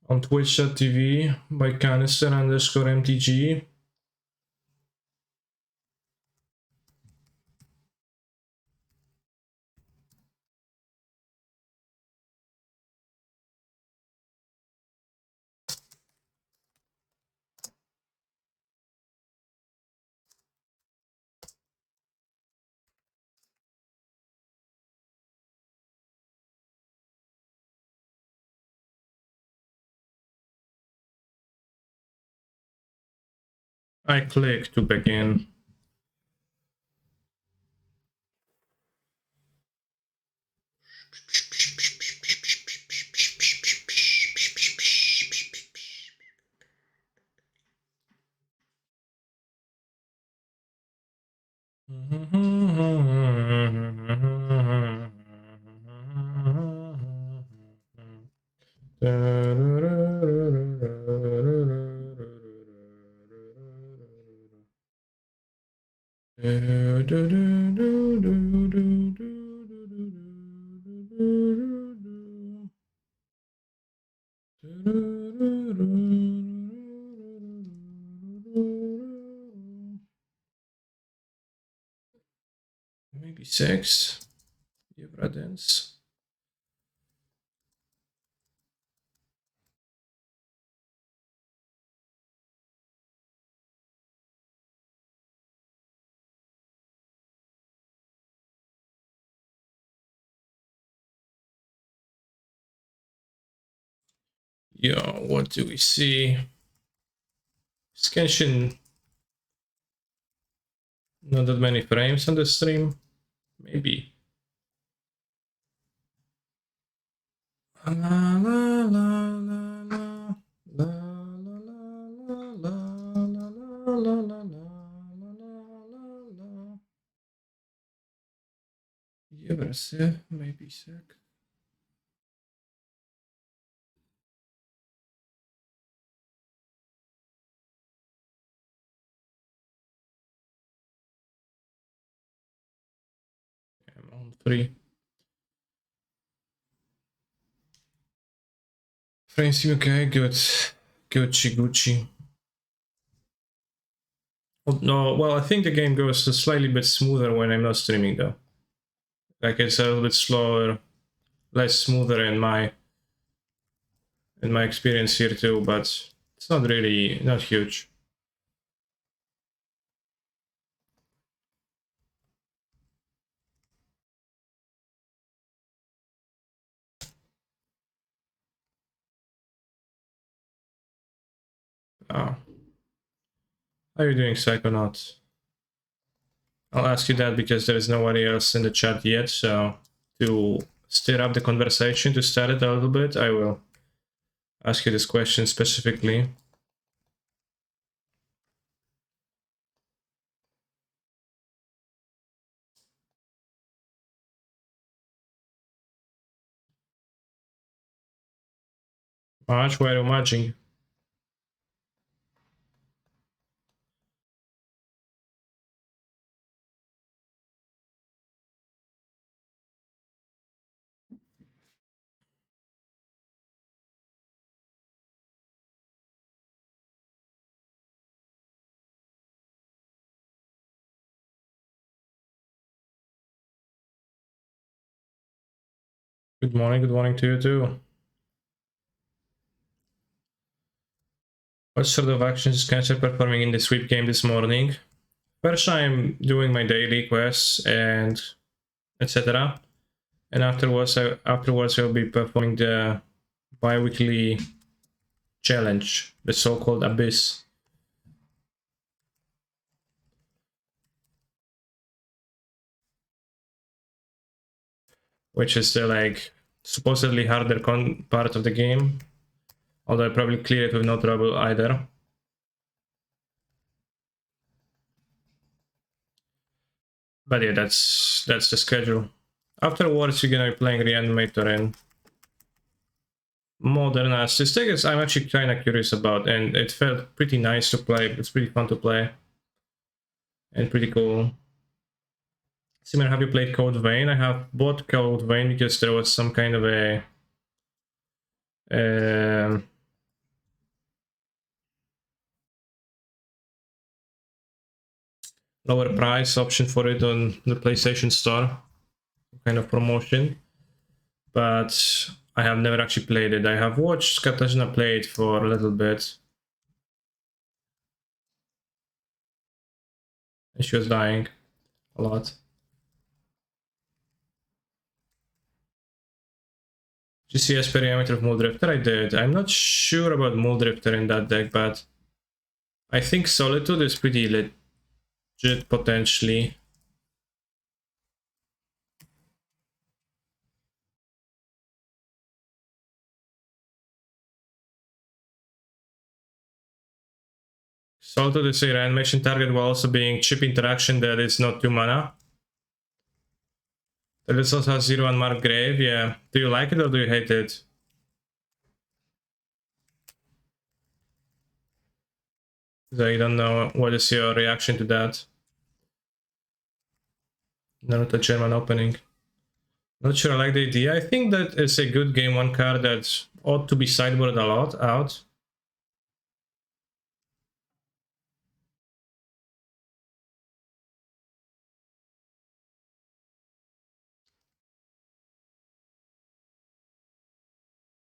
on twitch.tv by canister_mtg. I click to begin. Maybe 6. Evradens. Yo, what do we see? Genshin. Not that many frames on the stream. Maybe. La la la la la la la la la la. Verse, maybe sec. I'm on 3. Frames seem okay, good. Gucci Gucci. Oh, no, well, I think the game goes a slightly bit smoother when I'm not streaming though. Like it's a little bit slower, less smoother in my experience here too, but it's not really not huge. Oh. How are you doing, Psychonaut? I'll ask you that because there is nobody else in the chat yet, so to stir up the conversation, to start it a little bit, I will ask you this question specifically. March, why are you marching? Good morning to you too. What sort of actions is Cancer performing in the sweep game this morning? First, I'm doing my daily quests and etc. And afterwards, I'll be performing the bi-weekly challenge, the so-called Abyss. Which is the like supposedly harder part of the game. Although I probably clear it with no trouble either. But yeah, that's the schedule. Afterwards, you're gonna be playing Reanimator and Modern Assistic. I'm actually kind of curious about, and it felt pretty nice to play. It's pretty fun to play and pretty cool. Simon, have you played Code Vein? I have bought Code Vein because there was some kind of a lower price option for it on the PlayStation Store, kind of promotion. But I have never actually played it. I have watched Katarzyna play it for a little bit. And she was dying a lot. GCS perimeter of Muldrifter, I did. I'm not sure about Muldrifter in that deck, but I think Solitude is pretty legit potentially. Solitude is a reanimation target while also being chip interaction that is not 2 mana. This also has 0 unmarked grave, yeah. Do you like it or do you hate it? I don't know what is your reaction to that. Naruto German opening. Not sure I like the idea. I think that is a good game 1 card that ought to be sideboarded a lot out.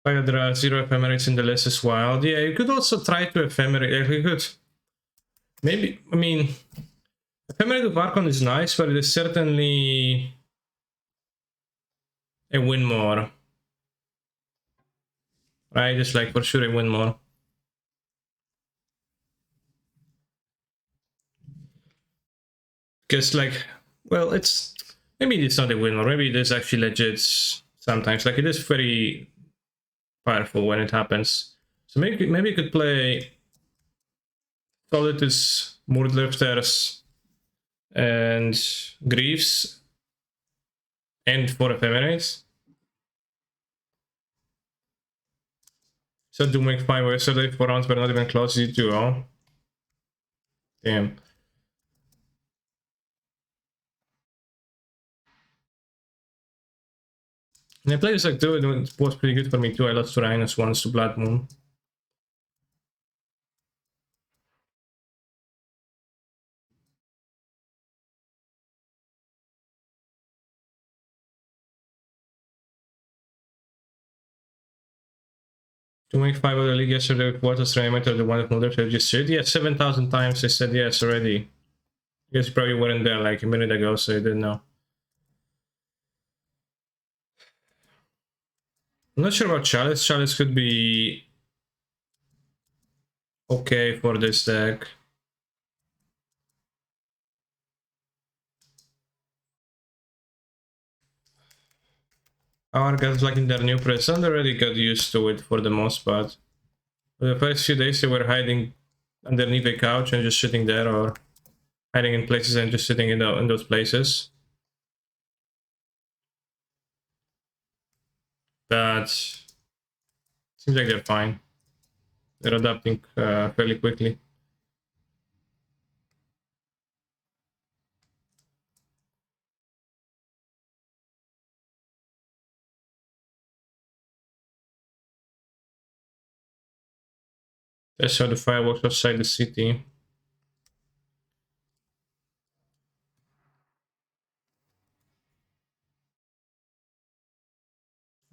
There are 0 ephemerides in the list as well. Yeah, you could also try to ephemerate. You could maybe, I mean, Ephemerate of Archon is nice, but it is certainly a win more. Right? It's like for sure a win more. Because like, well, it's maybe it's not a win more. Maybe it is actually legit sometimes. Like it is very powerful when it happens. So maybe you could play Solidus, Mordlifters, and Griefs, and 4 Ephemerates. So Doom Week 5 yesterday, 4 rounds, but not even close. Z2. Damn. And I played this like 2, it was pretty good for me too. I lost to Rhinus once to Blood Moon. To make 5 of the league yesterday with Waters Reanimator, the one that Mulder said just said, yeah, 7,000 times I said yes already. I guess you probably weren't there like a minute ago, so you didn't know. I'm not sure about Chalice. Chalice could be okay for this deck. Our guys like in their new present already got used to it for the most part. For the first few days they were hiding underneath a couch and just sitting there, or hiding in places and just sitting in those places. But seems like they're fine. They're adapting fairly quickly. That's how the fireworks outside the city.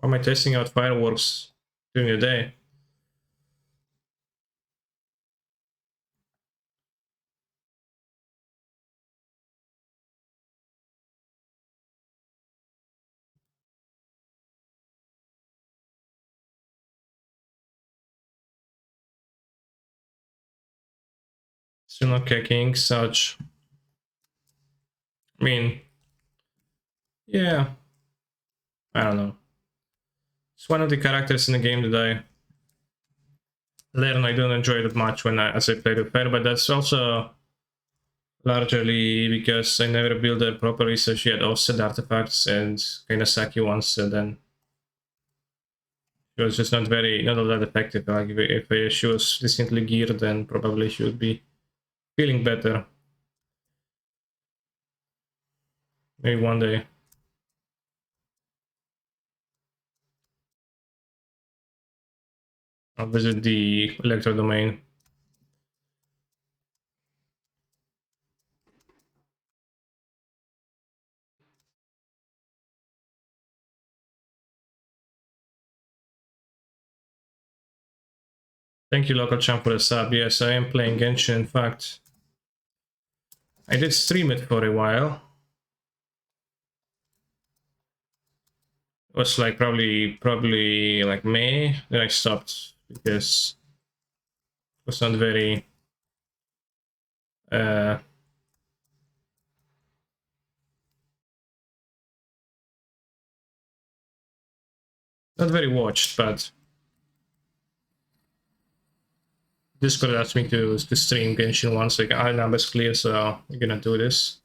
Or am I testing out fireworks during the day? Still not kicking such. I mean, yeah. I don't know. It's one of the characters in the game that I learn I don't enjoy that much as I play with her, but that's also largely because I never built her properly, so she had offset artifacts and kind of sucky ones, so then she was just not all that effective. Like if she was decently geared, then probably she would be feeling better. Maybe one day. I'll visit the Electro domain. Thank you, local champ, for the sub. Yes, I am playing Genshin Impact. I did stream it for a while. It was like probably like May. Then I stopped because it was not very not very watched, but Discord asked me to stream Genshin once. Like, our numbers clear, so we're gonna do this.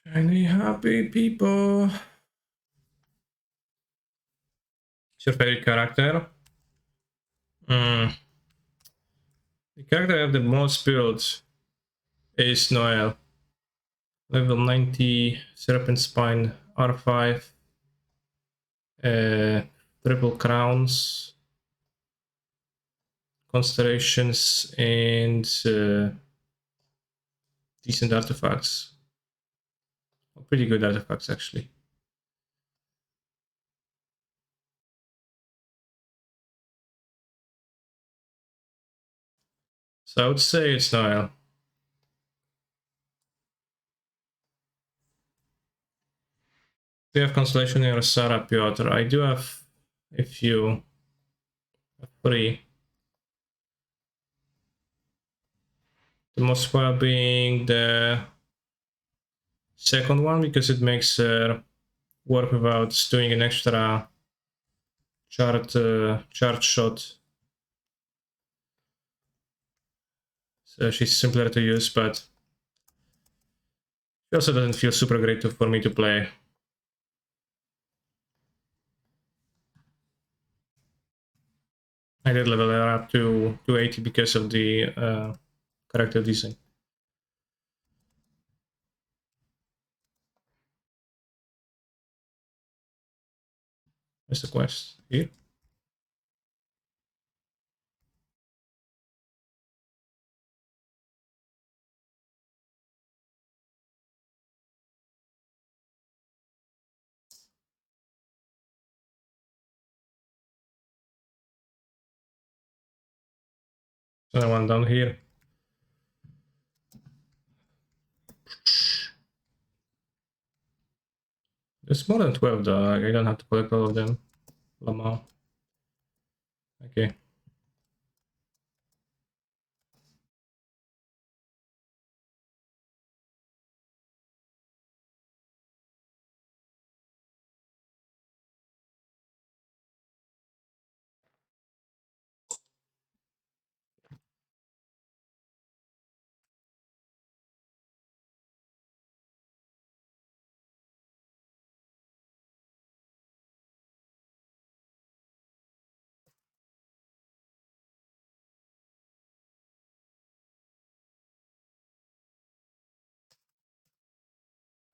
Shiny happy people. What's your favorite character? The character I have the most built is Noel. Level 90, Serpent Spine, R5, Triple Crowns, Constellations, and decent artifacts. Pretty good artifacts, actually. So I would say it's Noel. Do you have Constellation or Sarah, Piotr? I do have a few. 3. The most popular being the second one, because it makes work without doing an extra charge shot. So she's simpler to use, but she also doesn't feel super great for me to play. I did level her up to 280 because of the character design. Where's the quest? Here? Another one down here. There's more than 12 though, I don't have to collect all of them. Lama. Okay.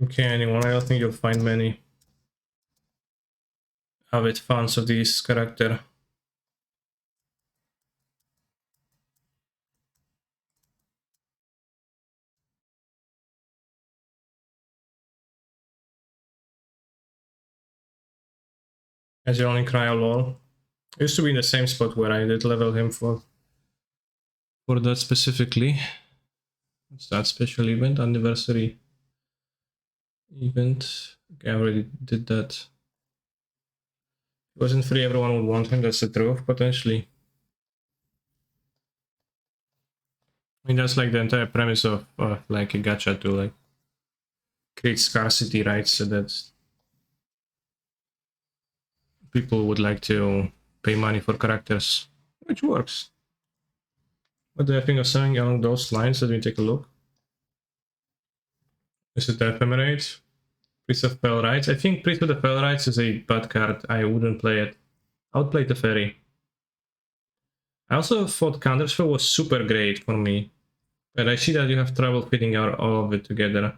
Okay, anyone? I don't think you'll find many avid fans of this character. As you only cry a lol. I used to be in the same spot where I did level him for that specifically. What's that special event? Anniversary event. Okay, I already did that. If it wasn't free, everyone would want him. That's the truth, potentially. I mean, that's like the entire premise of like a gacha to like create scarcity, right? So that people would like to pay money for characters, which works. What do I think of something along those lines? Let me take a look. Is it the Ephemerate? Priest of Fell Rights? I think Priest of the Fell Rights is a bad card. I wouldn't play it. I would play the Fairy. I also thought Counterspell was super great for me, but I see that you have trouble fitting out all of it together.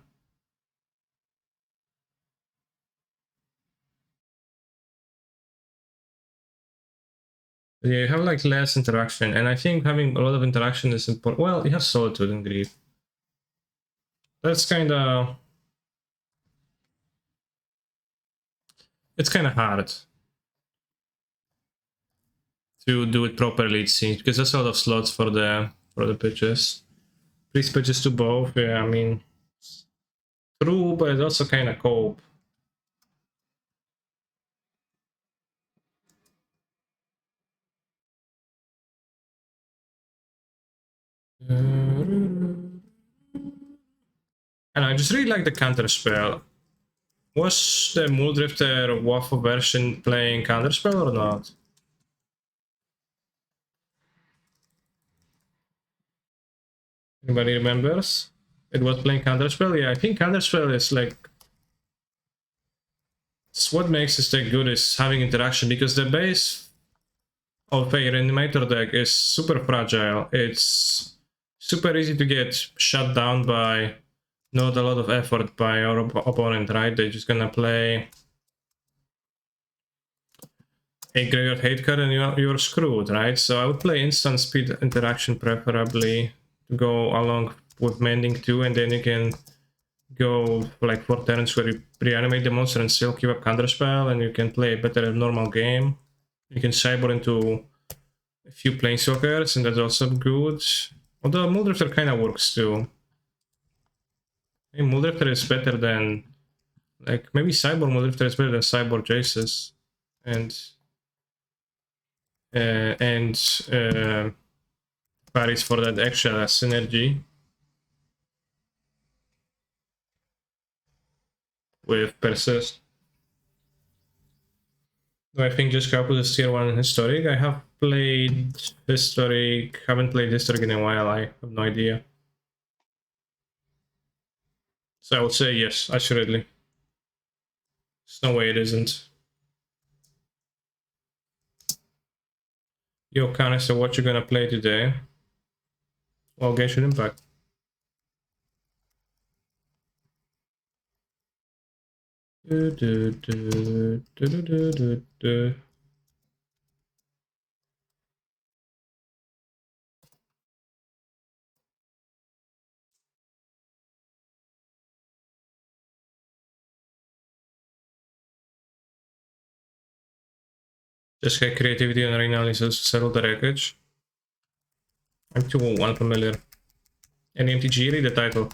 Yeah, you have like less interaction, and I think having a lot of interaction is important. Well, you have Solitude and Grief. That's kind of... It's kind of hard. to do it properly, it seems, because there's a lot of slots for the pitches. 3 pitches to both, yeah, I mean, true, but it's also kind of cope. And I just really like the counter spell. Was the Muldrifter Waffle version playing counter spell or not? Anybody remembers? It was playing counterspell. Yeah, I think counterspell is like, it's what makes it that good is having interaction, because the base of a reanimator deck is super fragile. It's super easy to get shut down by not a lot of effort by your opponent, right? They're just gonna play a graveyard hate card and you're screwed, right? So I would play instant speed interaction preferably to go along with mending too, and then you can go like 4 turns where you reanimate the monster and still keep up counterspell, and you can play a better normal game. You can cyber into a few planeswalkers, and that's also good. Although Muldrifter kind of works too. I think Muldrifter is better than, like, maybe Cyborg Muldrifter is better than Cyborg Jaces, and Paris for that extra synergy with Persist. Do I think just Capus is tier 1 in Historic? I have played Historic, haven't played Historic in a while, I have no idea. So I would say yes, assuredly. There's no way it isn't. Yo, Canister, what you gonna play today? Well, Genshin Impact. Just get creativity and analysis, settle the wreckage. I'm too unfamiliar. And MTG, read the title.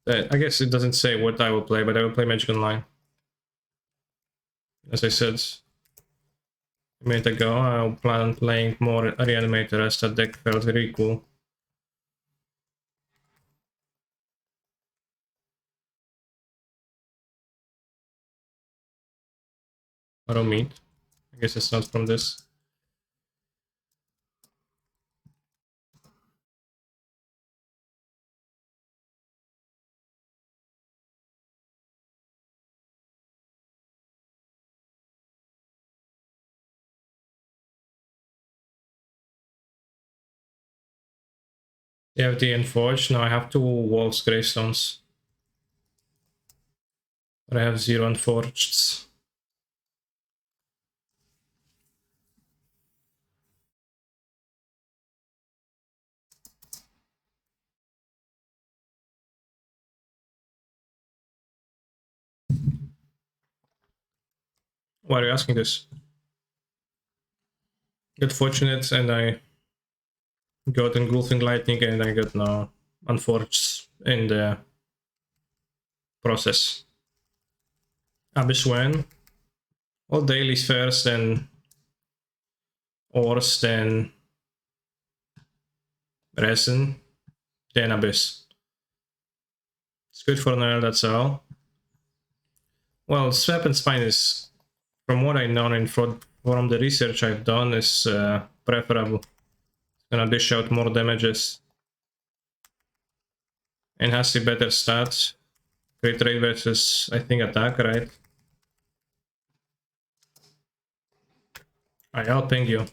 I guess it doesn't say what I will play, but I will play Magic Online. As I said a minute ago, I plan on playing more Reanimator, as that deck felt very cool. Arrow meat. I guess it's not from this. You have the Enforged. Now I have 2 Wolves Gravestones. But I have 0 Enforged. Why are you asking this? Get fortunate and I got Engulfing Lightning and I got no Unforged in the process. Abyss when? All dailies first, then Ores, then Resin, then Abyss. It's good for now, that's all. Well, Swap and Spine is, from what I know and from the research I've done, is preferable. It's gonna dish out more damages. And has the better stats. Crit rate versus, I think, attack, right? I'll ping you.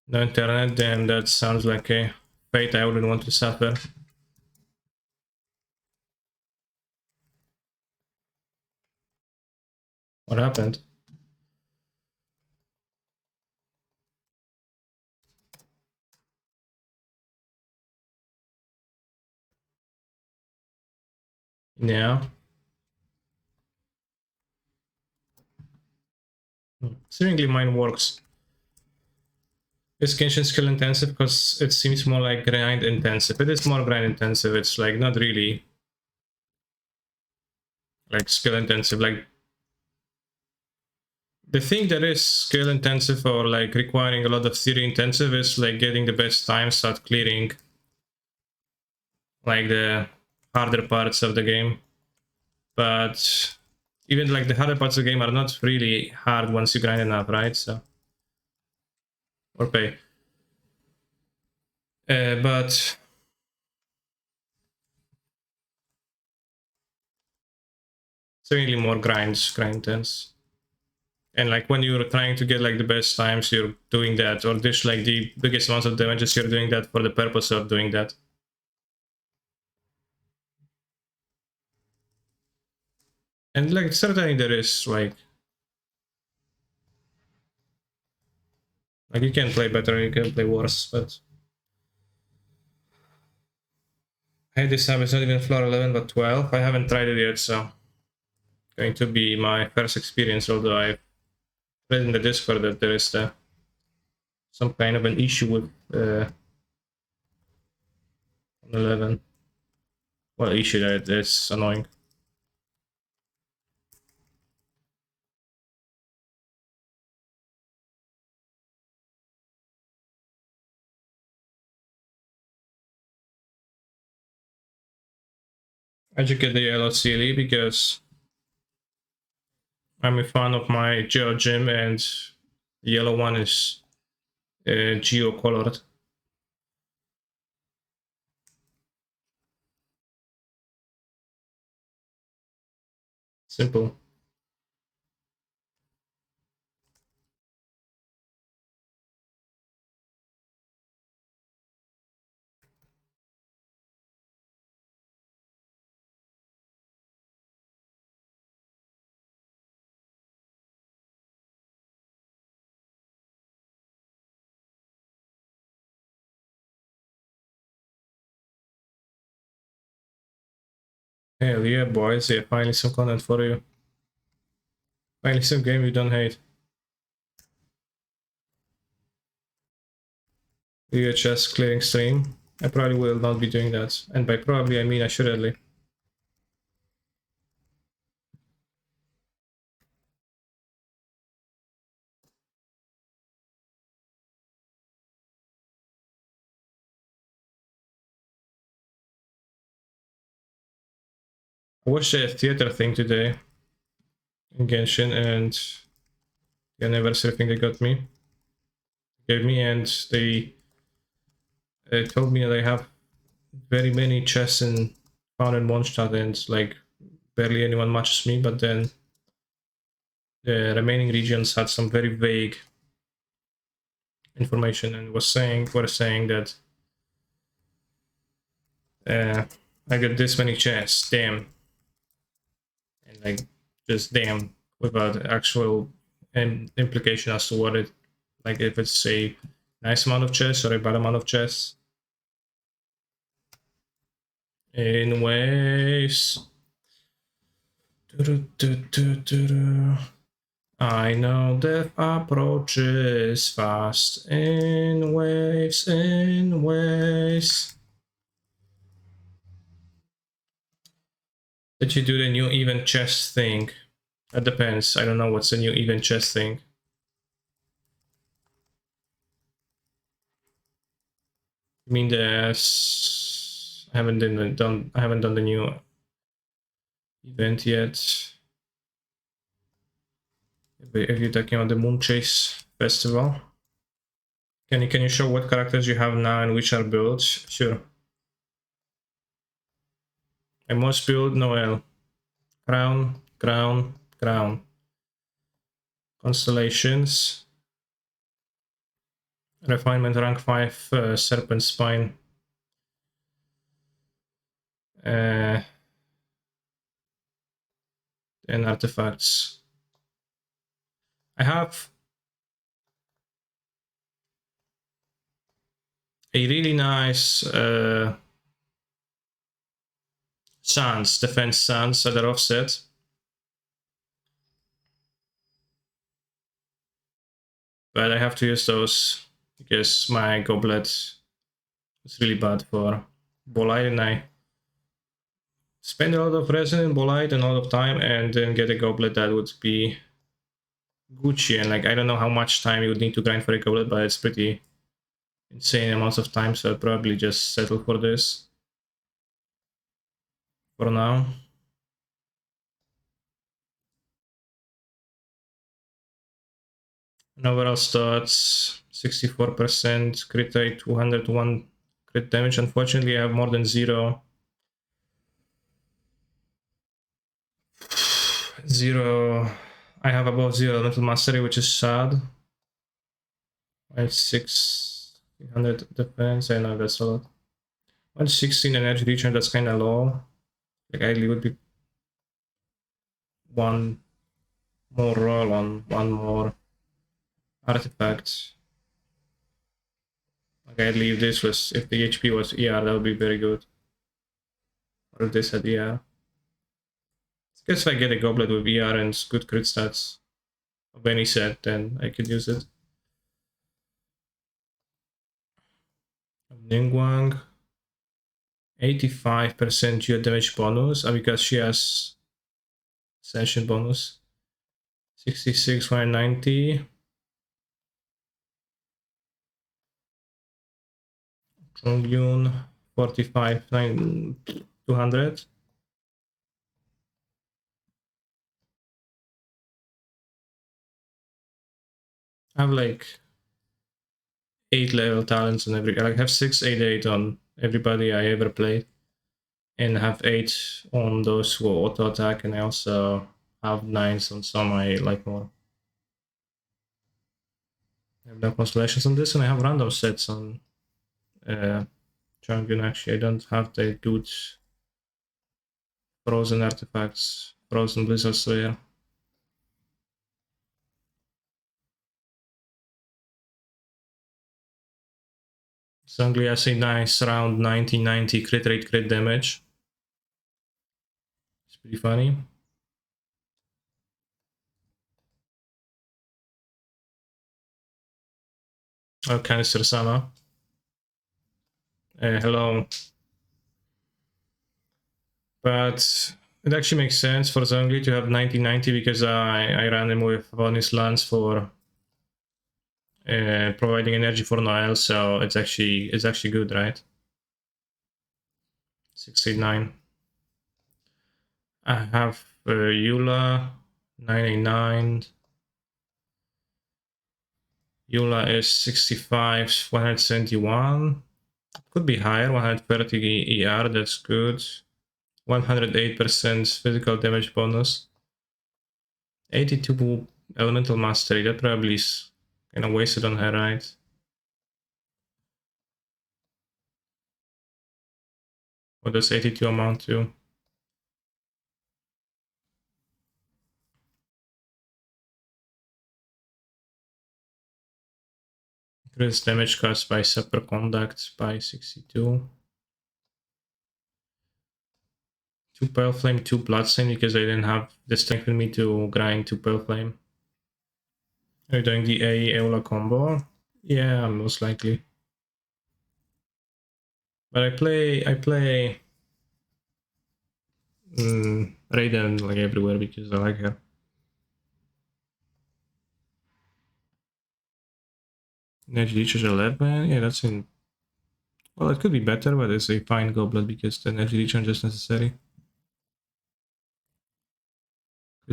No internet, damn, that sounds like a fate I wouldn't want to suffer. What happened? Yeah. Seemingly mine works. Is Genshin skill intensive? Because it seems more like grind intensive. It is more grind intensive. It's like not really like skill intensive. Like the thing that is skill intensive or like requiring a lot of theory intensive is like getting the best times at clearing like the harder parts of the game. But even like the harder parts of the game are not really hard once you grind enough, right? So or pay. But certainly more grind intense. And like when you're trying to get like the best times, you're doing that, or dish like the biggest amounts of damages, you're doing that for the purpose of doing that. And like certainly there is like you can play better, you can play worse, but hey, this time it's not even floor 11 but 12. I haven't tried it yet, so going to be my first experience, although I read in the Discord that there is some kind of an issue with 11. Well, issue that is annoying. I should get the yellow CLE because I'm a fan of my Geo Gym, and the yellow one is geo colored. Simple. Hell yeah, boys! Yeah, finally some content for you. Finally some game you don't hate. VHS clearing stream. I probably will not be doing that, and by probably I mean assuredly. I watched a theater thing today in Genshin, and the anniversary thing they gave me, and they told me that I have very many chests in found in Mondstadt, and like barely anyone matches me. But then the remaining regions had some very vague information and were saying that I got this many chests, damn, and like just damn without actual implication as to what it like if it's a nice amount of chests or a bad amount of chests. Anyways, I know death approaches fast in waves, in waves. Did you do the new event chest thing? That depends. I don't know what's the new event chest thing. You mean I haven't done the new event yet. If you're talking about the Moon Chase Festival. Can you show what characters you have now and which are built? Sure. I must build Noel. Crown, crown, crown. Constellations. Refinement rank 5 Serpent Spine. And artifacts. I have a really nice defense sans that are offset. But I have to use those because my goblet is really bad for bolite, and I spend a lot of resin in bolite and a lot of time, and then get a goblet that would be Gucci. And like, I don't know how much time you would need to grind for a goblet, but it's pretty insane amounts of time, so I'll probably just settle for this for now. And overall stats, 64% crit rate, 201 crit damage. Unfortunately, I have more than 0. 0. I have above 0 elemental mastery, which is sad. I have 600 defense. I know that's a lot. 116 energy return, that's kind of low. Like, I would be one more roll on one more artifact. Like, I'd leave this with, if the HP was ER, that would be very good. Or if this had ER. I guess if I get a goblet with ER and good crit stats of any set, then I could use it. Ningguang, 85% geo damage bonus, because she has Ascension bonus. 66, 190. Chongyun, 45, 200. I have like 8 level talents on every. I have 6, 8, 8 on everybody I ever played, and have 8 on those who auto attack, and I also have 9s on some I like more. I have no constellations on this, and I have random sets on Chongyun. Actually, I don't have the good frozen artifacts, frozen blizzard slayer. Suddenly I say nice round 90 crit rate, crit damage. It's pretty funny. Oh, Canister Sama. Hello. But it actually makes sense for Zhongli to have 90 because I ran him with bonus lands for providing energy for Noel, so it's actually good, right? 69. I have Eula, 989. Eula is 65, 171. Could be higher, 130 ER, that's good. 108% physical damage bonus. 82 elemental mastery, that probably is kind of wasted on her, right? What does 82 amount to? Increase damage caused by superconduct by 62. 2 Pearl Flame, 2 Bloodstain, because I didn't have the strength in me to grind 2 Pearl Flame. Are you doing the A Eula combo? Yeah, most likely. But I play Raiden like everywhere because I like her. Energy Leechers 11, yeah, that's in. Well, it could be better, but it's a fine goblet because the energy leech are just necessary.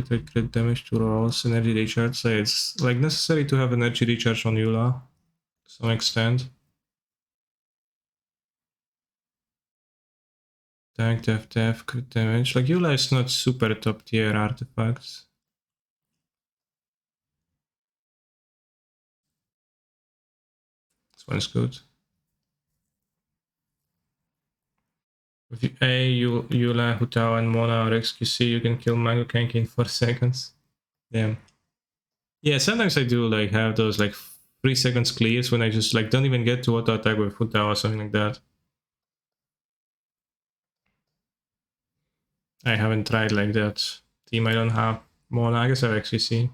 Crit damage to rolls, energy recharge, so it's like necessary to have energy recharge on Eula to some extent. Tank, def, crit damage. Like Eula is not super top tier artifacts. This one is good. With A, Eula, Hutao, and Mona or XQC, you can kill Mango Kanki in 4 seconds. Damn. Yeah, sometimes I do like have those like 3 seconds clears when I just like don't even get to auto attack with Hutao or something like that. I haven't tried like that. Team I don't have Mona, I guess I've actually seen.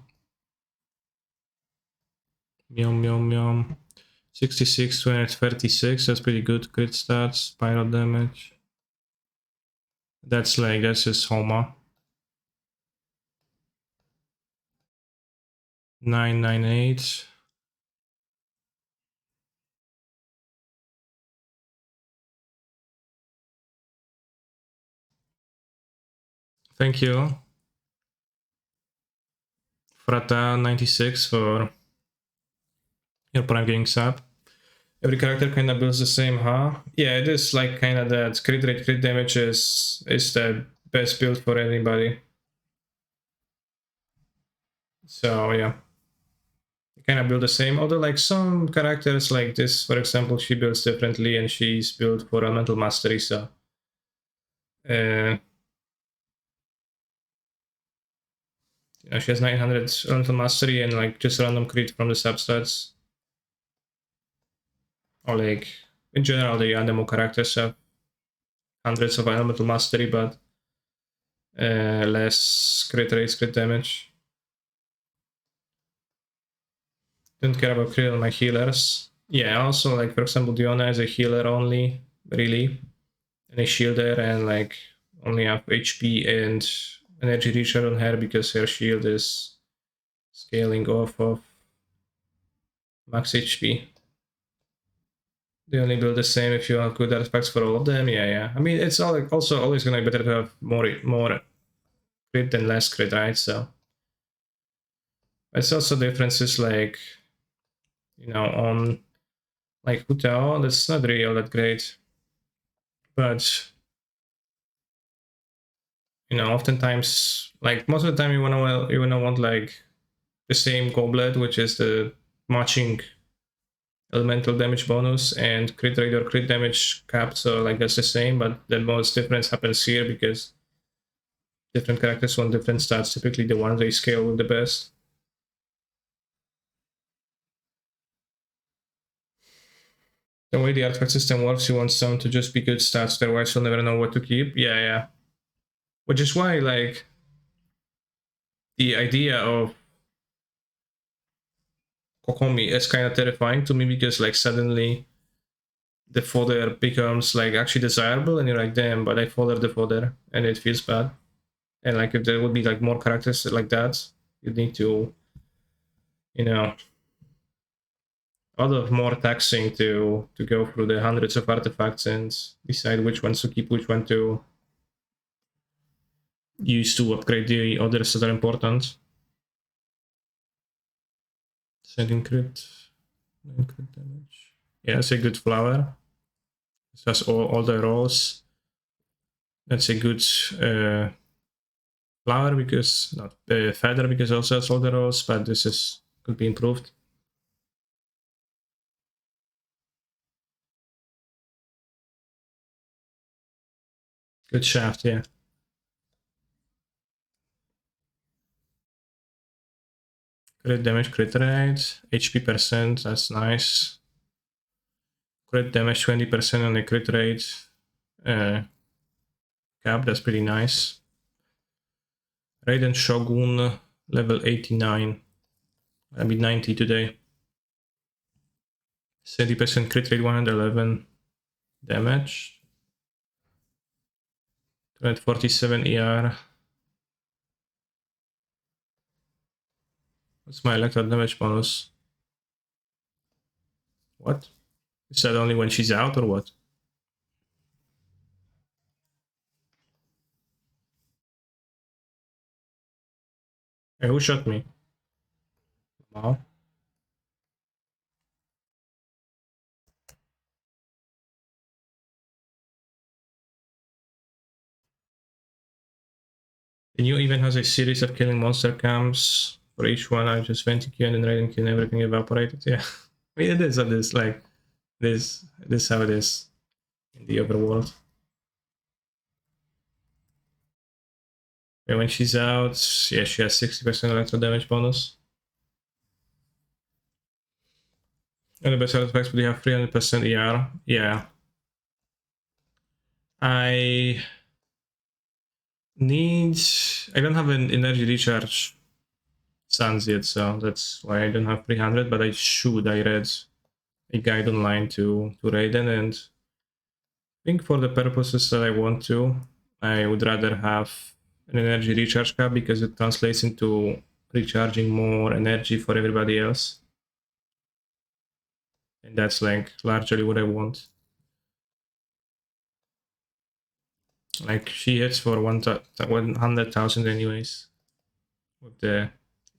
Yum, yum, yum. 66, 236, that's pretty good. Crit stats, pyro damage. That's just Homa. 998. Thank you. Frata 96 for your Prime Gaming sub. Every character kind of builds the same, huh? Yeah, it is like kind of that crit rate, crit damage is the best build for anybody. So yeah, you kind of build the same. Although like some characters like this, for example, she builds differently and she's built for elemental mastery. So you know, she has 900 elemental mastery and like just random crit from the substats. Or like in general, the animal characters have hundreds of elemental mastery, but less crit rates, crit damage. Don't care about crit on my healers. Yeah, also like for example, Diona is a healer only, really, and a shielder, and like only have HP and energy recharge on her because her shield is scaling off of max HP. They only build the same if you have good artifacts for all of them. Yeah. I mean, it's all, also always gonna be better to have more crit than less crit, right? So it's also differences like, you know, on like Hutao, that's not really all that great, but you know, oftentimes, like most of the time, you wanna want like the same goblet, which is the matching elemental damage bonus and crit rate or crit damage cap. So like that's the same, but the most difference happens here because different characters want different stats. Typically, the ones they scale with the best. The way the artifact system works, you want some to just be good stats, otherwise you'll never know what to keep. Yeah. Which is why, like, the idea of Kokomi is kind of terrifying to me because, like, suddenly the fodder becomes, like, actually desirable and you're like, damn, but I fodder the fodder and it feels bad. And, like, if there would be, like, more characters like that, you'd need to, you know, a lot of more taxing to go through the hundreds of artifacts and decide which ones to keep, which one to use to upgrade the others that are important. Sending crit, crit damage. Yeah, that's a good flower. It has all the rolls. That's a good flower because not feather because it also has all the rolls, but this is could be improved. Good shaft, yeah. Crit damage, crit rate, HP percent, that's nice. Crit damage 20% on the crit rate cap, that's pretty nice. Raiden Shogun, level 89. I'll be 90 today. 70% crit rate, 111 damage. 247 ER. What's my electro damage bonus? What? Is that only when she's out or what? Hey, who shot me? Wow. The new event has a series of killing monster camps. For each one, I just went to Q and then raiding Q and everything evaporated. Yeah. I mean, it is how this, like, this is how it is in the overworld. And when she's out, yeah, she has 60% electro damage bonus. And the best artifacts, but you have 300% ER. Yeah. I don't have an energy recharge suns yet, so that's why I don't have 300. But I should. I read a guide online to Raiden, and I think for the purposes that I want to, I would rather have an energy recharge cap because it translates into recharging more energy for everybody else, and that's like largely what I want. Like she hits for 100,000 anyways with the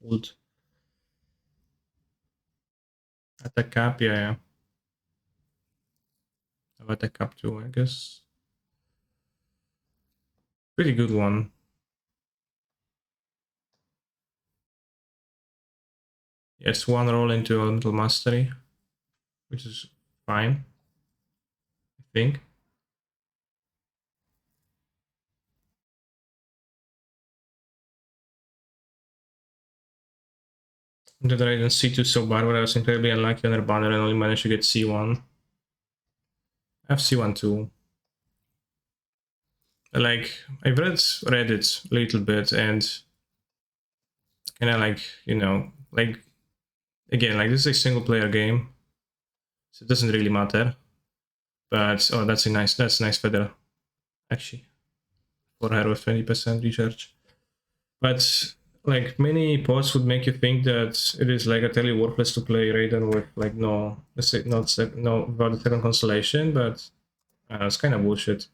ult attack cap. Yeah, yeah. Have attack cap too, I guess. Pretty good one. Yes, one roll into elemental mastery, which is fine, I think. That I didn't C2 so bad, but I was incredibly unlucky on their banner and only managed to get C1. I have C1 too. Like, I've read Reddit a little bit and kind of like, you know, like, again, like this is a single player game, so it doesn't really matter. But, oh, that's a nice feather, actually, for her with 20% recharge. But like many posts would make you think that it is like utterly worthless to play Raiden with like no, let's say not no without the second constellation, but it's kind of bullshit.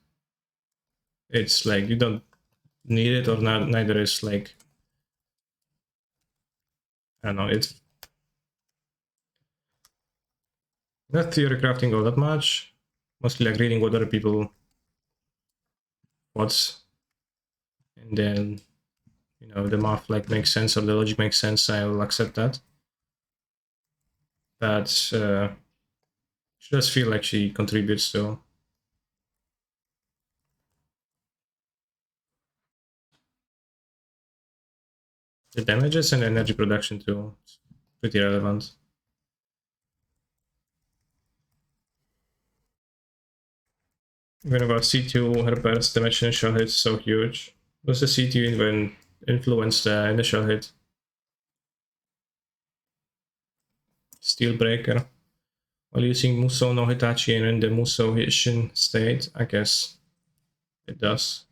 It's like you don't need it or not. Neither is like I don't know. It's not theory crafting all that much. Mostly like reading what other people what's, and then you know the math like makes sense or the logic makes sense. I will accept that. But she does feel like she contributes to the damages and energy production too. It's pretty relevant. Even about C2, her burst damage initial hit is so huge. Does the C2 even influence the initial hit? Steel Breaker. While using Musou no Hitachi and in the Musou Hishin state, I guess it does.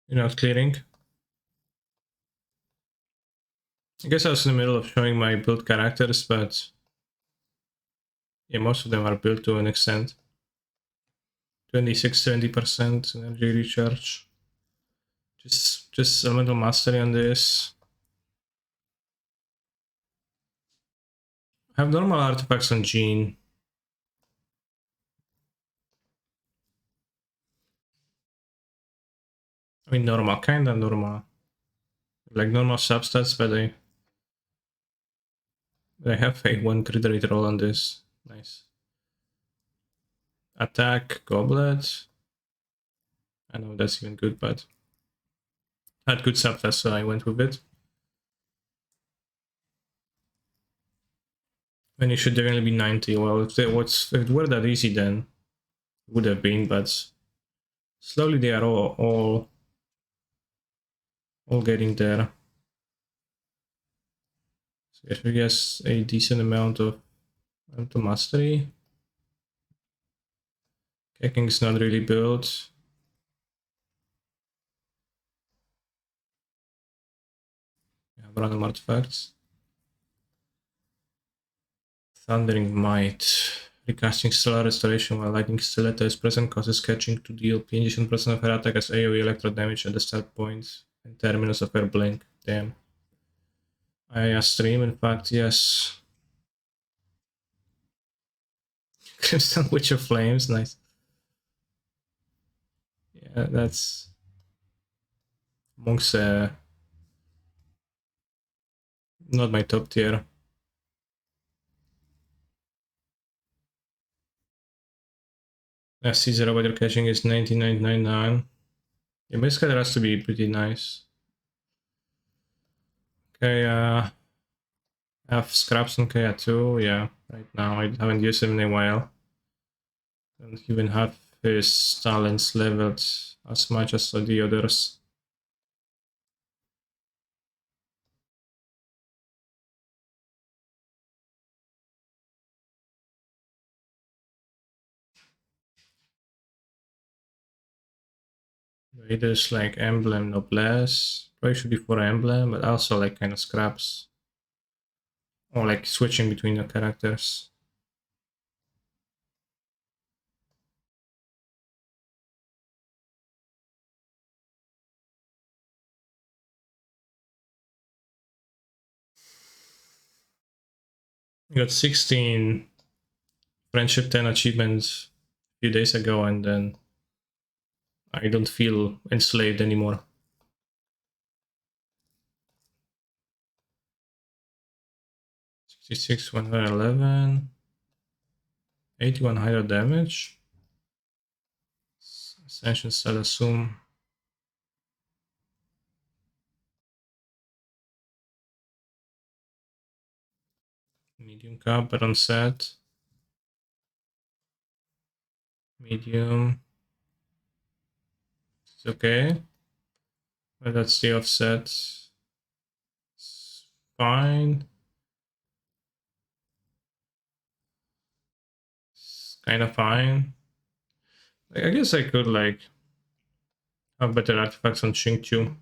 You're not clearing. I guess I was in the middle of showing my build characters, but yeah, most of them are built to an extent. 26-70% energy recharge. Just elemental mastery on this. I have normal artifacts on Jean. I mean normal, kinda normal. Like normal substats, but I have a one crit rate roll on this. Nice. Attack, goblet. I know that's even good, but I had good substats, so I went with it. And it should definitely be 90. Well, if it were that easy, then it would have been, but slowly they are all getting there. So if we guess a decent amount of mastery. Kicking is not really built. We have random artifacts. Thundering Might. Casting Stellar Restoration while Lightning Stiletto is present causes catching to deal 50% of her attack as AoE electro damage at the start point and terminus of her blink. Damn. I stream, in fact, yes. Crimson Witch of Flames, nice. Yeah, that's amongst not my top tier. Caesar what you're catching is 99.99. Yeah, basically that has to be pretty nice. Okay, I have scraps on Kaya too, yeah. Right now I haven't used him in a while. Don't even have his talents leveled as much as the others. There's like emblem noblesse. Probably should be for emblem, but also like kind of scraps. Or like switching between the characters. I got 16 friendship 10 achievements a few days ago, and then I don't feel enslaved anymore. 66, 111, 81 higher damage. Ascension Cell Assume. Medium cup, but on set. Medium. It's okay. But that's the offset. It's fine. It's kind of fine. I guess I could like have better artifacts on Xingqiu.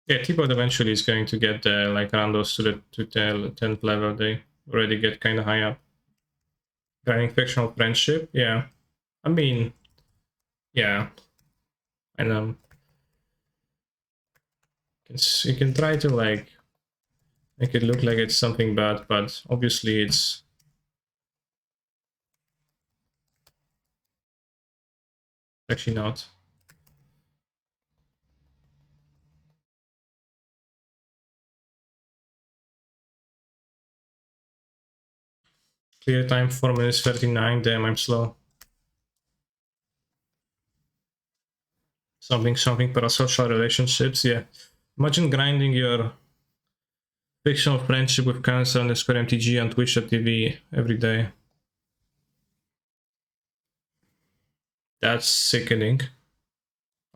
Yeah, T-Bot eventually is going to get like randos to the 10th level. They already get kind of high up. Grinding fictional friendship, yeah. I mean, yeah. And you can try to like make it look like it's something bad, but obviously it's actually not. Clear time 4 minutes 39. Damn, I'm slow. Something parasocial relationships. Yeah, imagine grinding your fictional friendship with cancer_mtg on Twitch.tv every day. That's sickening.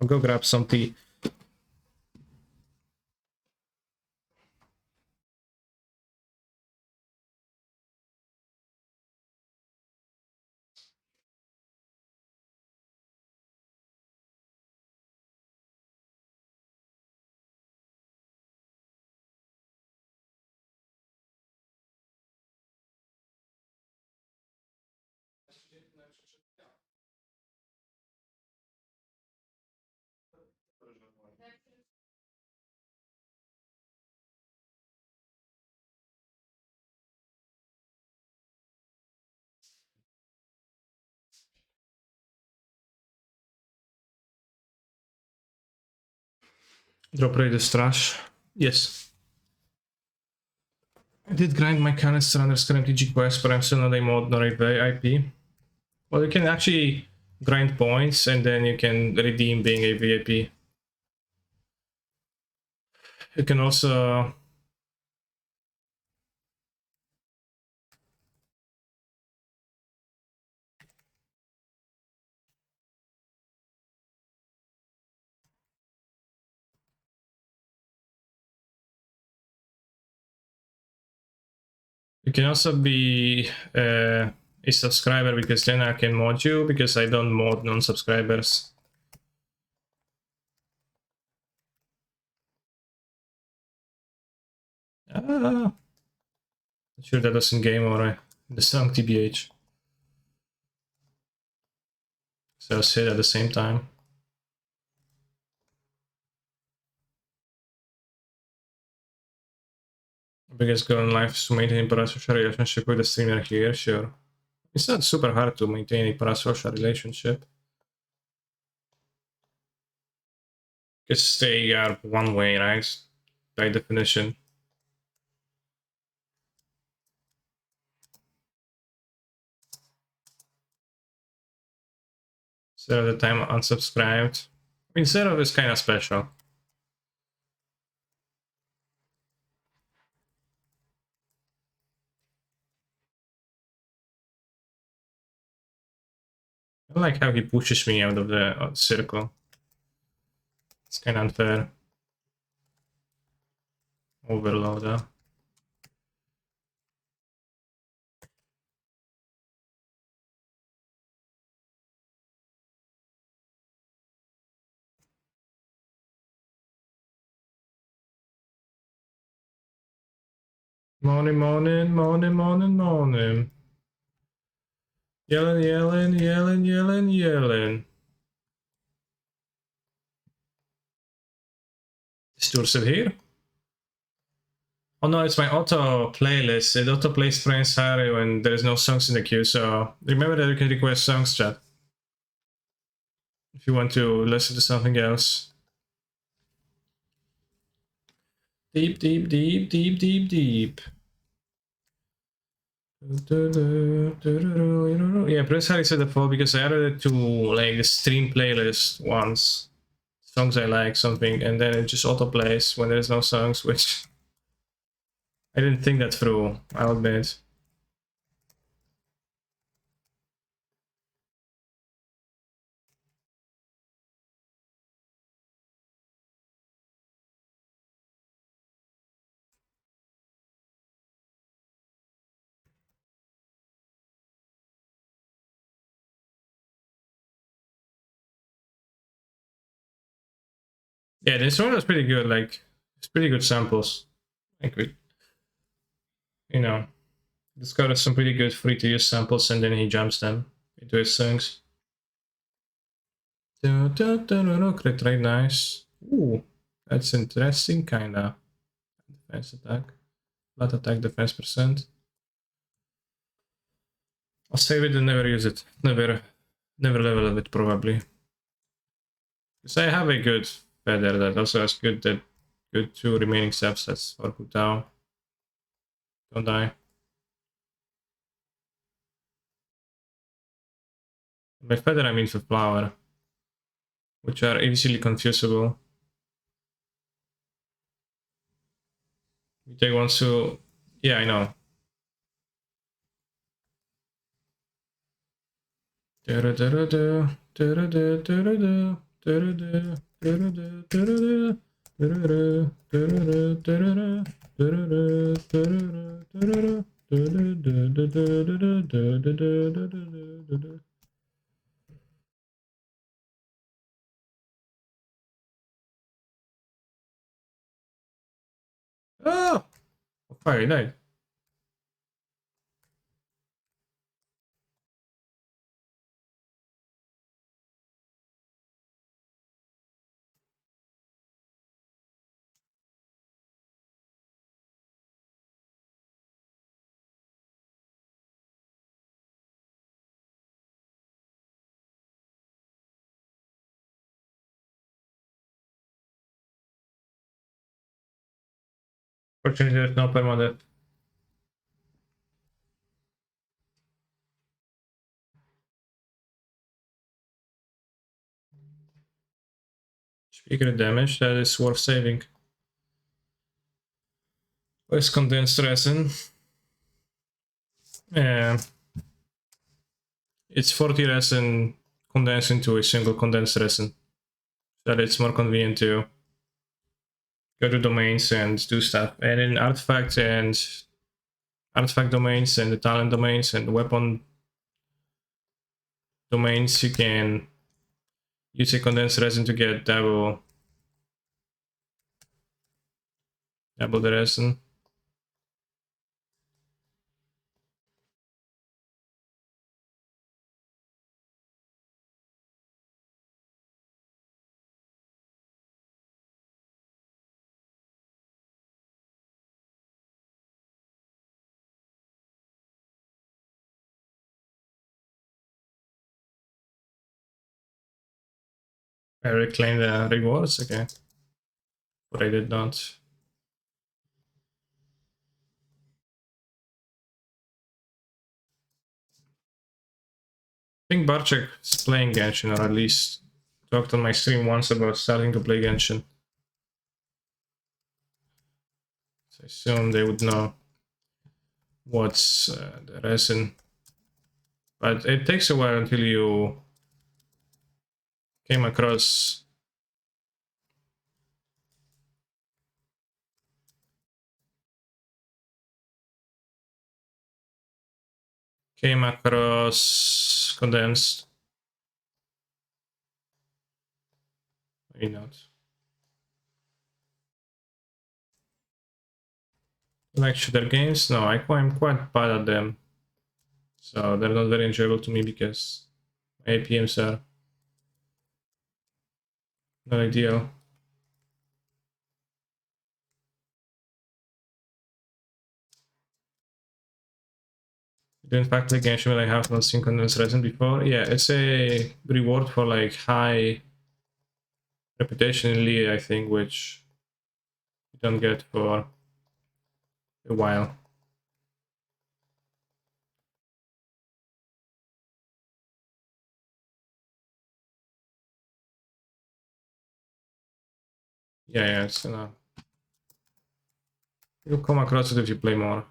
I'll go grab some tea. Drop rate is trash. Yes. I did grind my canister_mtg quest, but I'm still not a mod nor a VIP. Well, you can actually grind points and then you can redeem being a VIP. You can also be a subscriber, because then I can mod you, because I don't mod non-subscribers. Not sure that was in game or the song TBH. So I'll say it at the same time. Biggest goal in life is to maintain a parasocial relationship with the streamer here, sure. It's not super hard to maintain a parasocial relationship. Because they are one way, right? By definition. So the time unsubscribed. I mean, Zero is kind of special. I like how he pushes me out of the circle. It's kind of unfair. Overloader. Morning, morning, morning, morning, morning. Yelling, yelling, yelling, yelling, yelling. Is Tursil here? Oh no, it's my auto playlist. It auto plays Prince Harry when there is no songs in the queue, so remember that you can request songs, chat. If you want to listen to something else. Deep, deep, deep, deep, deep, deep. Yeah, Prince Harry said the fall because I added it to like the stream playlist once. Songs I like, something, and then it just auto plays when there's no songs, which I didn't think that through, I'll admit. Yeah, the instrument was pretty good, like, it's pretty good samples. Like, you know, discovered some pretty good free to use samples and then he jumps them into his songs. Crit rate, nice. Ooh, that's interesting, kinda. Defense attack. Flat attack, defense percent. I'll save it and never use it. Never level it, probably. Because I have a good feather that also has good 2 remaining subsets for Hu Tao. Don't die. By feather I mean for flower, which are easily confusable. You take one to... Yeah, I know. Oh! Fire died. Fortunately, there's no permadeath. Speaking of damage, that is worth saving. Where's condensed resin? Yeah. It's 40 resin condensed into a single condensed resin. So that it's more convenient to go to domains and do stuff. And in artifact domains and the talent domains and the weapon domains, you can use a condensed resin to get double the resin. I reclaim the rewards, okay. But I did not. I think Barczek is playing Genshin, or at least talked on my stream once about starting to play Genshin. So I assume they would know what's the reason. But it takes a while until you came across condensed. Maybe not. Like shooter games? No, I'm quite bad at them. So they're not very enjoyable to me because my APMs are not ideal. In fact, play Genshin when I have not seen condensed resin before. Yeah, it's a reward for like high reputation in Lee, I think, which you don't get for a while. Yeah, it's you'll come across it if you play more.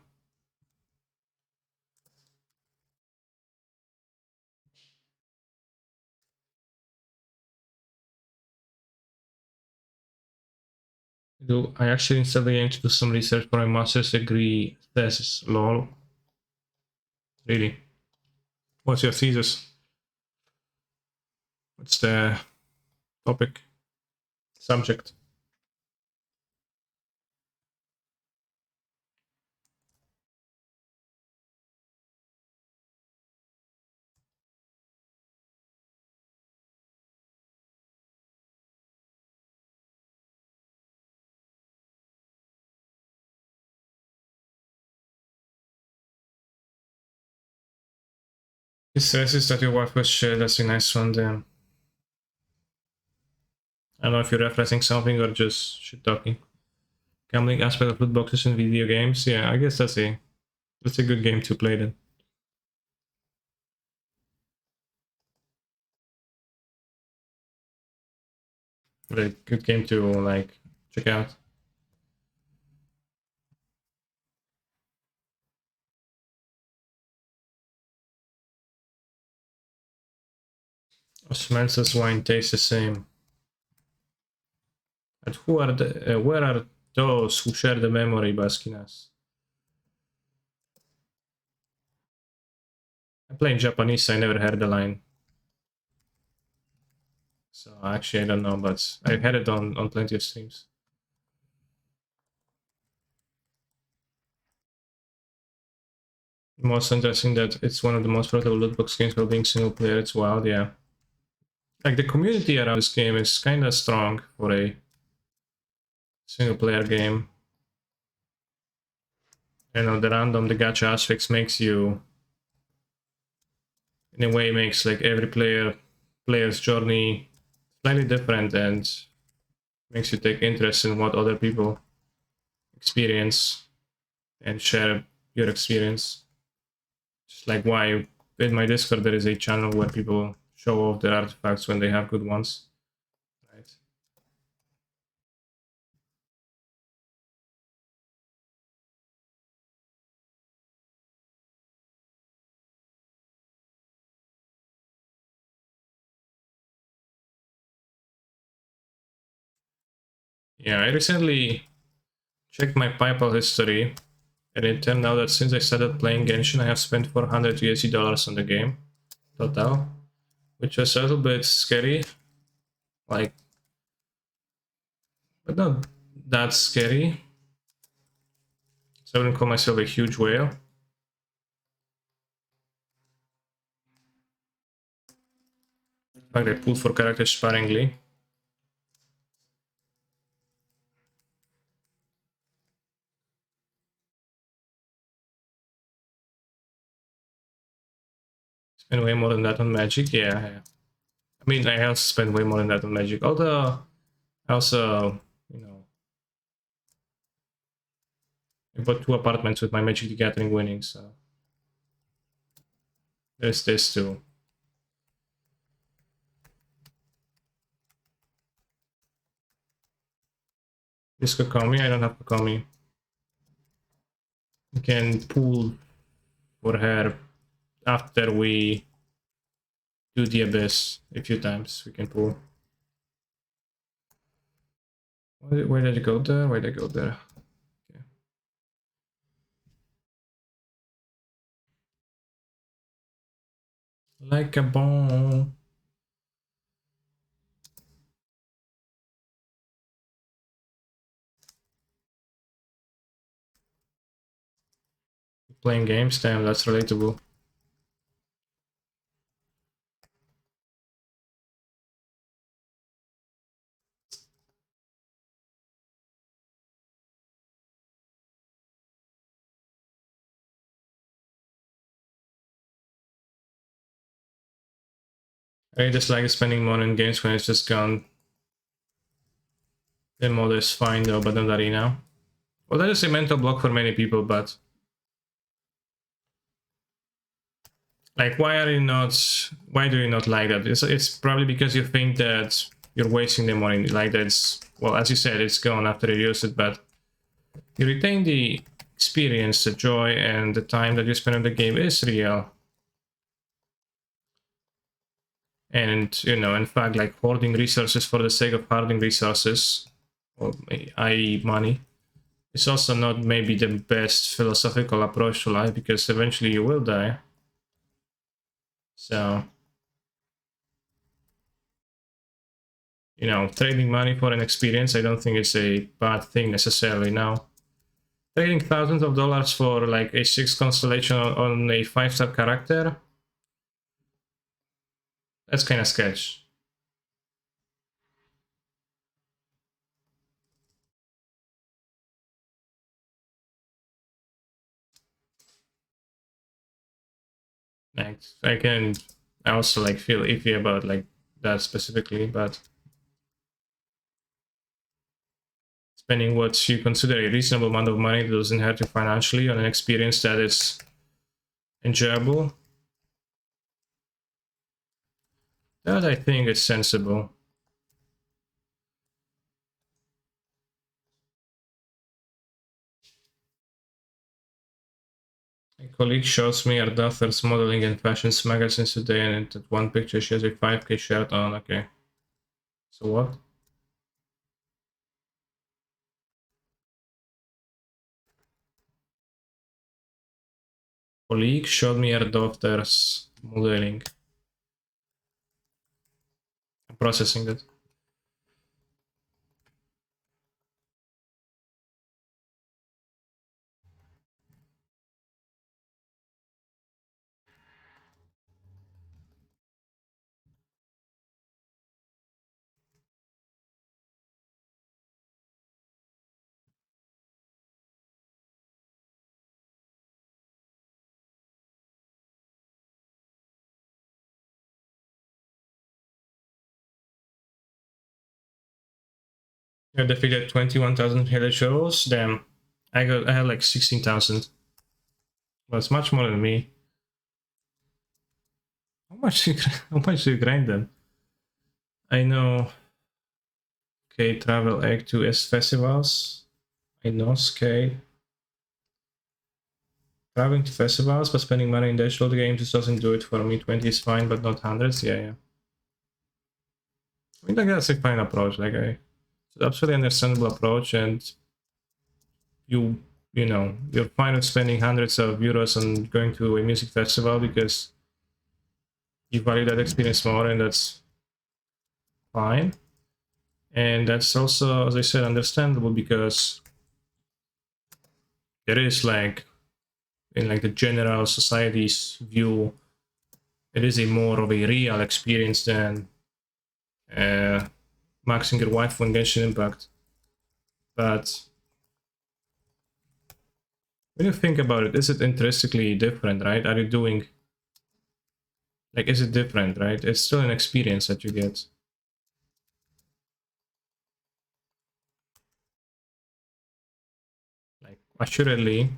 I actually installed the game to do some research for my master's degree thesis. Lol. Really? What's your thesis? What's the topic? Subject? It says that your wife was shared. That's a nice one. Then I don't know if you're referencing something or just shit talking. Gambling aspect of loot boxes in video games. Yeah, I guess that's a good game to play then. Very good game to like check out. Osmanthus wine tastes the same. And who are where are those who share the memory, Baskinas? I play in Japanese, I never heard the line. So actually I don't know, but I've had it on plenty of streams. Most interesting that it's one of the most profitable loot box games for being single player. It's wild, yeah. Like the community around this game is kinda strong for a single player game. You know, the gacha aspects makes you, in a way, makes like every player's journey slightly different and makes you take interest in what other people experience and share your experience. Just like why in my Discord there is a channel where people show off their artifacts when they have good ones. Right. Yeah, I recently checked my PayPal history, and it turned out that since I started playing Genshin, I have spent 400 USD dollars on the game total, which was a little bit scary. Like, but not that scary. So I wouldn't call myself a huge whale. In fact, I pulled for characters sparingly. Spend way more than that on magic, yeah. I mean, I also spend way more than that on Magic. Although, I also, you know, I bought 2 apartments with my Magic the Gathering winnings, so there's this too. This Kokomi, I don't have Kokomi. We can pool for her after we do the Abyss a few times. We can pull. Where did it go there? Where did it go there? Okay. Like a bomb. Playing games, damn, that's relatable. I just like spending money on games when it's just gone. The mod is fine though, but not arena. Well, that is a mental block for many people, but like, why do you not like that? It's probably because you think that you're wasting the money. Like that's, well, as you said, it's gone after you use it, but you retain the experience, the joy, and the time that you spend on the game is real. And, you know, in fact, like hoarding resources for the sake of hoarding resources, or i.e. money, is also not maybe the best philosophical approach to life, because eventually you will die. So, you know, trading money for an experience, I don't think it's a bad thing necessarily now. Trading thousands of dollars for like a 6 constellation on a 5-star character, that's kind of sketch. Like, I also like feel iffy about like that specifically, but spending what you consider a reasonable amount of money that doesn't hurt you financially on an experience that is enjoyable, that I think is sensible. A colleague shows me her daughter's modeling and fashion magazines today, and in that one picture she has a 5K shirt on. Okay. So what? Colleague showed me her daughter's modeling. I'm processing that. You defeated 21,000 village heroes. Damn. I had like 16,000. Well, it's much more than me. How much do you grind then? I know. Okay, travel egg to S festivals. I know, okay. Traveling to festivals but spending money in digital games just doesn't do it for me. 20 is fine, but not hundreds. Yeah. I mean, like, that's a fine approach. Like, it's an absolutely understandable approach, and you know, you're fine with spending hundreds of euros on going to a music festival because you value that experience more, and that's fine. And that's also, as I said, understandable because there is like, in like the general society's view, it is a more of a real experience than maxing your wife on Genshin Impact. But when you think about it, is it intrinsically different, right? Are you doing Like, is it different, right? It's still an experience that you get. Like, assuredly,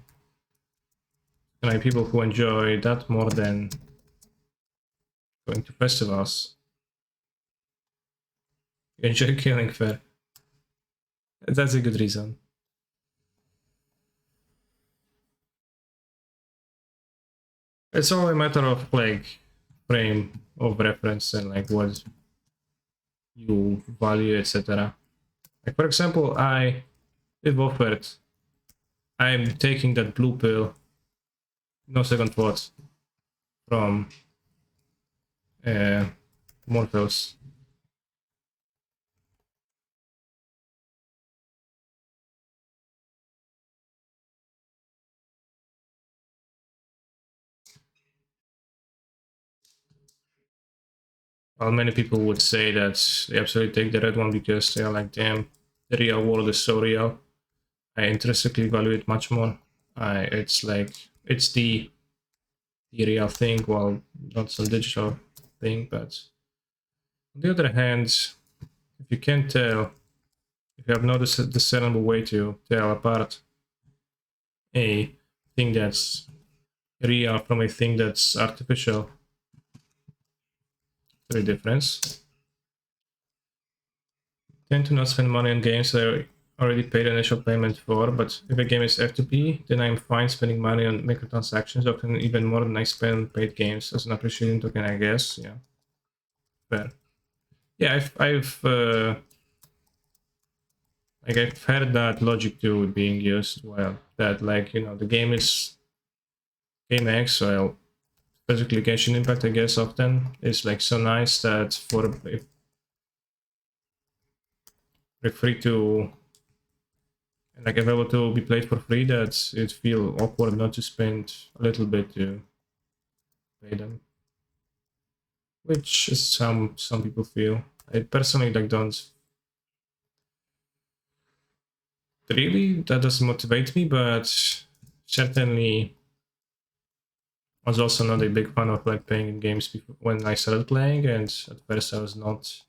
like people who enjoy that more than going to festivals. You enjoy killing fair. That's a good reason. It's all a matter of like frame of reference and like what you value, etc. Like for example, if offered, I'm taking that blue pill, no second thoughts, from Morpheus. While many people would say that they absolutely take the red one because they are like, damn, the real world is so real. I intrinsically value it much more. It's like it's the real thing, well, not some digital thing. But on the other hand, if you can't tell, if you have no discernible way to tell apart a thing that's real from a thing that's artificial, the difference. Tend to not spend money on games that I already paid initial payment for, but if a game is F2P, then I'm fine spending money on microtransactions, often even more than I spend on paid games as an appreciation token, I guess. Yeah, fair. Yeah, I've heard that logic too being used. Well, that like the game is game X, well, basically Genshin Impact, I guess, often is like so nice that if free to like available to be played for free, that it feel awkward not to spend a little bit to play them, which is some people feel. I personally like don't really, that doesn't motivate me, but certainly I was also not a big fan of like playing in games when I started playing, and at first I was not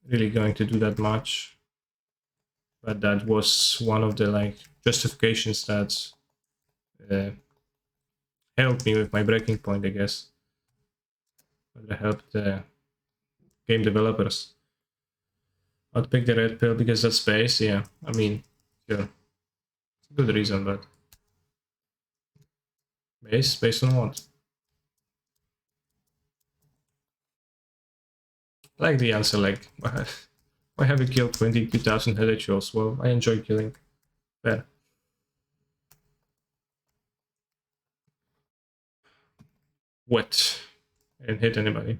really going to do that much. But that was one of the like justifications that uh, helped me with my breaking point, I guess. That helped the game developers. I'd pick the red pill because that's space. Yeah, I mean, sure, good reason, but based on what? I like the answer. Like, why have you killed 22,000 HHOs? Well, I enjoy killing. Fair. What? I didn't hit anybody.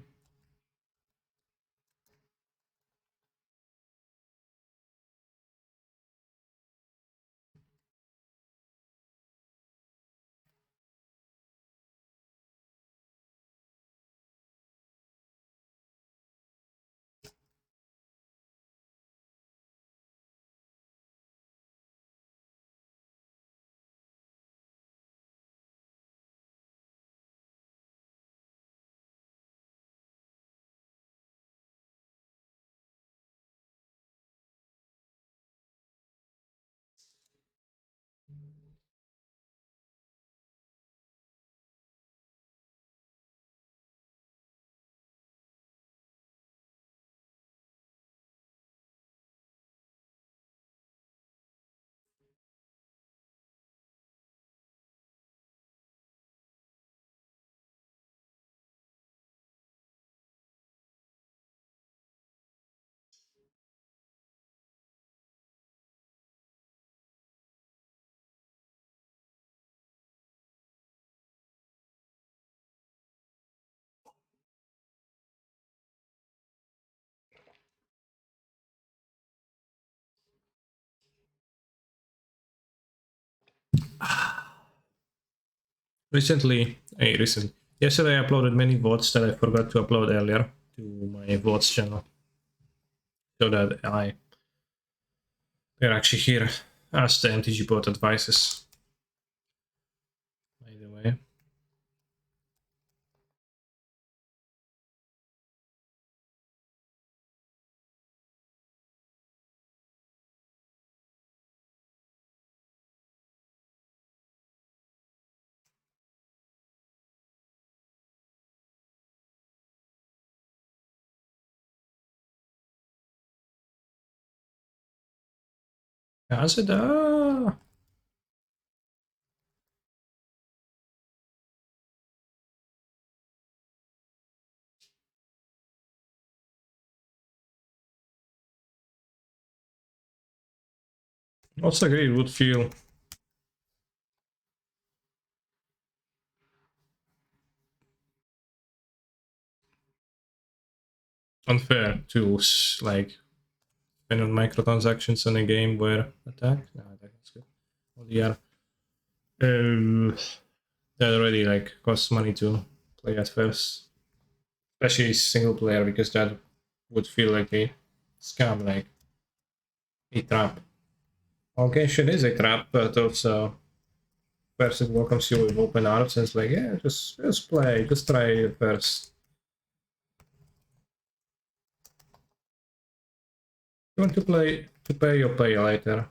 Yesterday I uploaded many VODs that I forgot to upload earlier to my VODs channel, so that they're actually here as the MTG bot advices. By the way, Kazeda! Also agree it would feel unfair to like spend on microtransactions in a game where attack? No, attack is good. Well, yeah. That already like costs money to play at first. Especially single player, because that would feel like a scam, like a trap. Okay, shit is a trap, but also first it welcomes you with open arms and it's like, yeah, just play, just try it first. You want to pay, you'll pay later.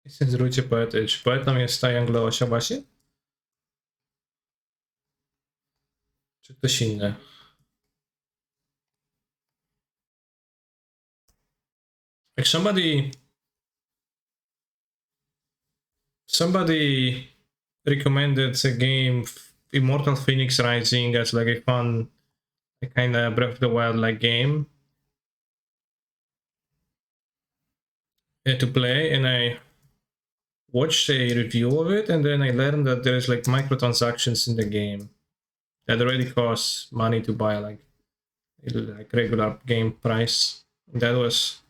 Zrujcie poety. Czy poetą jest ta Anglo-Osia właśnie? Czy ktoś inny? Like somebody recommended a game Immortal Phoenix Rising as like a fun kind of Breath of the Wild like game to play, and I watched a review of it, and then I learned that there's like microtransactions in the game that already costs money to buy, like regular game price. That was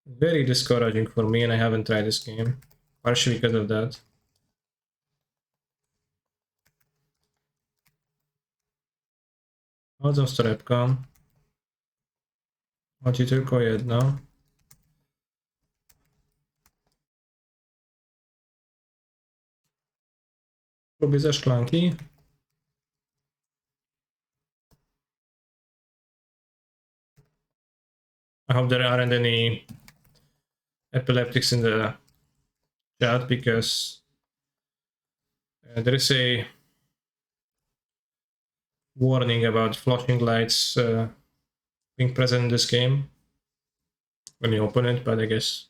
very discouraging for me, and I haven't tried this game, partially because of that. Chodzą z torebką. Chodzi tylko jedno. Lubię ze szklanki. I hope there aren't any epileptics in the chat, because there is a warning about flashing lights being present in this game when you open it, but I guess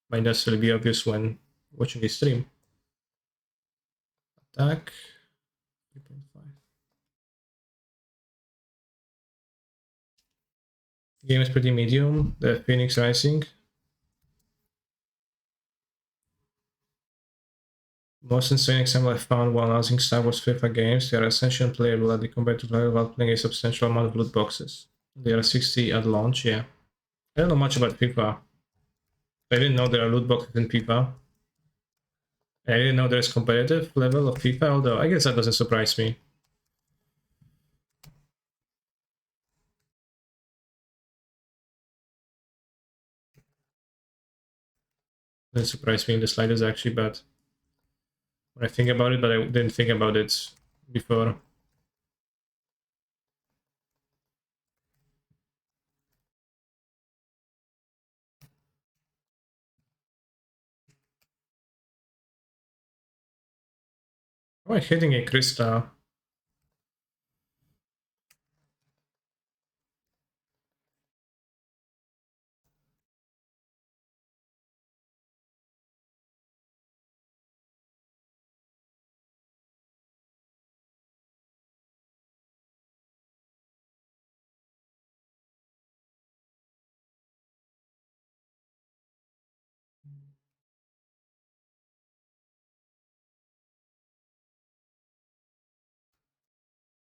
might necessarily be obvious when watching a stream. Attack 3.5. Game is pretty medium. The Phoenix Rising. Most insane example I found while announcing Star Wars FIFA games, they are essentially unplayable at the compared to play without playing a substantial amount of loot boxes. They are 60 at launch, yeah. I don't know much about FIFA. I didn't know there are loot boxes in FIFA. I didn't know there's competitive level of FIFA, although I guess that doesn't surprise me. Doesn't surprise me in the slightest actually, but when I think about it, but I didn't think about it before. Am I hitting a crystal?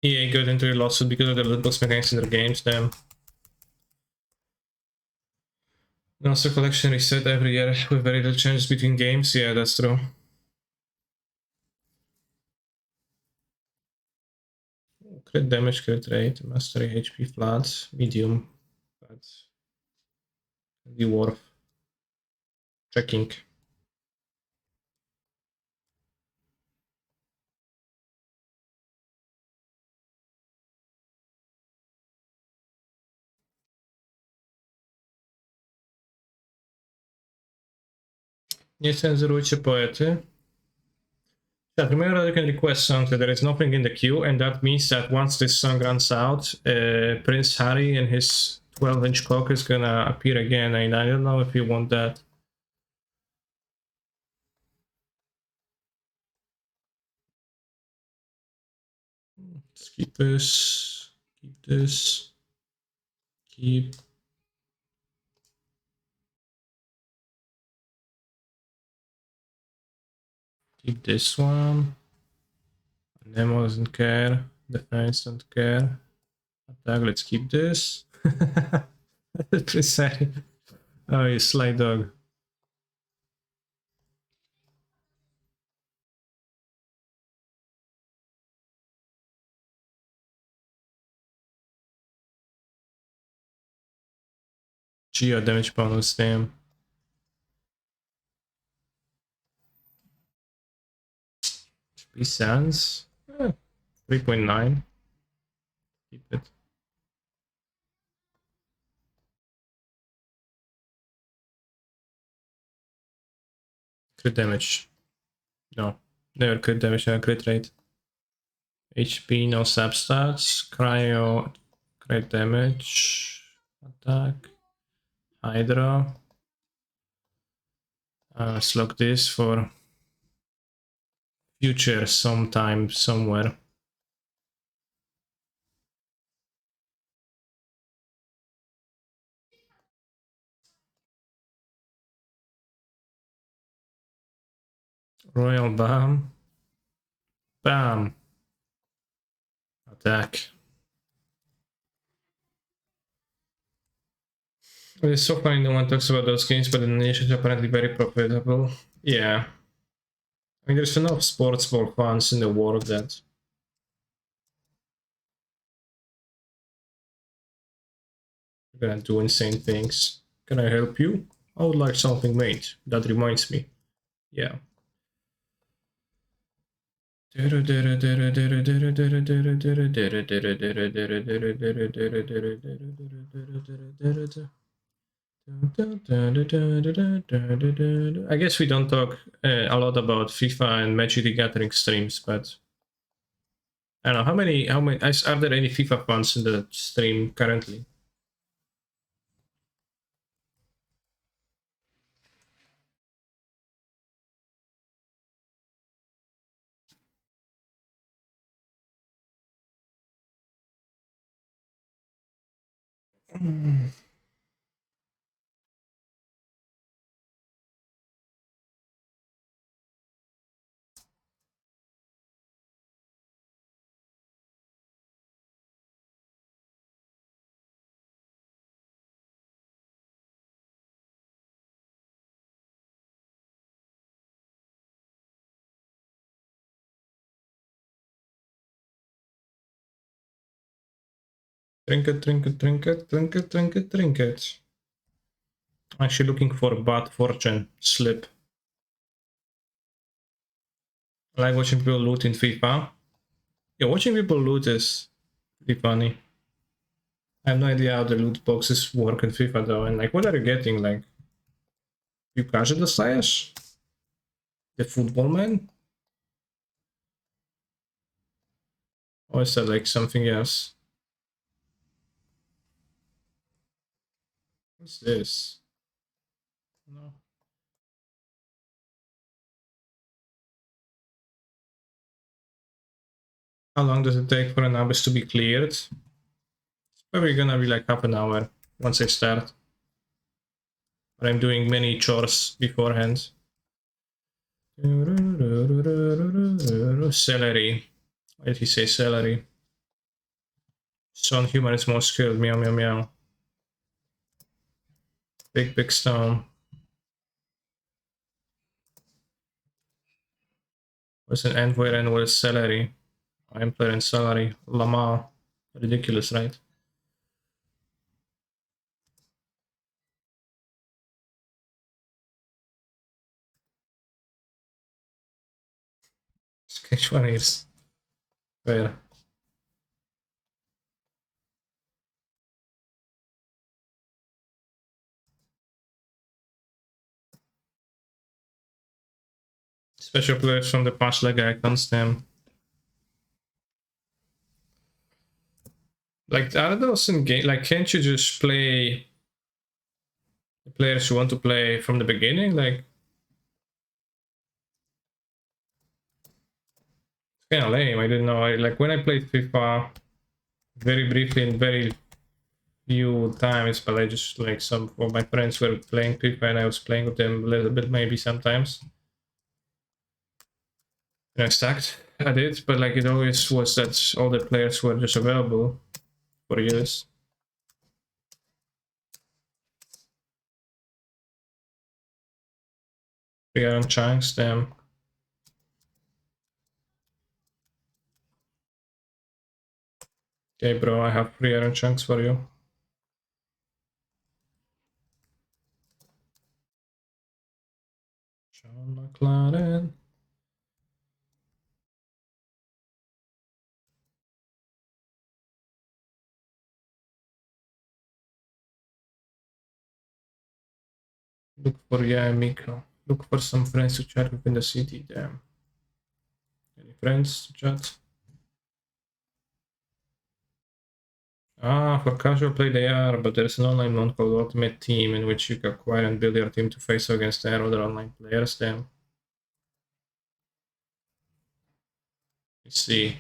EA got into a lawsuit because of the loot box mechanics in their games, then. Monster collection reset every year with very little changes between games. Yeah, that's true. Crit damage, crit rate, mastery, HP flat, medium, but be worth checking. Nie cenzurujcie poety. Remember, you can request songs that there is nothing in the queue, and that means that once this song runs out, Prince Harry and his 12-inch cock is gonna appear again, and I don't know if you want that. Let's keep this, keep this, keep this one. Nemo doesn't care. Defense don't care. Attack, let's keep this. Prince Harry. Oh, you sly dog. Geo damage bonus, damn. HP Sans. 3.9. Keep it. Crit damage. No. Never crit damage, crit rate. HP, no substats. Cryo, crit damage. Attack. Hydra. Let's lock this for future sometime, somewhere. Royal Bam. Bam. Attack. It's so funny no one talks about those games, but the nation is apparently very profitable. Yeah. I mean, there's enough sports ball fans in the world that are gonna do insane things. Can I help you? I would like something made. That reminds me. Yeah. I guess we don't talk a lot about FIFA and Magic the Gathering streams, but I don't know how many are there any FIFA fans in the stream currently? Trinket, trinket, trinket, trinket, trinket, trinket. Actually looking for bad fortune slip. I like watching people loot in FIFA. Yeah, watching people loot is pretty funny. I have no idea how the loot boxes work in FIFA though, and like what are you getting? Like you catch the slash? The football man? Or is that like something else? What's this? No. How long does it take for an abyss to be cleared? It's probably gonna be like half an hour once I start. But I'm doing many chores beforehand. Celery. Why did he say celery? Stone human is more skilled. Meow meow meow. Big stone. What's an envoy and what is celery? Employer and salary. Lama. Ridiculous, right? Sketch one is fair. Special players from the past like icons, them. Like, are those in game? Like, can't you just play the players you want to play from the beginning? Like, it's kind of lame. I didn't know. Like when I played FIFA very briefly and very few times, but I just like some of my friends were playing FIFA and I was playing with them a little bit maybe sometimes. And I stacked at it, but like it always was that all the players were just available for years. We are on chunks, damn. Okay, bro, I have 3 iron chunks for you. Sean McLaren. Look for Miko. Look for some friends to chat with in the city, damn. Any friends to chat? Ah, for casual play they are, but there's an online one called Ultimate Team in which you can acquire and build your team to face against their other online players. Then let's see.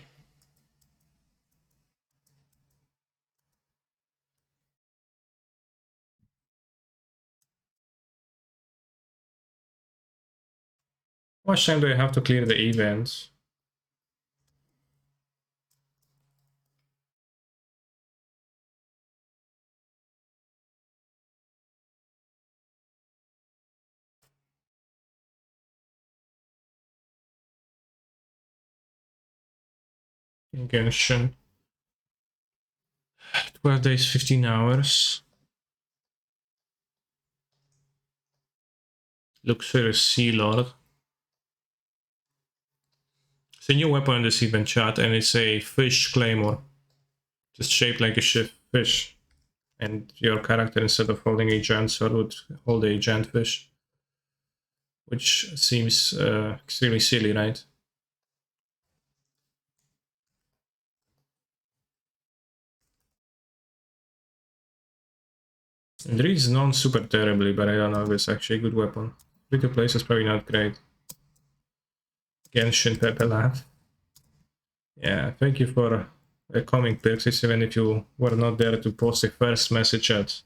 How much time do I have to clear the events? In Genshin. 12 days, 15 hours. Luxurious Sea Lord. It's a new weapon in this event chat, and it's a fish claymore. Just shaped like a fish. And your character, instead of holding a giant sword, would hold a giant fish. Which seems extremely silly, right? It reads non super terribly, but I don't know if it's actually a good weapon. Free to play is probably not great. Genshin Pepper. Yeah, thank you for coming, Perks, even if you were not there to post the first message at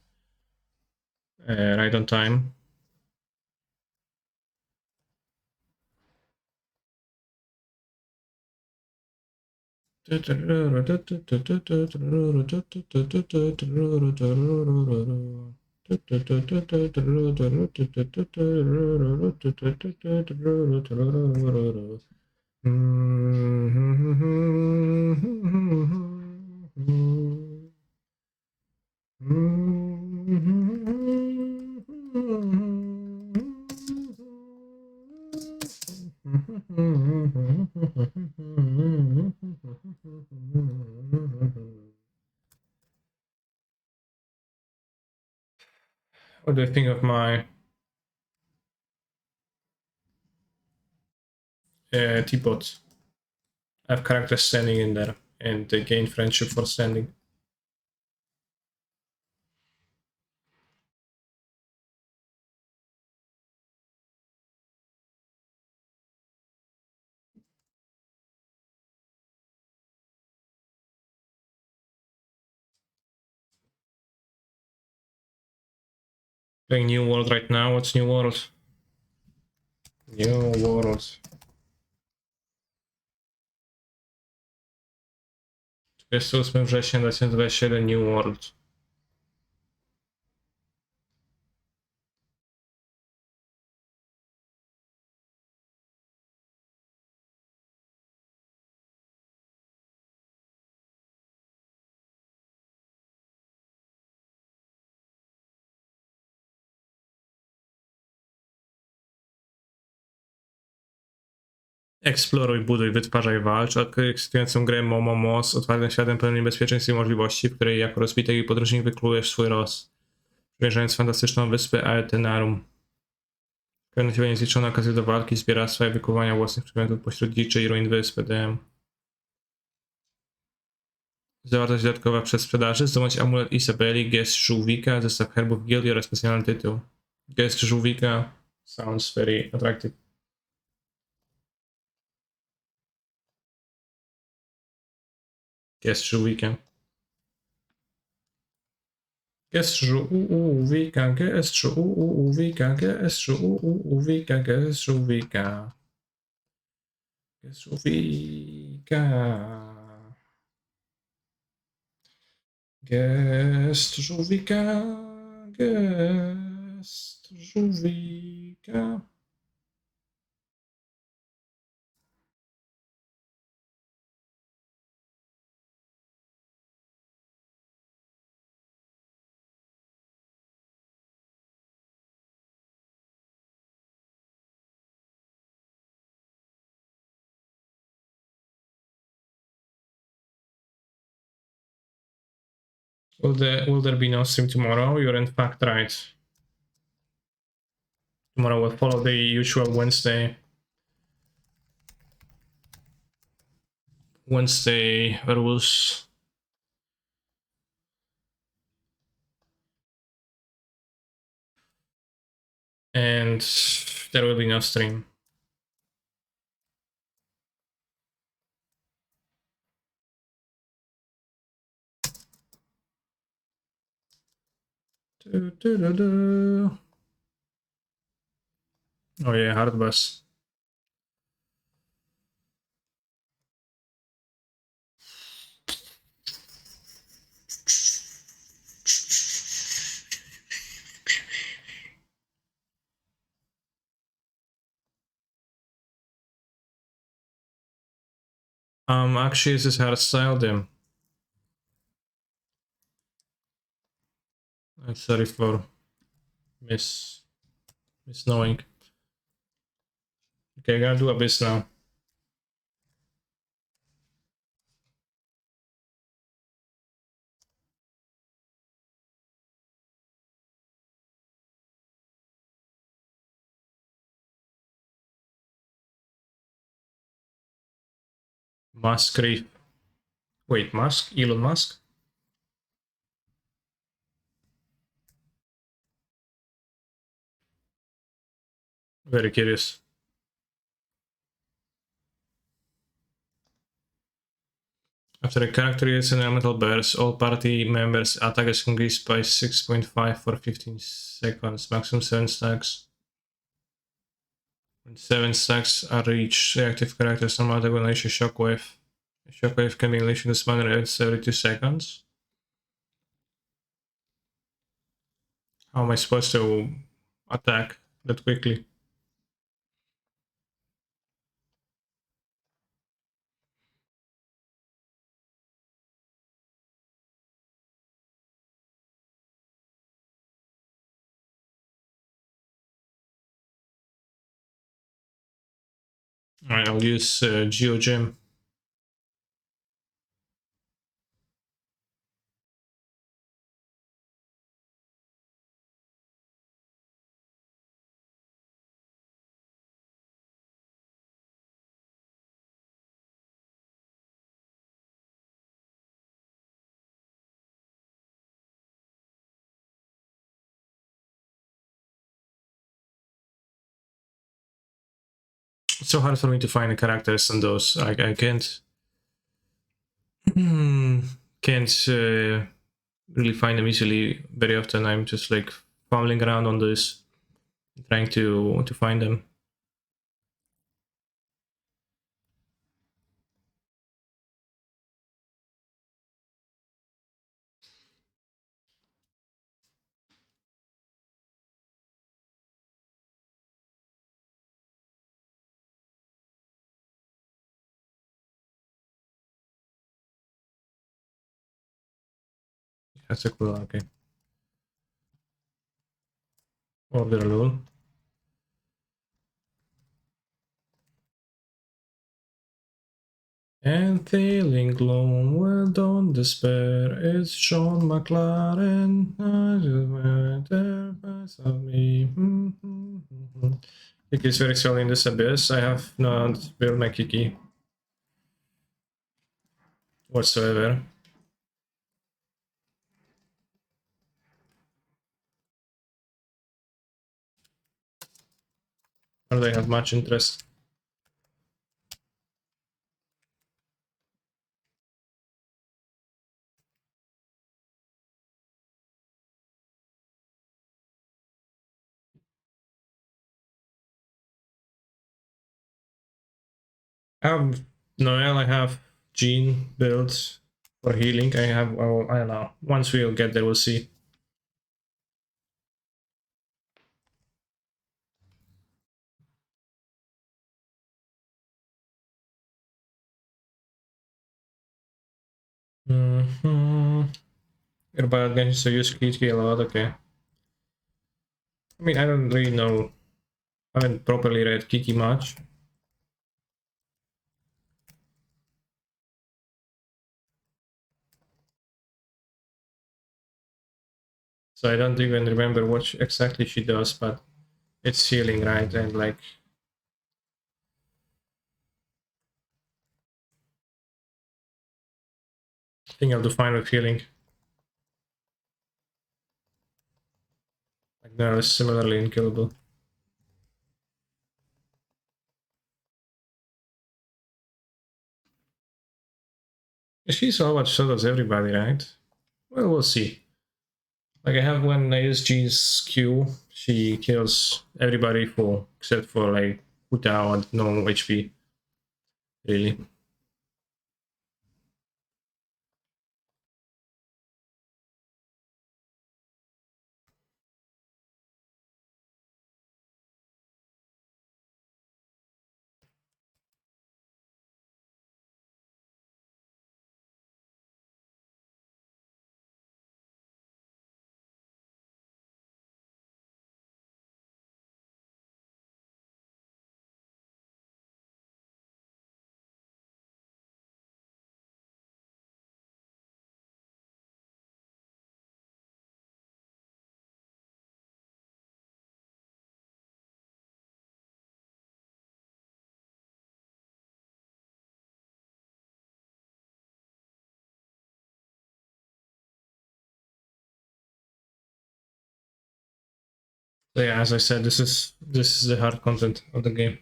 right on time. What do you think of my teapot? I have characters standing in there, and they gain friendship for standing. Playing New World right now. What's New World? New World. 28 września 2021 New World. Eksploruj, buduj, wytwarzaj, walcz, odkryj ekscytującą grę Momo z otwartym światem pełnym niebezpieczeństw i możliwości, w której jako rozbitej podróżnik wyklujesz swój los, przemierzając fantastyczną wyspę Aetenarum. Kognitywnie niezliczone okazje do walki, zbieractwa i wykuwania własnych przedmiotów pośród dziczy i ruin wyspy DM. Zawartość dodatkowa przed sprzedaży. Zdobądź amulet Isabeli, gest żółwika, zestaw herbów gildii oraz specjalny tytuł. Gest żółwika sounds very attractive. Gest żółwika. Gest żółwika, gest żółwika, gest żółwika, gest żółwika. Gest żółwika. Gest żółwika, gest żółwika. Will there be no stream tomorrow? You're in fact right. Tomorrow will follow the usual Wednesday rules. And there will be no stream. Oh yeah, hard bus. Actually, this is hardstyle dim. I'm sorry for misknowing. Okay, I'm gonna do Abyss now. Musk Reef. Wait, Musk? Elon Musk? Very curious. After a character uses an elemental burst, all party members attack is increased by 6.5 for 15 seconds, maximum 7 stacks. When 7 stacks are reached, reactive characters normal attack will unleash a shockwave. A shockwave can be unleashed in this manner every 2 seconds. How am I supposed to attack that quickly? Alright, I'll use GeoGem. It's so hard for me to find the characters in those. I can't really find them easily very often. I'm just like fumbling around on this, trying to find them. That's a cool, okay. Order a rule. And feeling gloom, well, don't despair. It's Sean McLaren. Of me. Kiki is very strong in this abyss. I have not built my Kiki whatsoever. Or they have much interest. Noel, I have Jean built for healing. I have, well, I don't know. Once we'll get there, we'll see. You're about Genshin, so use Kiki a lot, okay. I mean, I don't really know. I haven't properly read Kiki much. So I don't even remember what exactly she does, but it's healing, right? And like, I think I'll do fine with healing. Like, no, it's similarly unkillable. She's so much, so does everybody, right? Well, we'll see. Like, I have when I use Jean's Q, she kills everybody full, except for like Hutao and no HP, really. So yeah, as I said, this is the hard content of the game.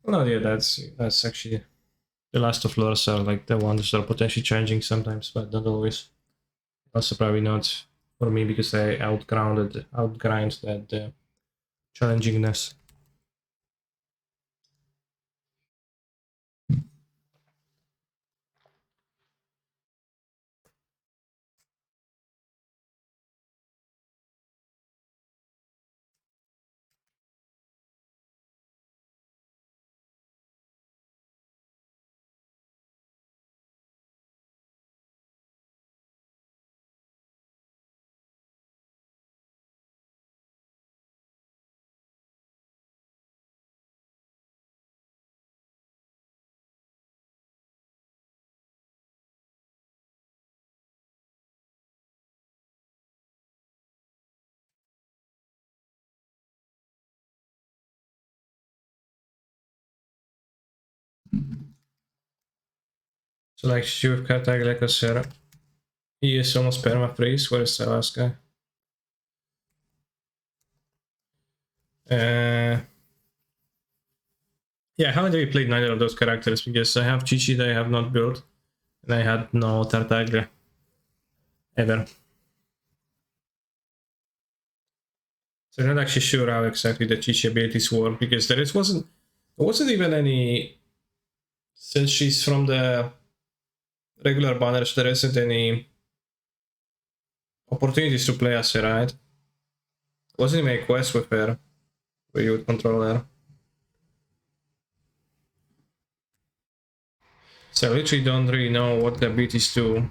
Well, no, yeah, that's actually the last of lures are like the ones that are potentially challenging sometimes, but not always. Also, probably not for me because I outgrind that challengingness. So like Shiv Katag like a Sarah. He is almost perma-freeze. Where is the last guy? Yeah, I haven't really played neither of those characters because I have Chichi that I have not built, and I had no Tartaglia ever. So I'm not actually sure how exactly the Chichi abilities work because there wasn't even any, since she's from the regular banners, there isn't any opportunities to play as her, right? Wasn't even a quest with her where you would control her. So I literally don't really know what the abilities do.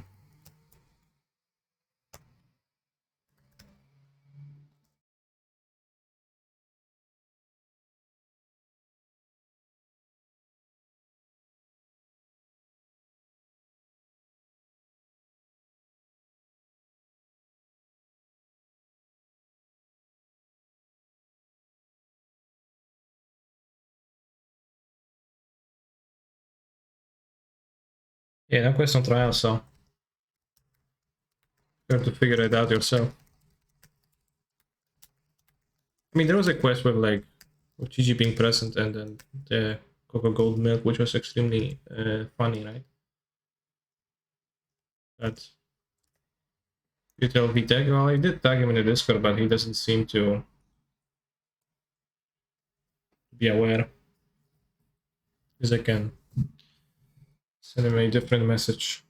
Yeah, no quest on trial, so you have to figure it out yourself. I mean, there was a quest with like with Gigi being present and then the Cocoa Gold Milk, which was extremely funny, right? But you tell V tag. Well, I did tag him in the Discord, but he doesn't seem to be aware. Because I can send him a different message.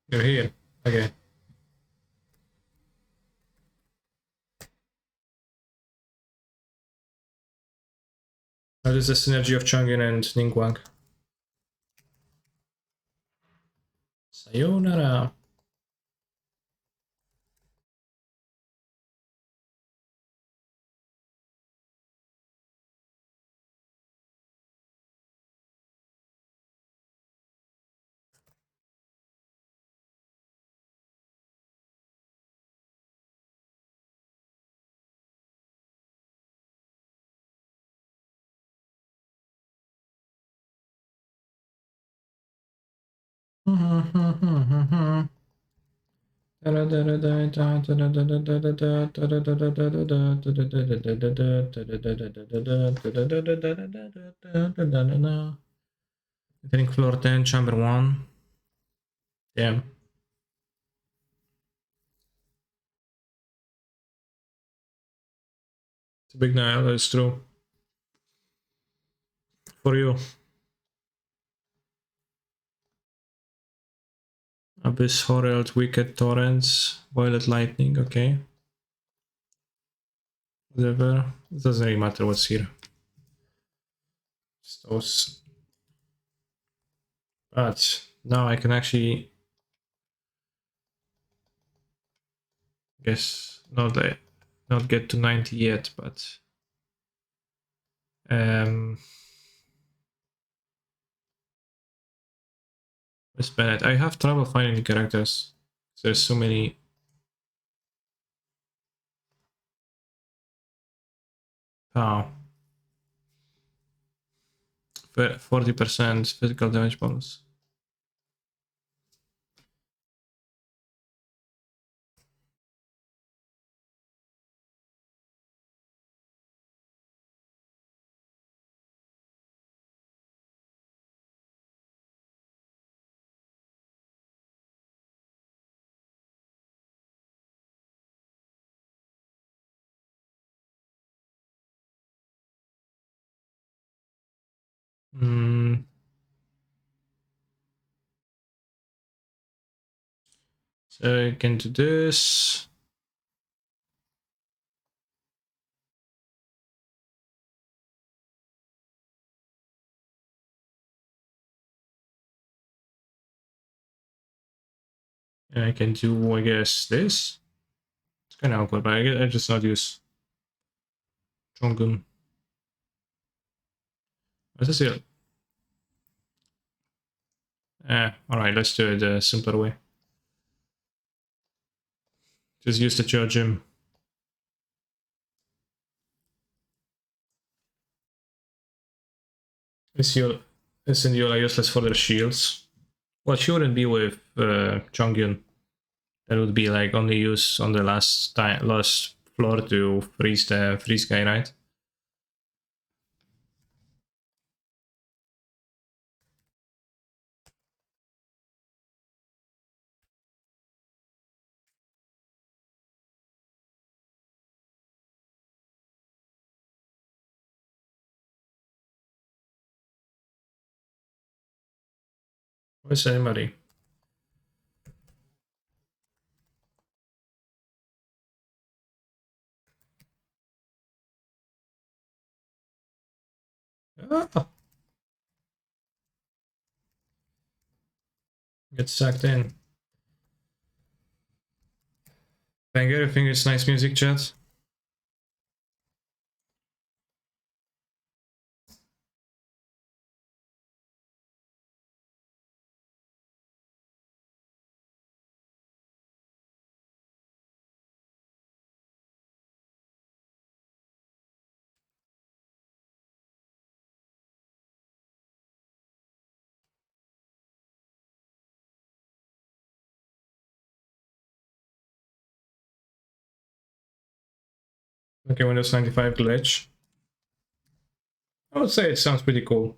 You're here. Okay. Now this is the synergy of Chang'e and Ningguang. Sayonara. I think floor 10, chamber 1. Damn. It's a big Nile, that's true. For you. Abyss, Horreld, Wicked, Torrents, Violet Lightning, okay. Whatever. It doesn't really matter what's here. Just those. But now I can actually guess not get to 90 yet, but Miss Bennett. I have trouble finding the characters. There's so many. Oh. 40% physical damage bonus. So I can do this. And I can do, I guess, this. It's kind of awkward, but I just not use Chongun. What's this here? Alright, let's do it the simpler way. Just use the Georgium. Is Indiola useless for their shields? Well, she wouldn't be with Chongyun. That would be like only use on the last floor to freeze the freeze guy, right? Where's anybody? Ah. Get sucked in. Banger, I think it's nice music, chat. Okay, Windows 95 glitch. I would say it sounds pretty cool.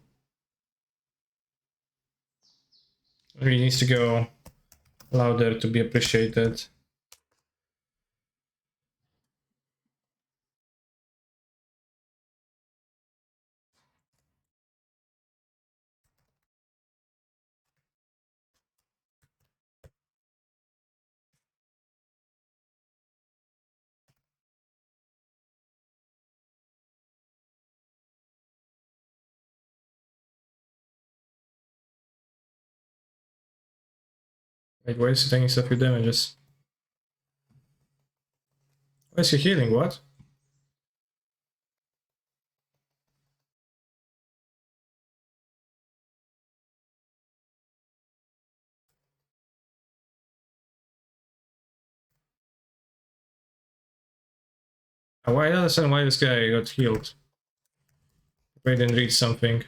It needs to go louder to be appreciated. Wait, why is he taking so few damages? Why is he healing? What? Why I don't understand why this guy got healed. If I didn't read something.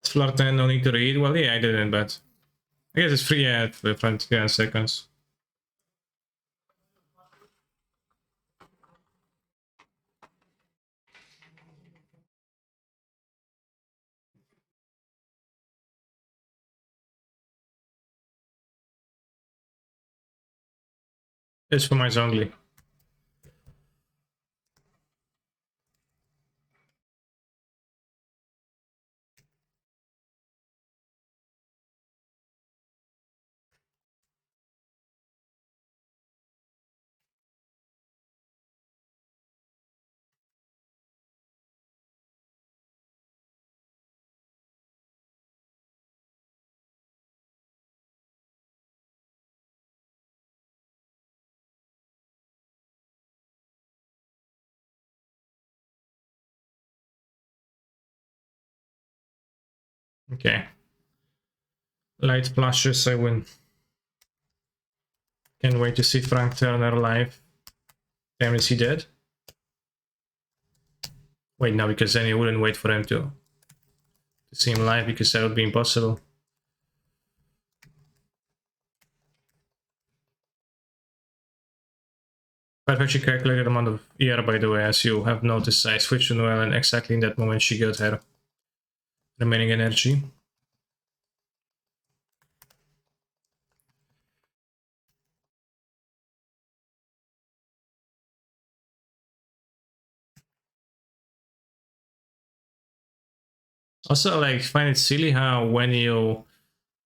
Flirt 10, no need to read. Well, yeah, I didn't, but I guess it's free ad for 20 seconds. It's for my only. Okay. Light flashes, I win. Can't wait to see Frank Turner live. Damn, is he dead? Wait, no, because then you wouldn't wait for him to see him live, because that would be impossible. I've actually calculated the amount of ER, by the way, as you have noticed. I switched to Noelle, and exactly in that moment she got her remaining energy. Also, like, find it silly how when you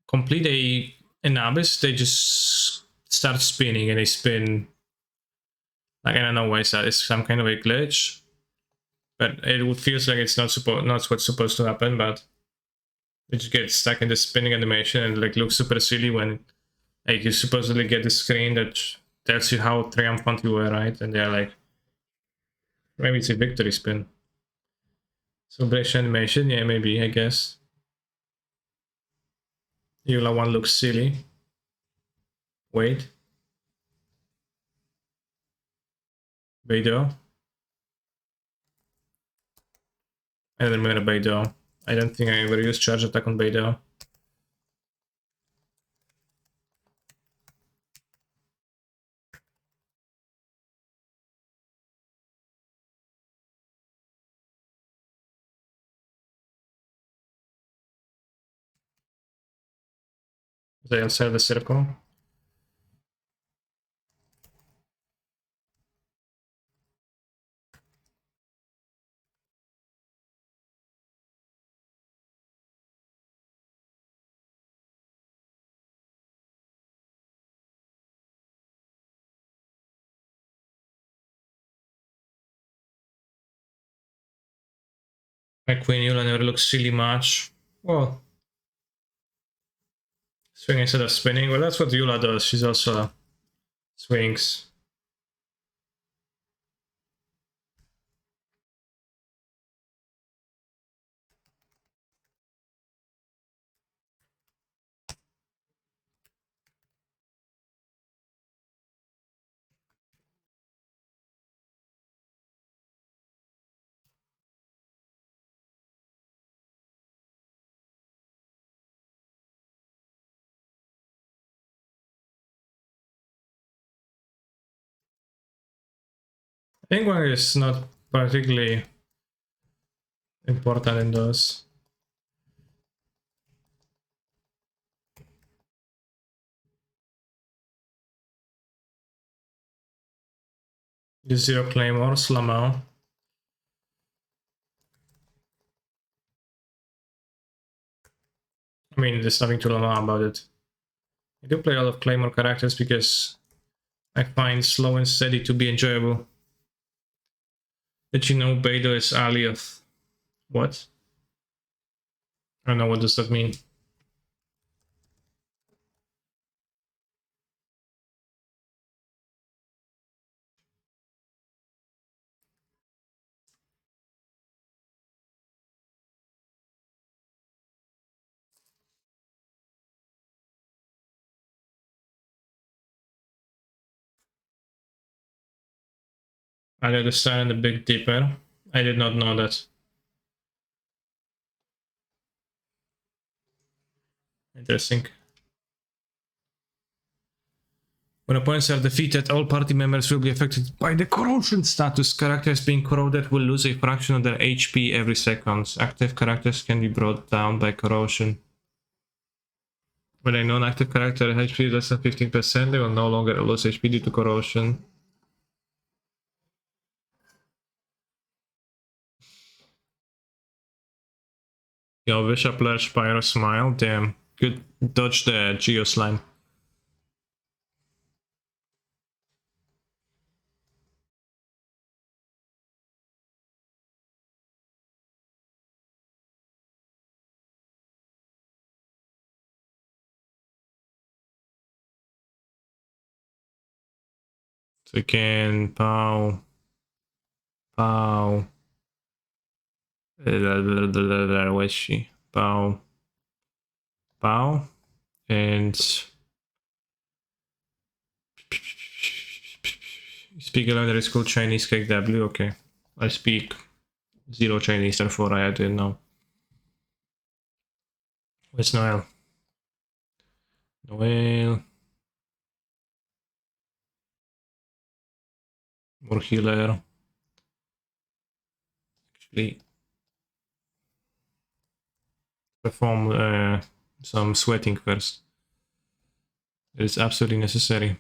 complete an abyss, they just start spinning and they spin. Like, I don't know why it's some kind of a glitch, but it would feels like it's not what's supposed to happen, but it just gets stuck in the spinning animation and like looks super silly when like you supposedly get the screen that tells you how triumphant you were, right? And they're like, maybe it's a victory spin. Celebration animation, yeah, maybe, I guess. Eula 1 looks silly. Wait. Beidou. I don't remember Beidou. I don't think I ever used charge attack on Beidou. They'll sell the circle. My Queen Eula never looks silly much. Well, swing instead of spinning. Well, that's what Eula does. She's also swings. Penguin is not particularly important in those. The zero claymore, Slamao. I mean, there's nothing to lama about it. I do play a lot of claymore characters because I find slow and steady to be enjoyable. Did you know Beidou is Alioth? What? I don't know, what does that mean? I understand the Big Dipper. I did not know that. Interesting. When opponents are defeated, all party members will be affected by the corrosion status. Characters being corroded will lose a fraction of their HP every second. Active characters can be brought down by corrosion. When a non-active character has HP less than 15%, they will no longer lose HP due to corrosion. Yo, Bishop Lurch, Pyro Smile. Damn. Good dodge the Geo Slime. So you can pow. Pow. Where is she? Pow. Pow. And speak elementary school Chinese cake W. Okay. I speak zero Chinese, therefore I didn't know. Where's Noel? Noel. More healer. Actually, perform some sweating first. It is absolutely necessary.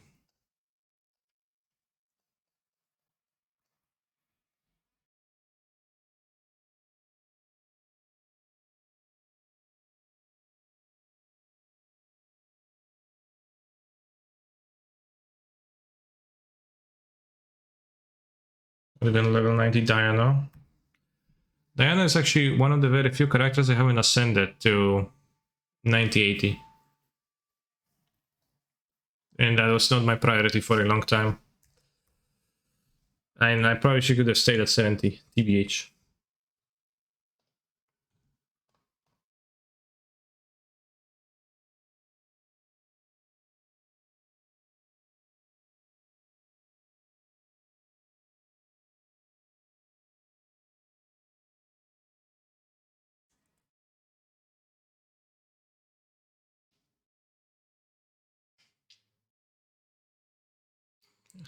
Within level 90 Diana. Diana is actually one of the very few characters I haven't ascended to 90-80. And that was not my priority for a long time. And I probably should have stayed at 70, TBH.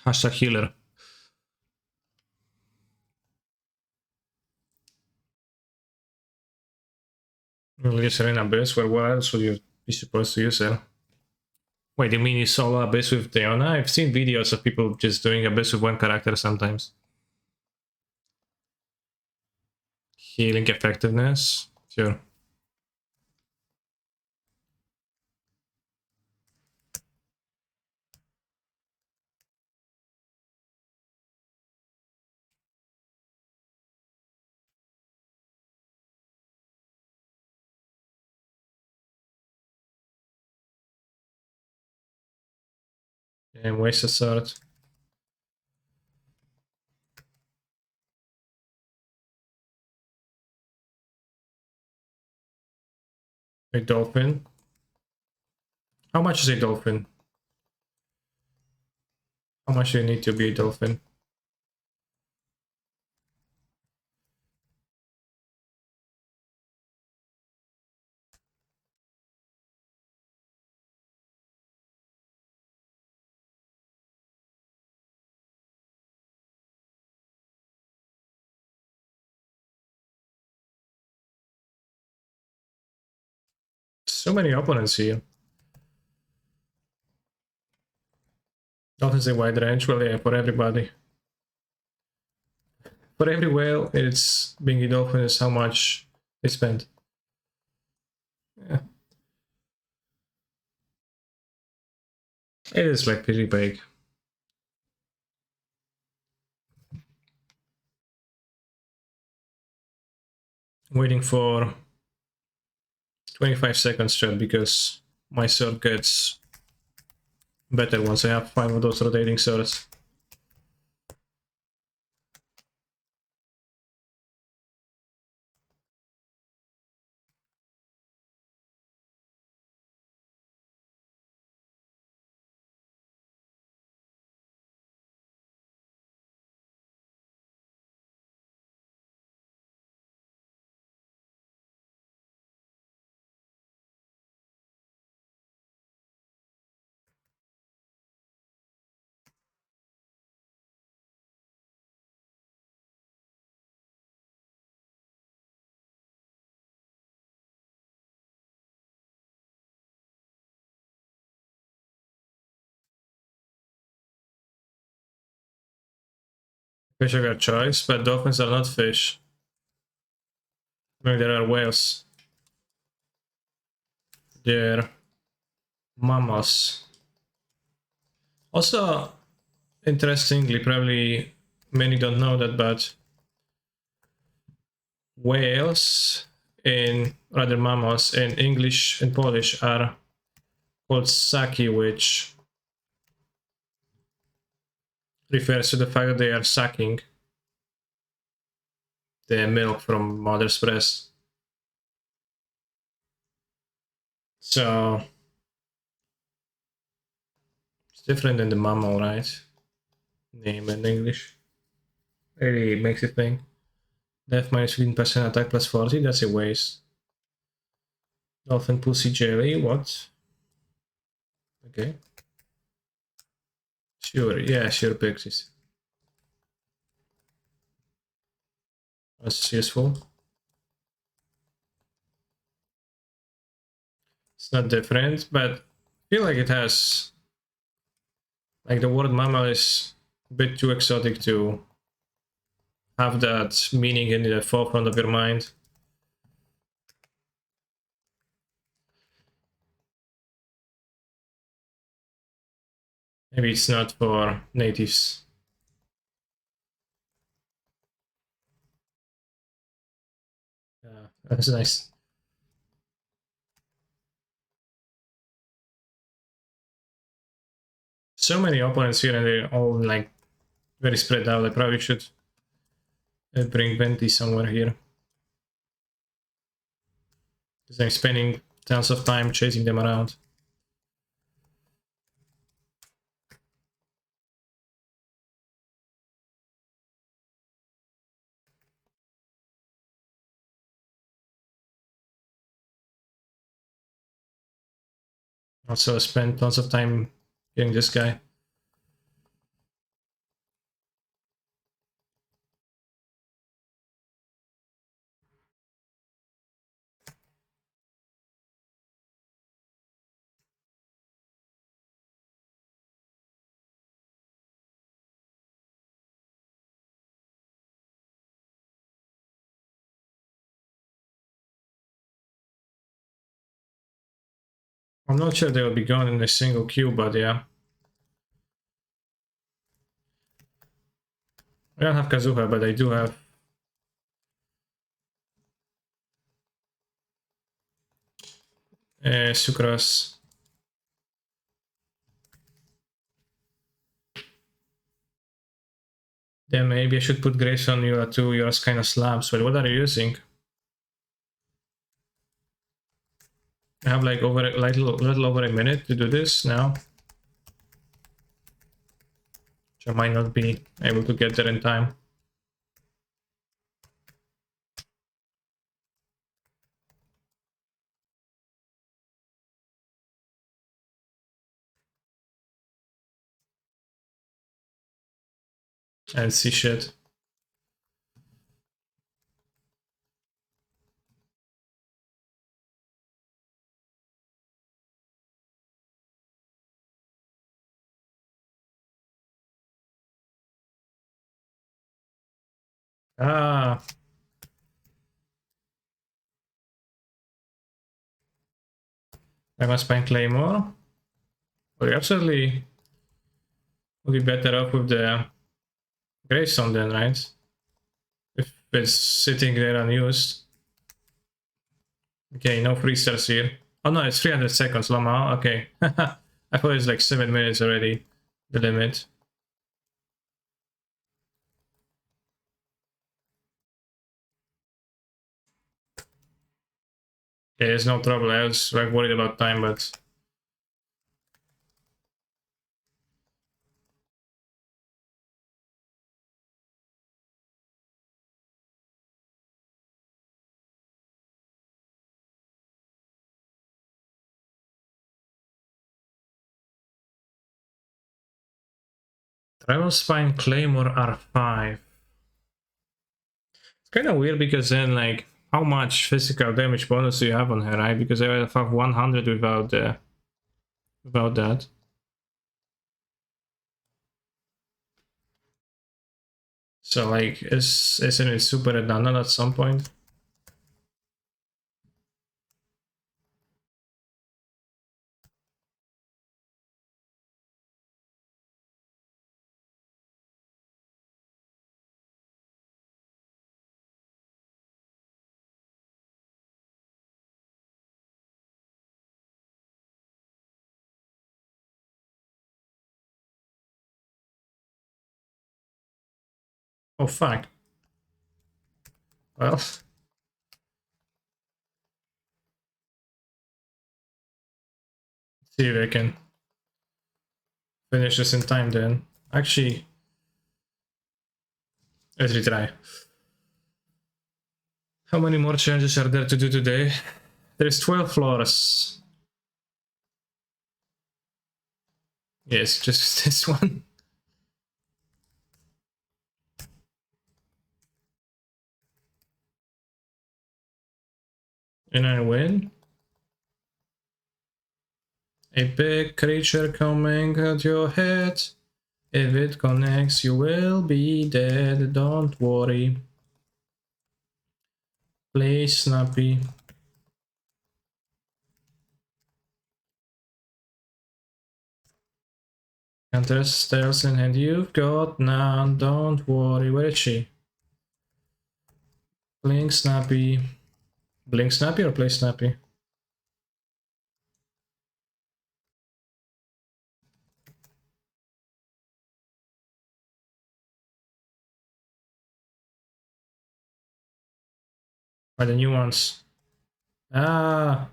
Hashtag healer. Well, use Serena Abyss, where what else would you be supposed to use her? Wait, you mean you solo Abyss with Diana? I've seen videos of people just doing Abyss with one character sometimes. Healing effectiveness? Sure. And waste a sword. A dolphin. How much is a dolphin? How much do you need to be a dolphin? So many opponents here. Dolphins a wide range, well yeah, for everybody. For every whale, it's being a dolphin is how much they spend. Yeah. It is like pretty big. Waiting for 25 seconds straight because my sword gets better once I have 5 of those rotating swords. Fish are a choice, but dolphins are not fish. Maybe there are whales. They're mammals. Also, interestingly, probably many don't know that, but whales in rather mammals in English and Polish are called saki, which refers to the fact that they are sucking the milk from mother's breast. So it's different than the mammal, right? Name in English. Really makes it think. Death minus 15% attack plus 40, that's a waste. Dolphin pussy jelly, what? Okay. Sure, yeah, sure, pixies. That's useful. It's not different, but I feel like it has. Like the word mammal is a bit too exotic to have that meaning in the forefront of your mind. Maybe it's not for natives. That's nice. So many opponents here, and they're all like very spread out. I probably should bring Venti somewhere here. Because I'm spending tons of time chasing them around. Also spend tons of time getting this guy. I'm not sure they will be going in a single queue, but yeah. I don't have Kazuha, but I do have Sucrose. Then maybe I should put Grace on you too. Yours kind of slabs. But what are you using? I have like over a little over a minute to do this now. Which I might not be able to get there in time. And see shit. Ah, I must find Claymore. Well, absolutely would be better off with the gravestone then, right? If it's sitting there unused. Okay, no free stars here. Oh no, it's 300 seconds, Lama. Okay. I thought it's like 7 minutes already, the limit. Yeah, there's no trouble. I was like worried about time, but Travel Spine Claymore R5. It's kind of weird because then like how much physical damage bonus do you have on her, right? Because I have 100 without that. So like isn't it super redundant at some point? Oh fuck. Well, see if I can finish this in time then. Actually, let's retry. How many more challenges are there to do today? There's 12 floors. Yes, just this one. And I win. A big creature coming at your head. If it connects, you will be dead. Don't worry. Play snappy. Contest stairs in hand. You've got none. Don't worry. Where is she? Blink snappy. Blink snappy or play snappy? Or the new ones? Ah.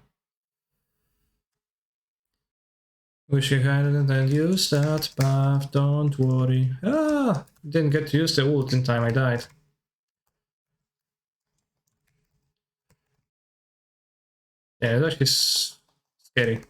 Wish you hadn't and used that path. Don't worry. Ah. Didn't get to use the ult in time. I died. Yeah, that is scary.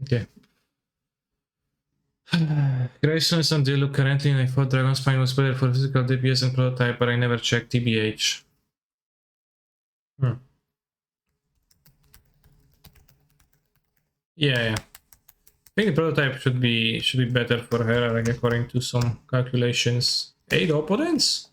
Okay. Grayson and look currently, and I thought Dragon Spine was better for physical DPS and prototype, but I never checked TBH. Hmm. Yeah. I think the prototype should be better for her, like according to some calculations. 8 opponents?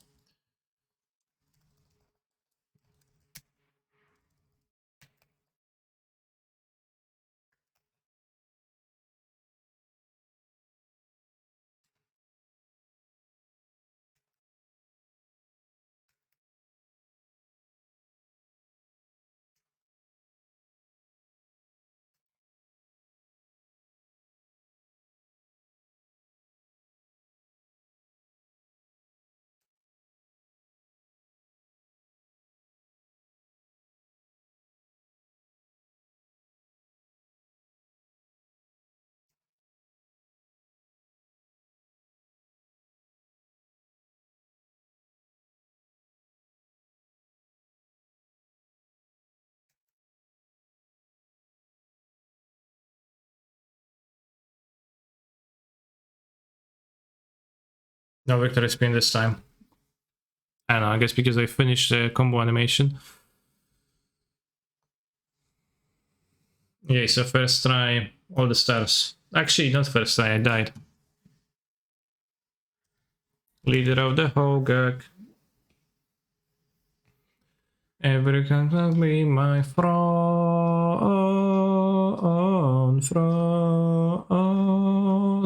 No victory spin this time. I don't know, I guess because I finished the combo animation. Okay, so first try, all the stars. Actually, not first try, I died. Leader of the Hogak. Every can be my throne.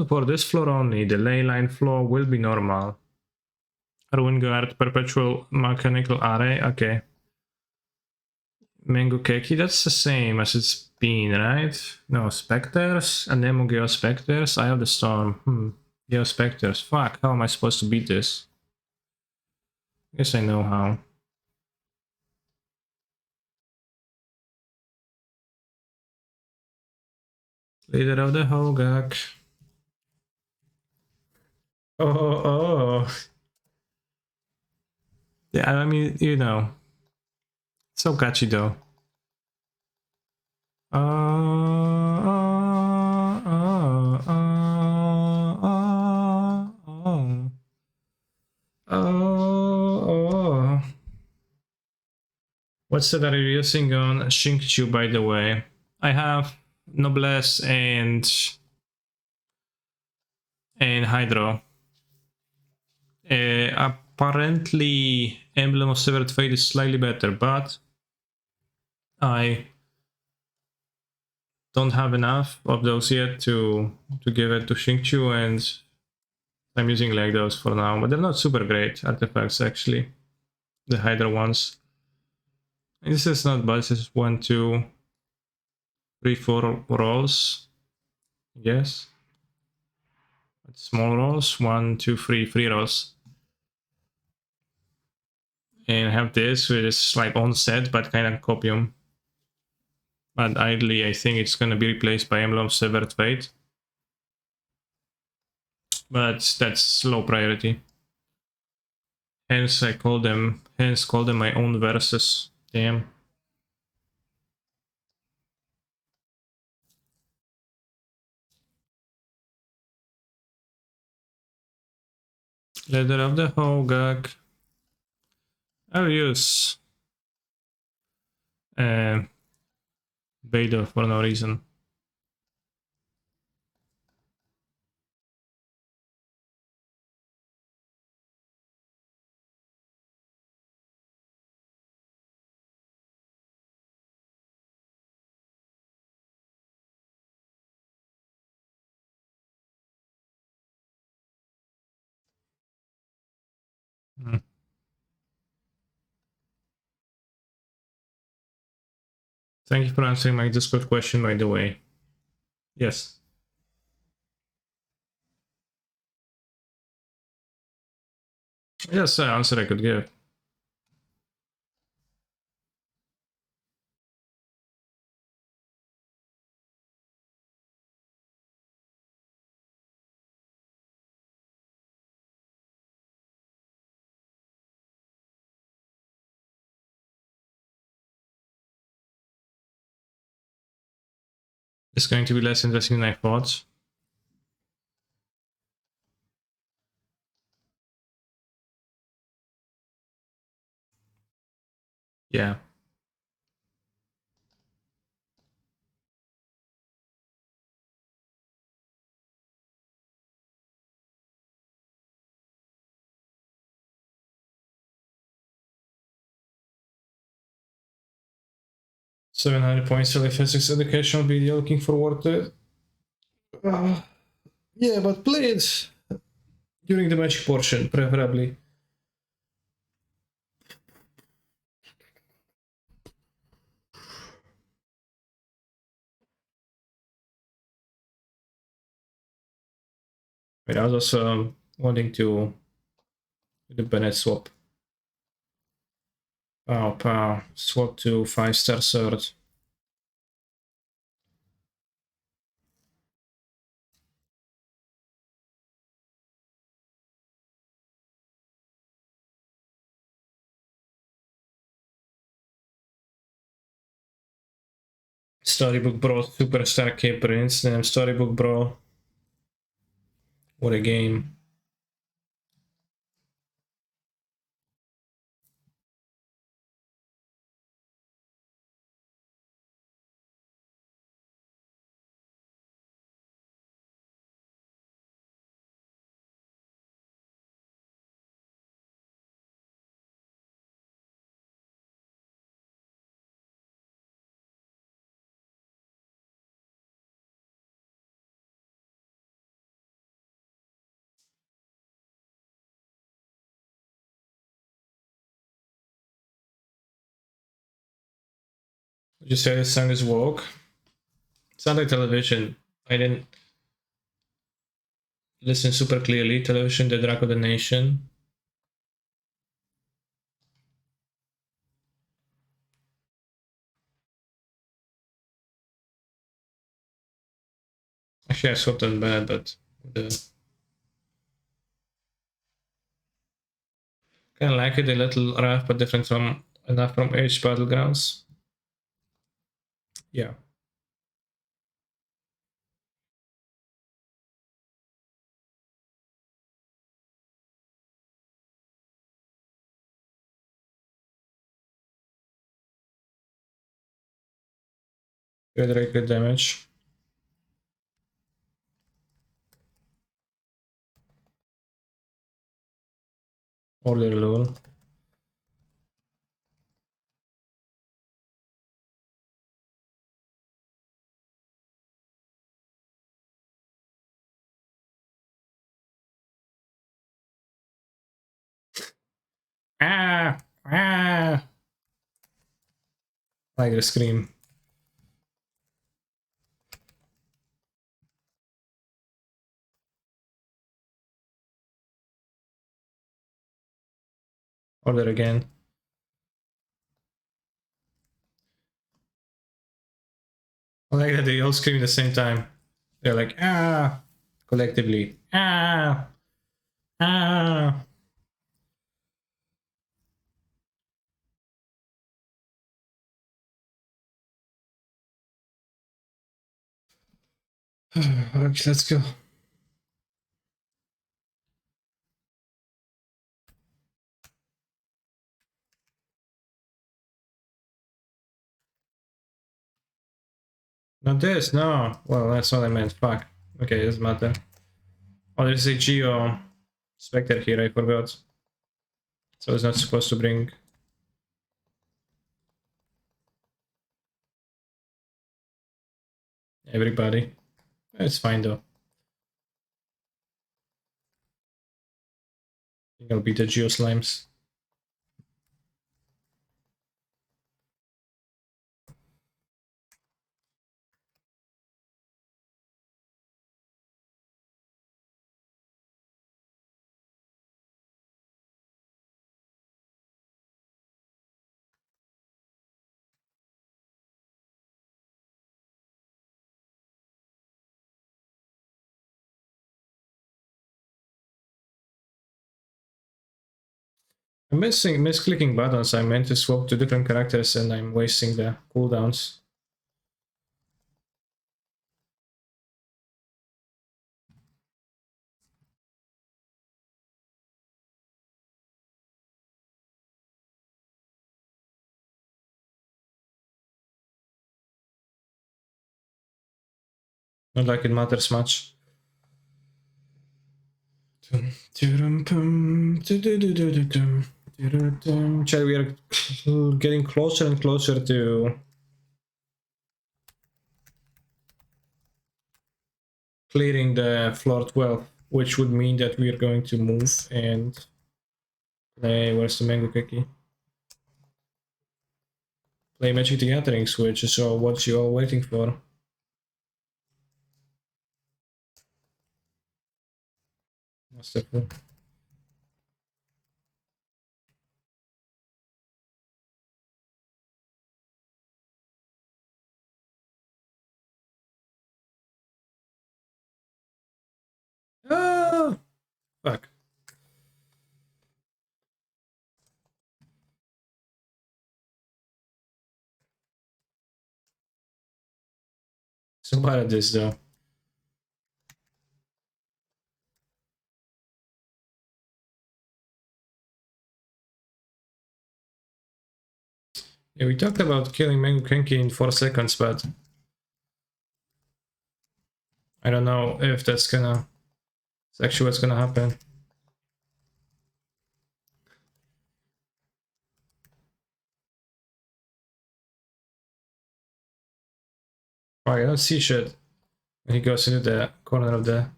For this floor only, the ley line floor will be normal. Ruin Guard, Perpetual Mechanical Array, okay. Mango Keki, that's the same as it's been, right? No, Spectres, Anemo Geo Spectres, I have the Storm. Geo Spectres, fuck, how am I supposed to beat this? Guess I know how. Leader of the Hogak. Oh. Yeah, I mean, you know. So catchy though. What's that are you using on Shinkchu, by the way? I have Noblesse and Hydro. Apparently, Emblem of Severed Fate is slightly better, but I don't have enough of those yet to give it to Shinkchu, and I'm using like those for now, but they're not super great artifacts actually, the Hydra ones. And this is not bad, this is 1, 2, 3, 4 rolls, yes. Small rolls, 1, 2, 3, 3 rolls. And I have this, which is like on set, but kind of copium. But ideally, I think it's gonna be replaced by Emblem of Severed Fate. But that's low priority. Hence call them my own verses. Damn. Leader of the Hogak. I'll use Vader for no reason. Thank you for answering my Discord question, by the way. Yes. Yes, the answer I could give. It's going to be less interesting than I thought. Yeah. £700 early physics educational video, looking forward to it. Yeah, but play it during the magic portion, preferably. Wait, I was also wanting to do the Bennett swap. Pow. Swap to 5-star sword. Storybook Bro, Superstar K Prince, damn Storybook Bro. What a game. Would you say this song is woke? Sunday television. I didn't listen super clearly. Television, the Drag of the Nation. Actually, I swapped on bad, but the kind of like it. A little rough, but different from enough from Age Battlegrounds. Yeah. Good damage. Order lure. Ah! Ah! I like the scream. Order again. I like that they all scream at the same time. They're like, ah! Collectively. Ah! Ah! Okay, let's go. Not this, no. Well, that's what I meant. Fuck. Okay, it doesn't matter. Oh, there's a Geo Spectre here, I forgot. So it's not supposed to bring everybody. It's fine though. I think I'll beat the Geo Slimes. I'm misclicking buttons. I meant to swap to different characters and I'm wasting the cooldowns. Not like it matters much. Chat, we are getting closer and closer to clearing the floor 12, which would mean that we are going to move and play. Where's the mango cookie? Play Magic the Gathering Switch. So what you all waiting for? Masterful. Ah, fuck. So bad at this though. Yeah, we talked about killing Mango Kenki in 4 seconds, but I don't know if that's gonna... It's actually what's gonna happen. Oh, I don't see shit. And he goes into the corner of the...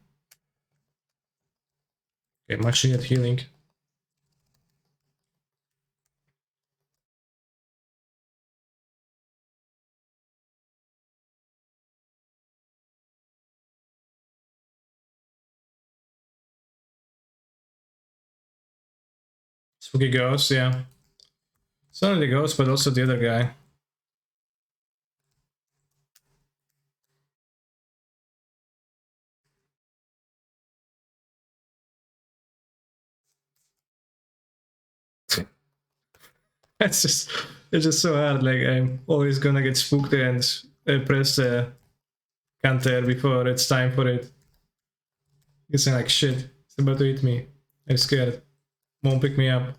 Okay, much needed healing. Spooky ghost, yeah. It's not only the ghost, but also the other guy. It's just so hard. Like I'm always gonna get spooked and press the counter before it's time for it. It's like shit. It's about to hit me. I'm scared. Won't pick me up.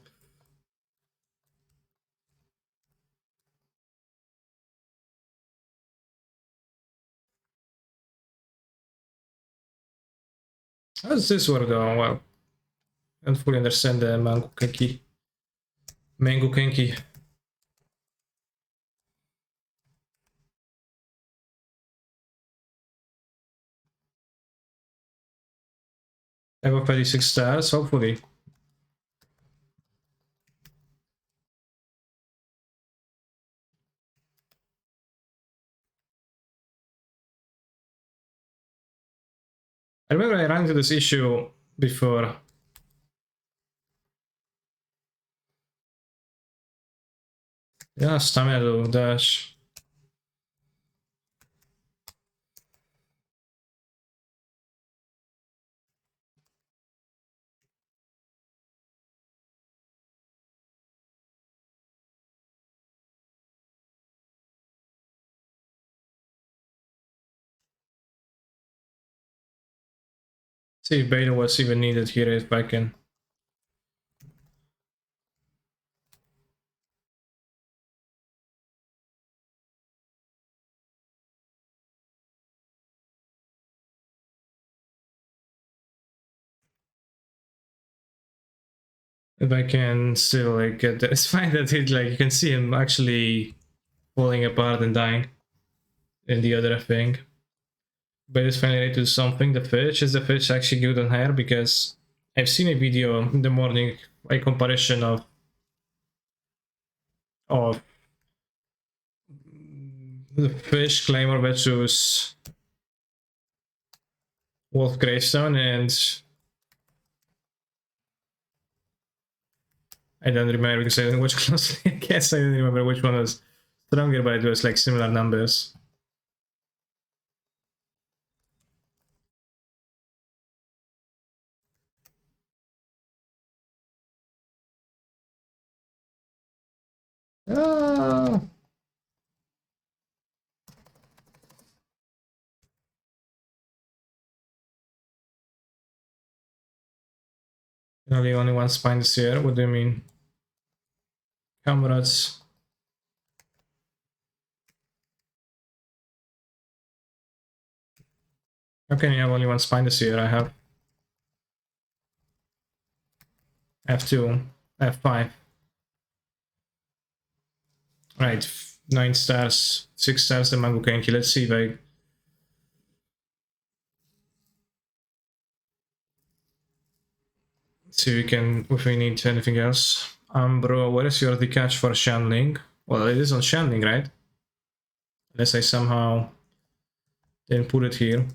How does this work though? Well, I don't fully understand the Mango Kenki. Mango Kenki. I have 36 stars, hopefully. I remember I ran into this issue before. Yeah, stamina to dash. See if beta was even needed here if I can. If I can still like get that. It's fine that it like you can see him actually falling apart and dying in the other thing. But it's finally related to something. The fish is the fish actually good on hair because I've seen a video in the morning, a comparison of the fish claimer versus wolf gravestone, and I don't remember because I didn't watch closely. I guess I didn't remember which one was stronger, but it was like similar numbers. Ah. Only one spine this year. What do you mean? Comrades. How can you have only one spine this year? I have two. I have five. Right, 9 stars, 6 stars the Mango Kenki. Let's see if I... See if we need anything else. Bro, where is your decatch for Shanling? Well, it is on Shanling, right? Unless I somehow didn't put it here.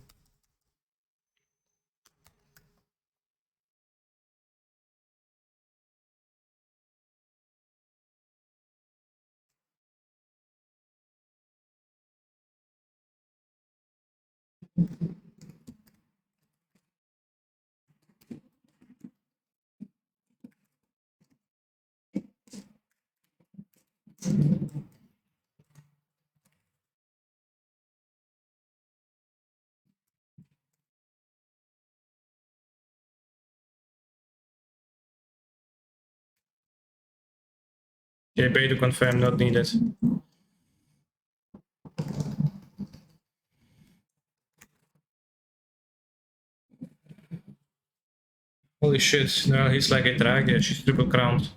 Okay, pay to confirm, not needed. Holy shit, no, he's like a drag, yeah, she's triple crowned.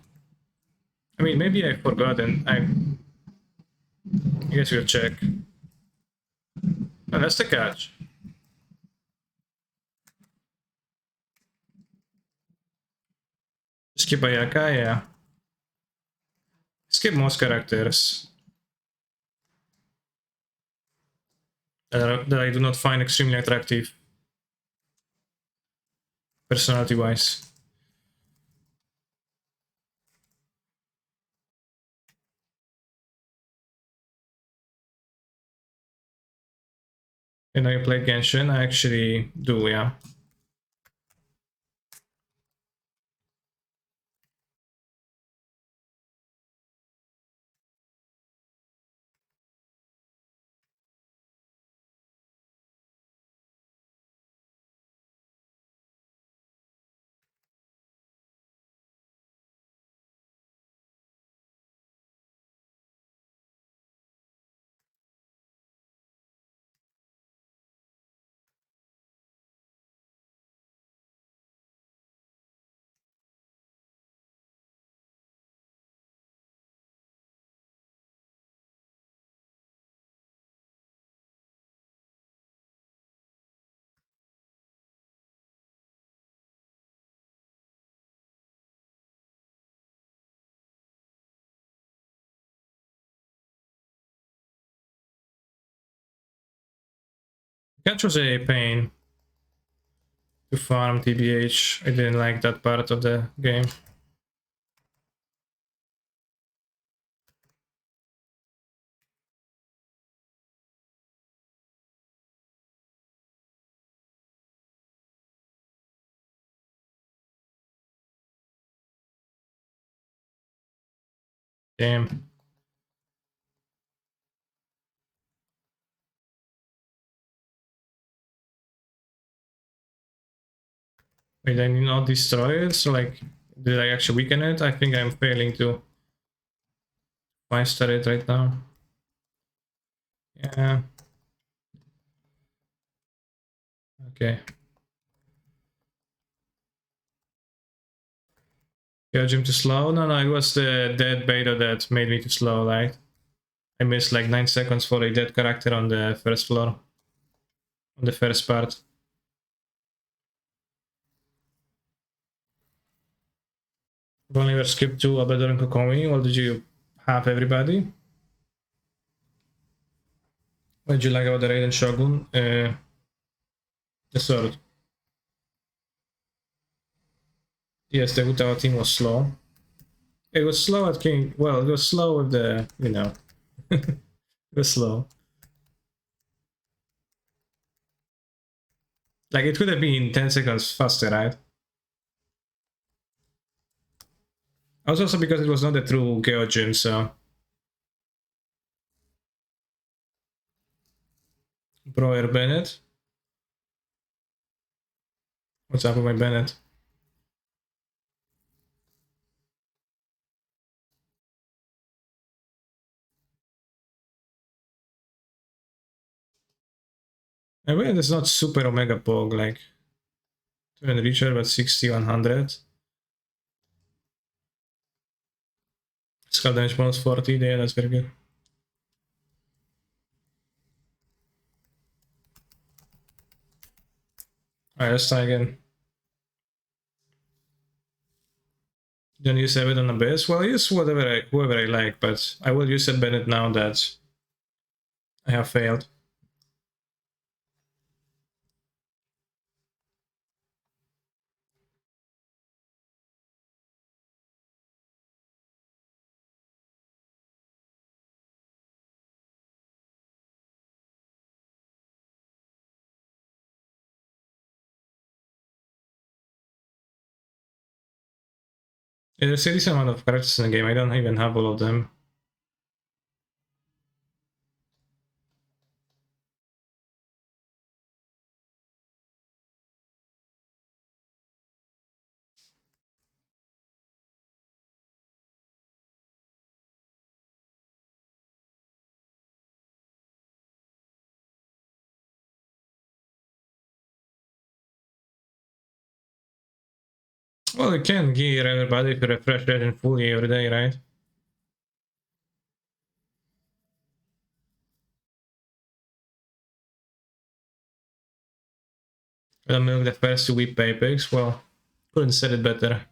I mean, maybe I forgot and I guess we'll check. Oh, that's the catch. Skip Ayaka, yeah. Skip most characters that I do not find extremely attractive, personality-wise. And I play Genshin. I actually do, yeah. Catch was a pain to farm TBH. I didn't like that part of the game. Damn. Wait, I need not destroy it? So like, did I actually weaken it? I think I'm failing to 5-star it right now. Yeah. Okay. Yeah, Jim too slow? No, it was the dead beta that made me too slow, right? I missed like 9 seconds for a dead character on the first floor. On the first part. I've only ever skipped to Abedor and Kokomi, or did you have everybody? What did you like about the Raiden Shogun? The sword. Yes, the Utawa team was slow. It was slow at King. Well, it was slow with the, you know. It was slow. Like, it could have been 10 seconds faster, right? Also because it was not a true Geojin, so... Broer Bennett. What's up with my Bennett? I mean, it's not super Omega Pog, like... 200 Reacher, but 60, 100. Skull damage bonus 40, yeah, that's very good. Alright, let's try again. Don't use Abbott on Abyss? Well, I use whoever I like, but I will use a Bennett now that I have failed. There's a decent amount of characters in the game, I don't even have all of them. Well, you can gear everybody to refresh that in fully every day, right? I'll milk the first to whip Apex, well, couldn't said it better.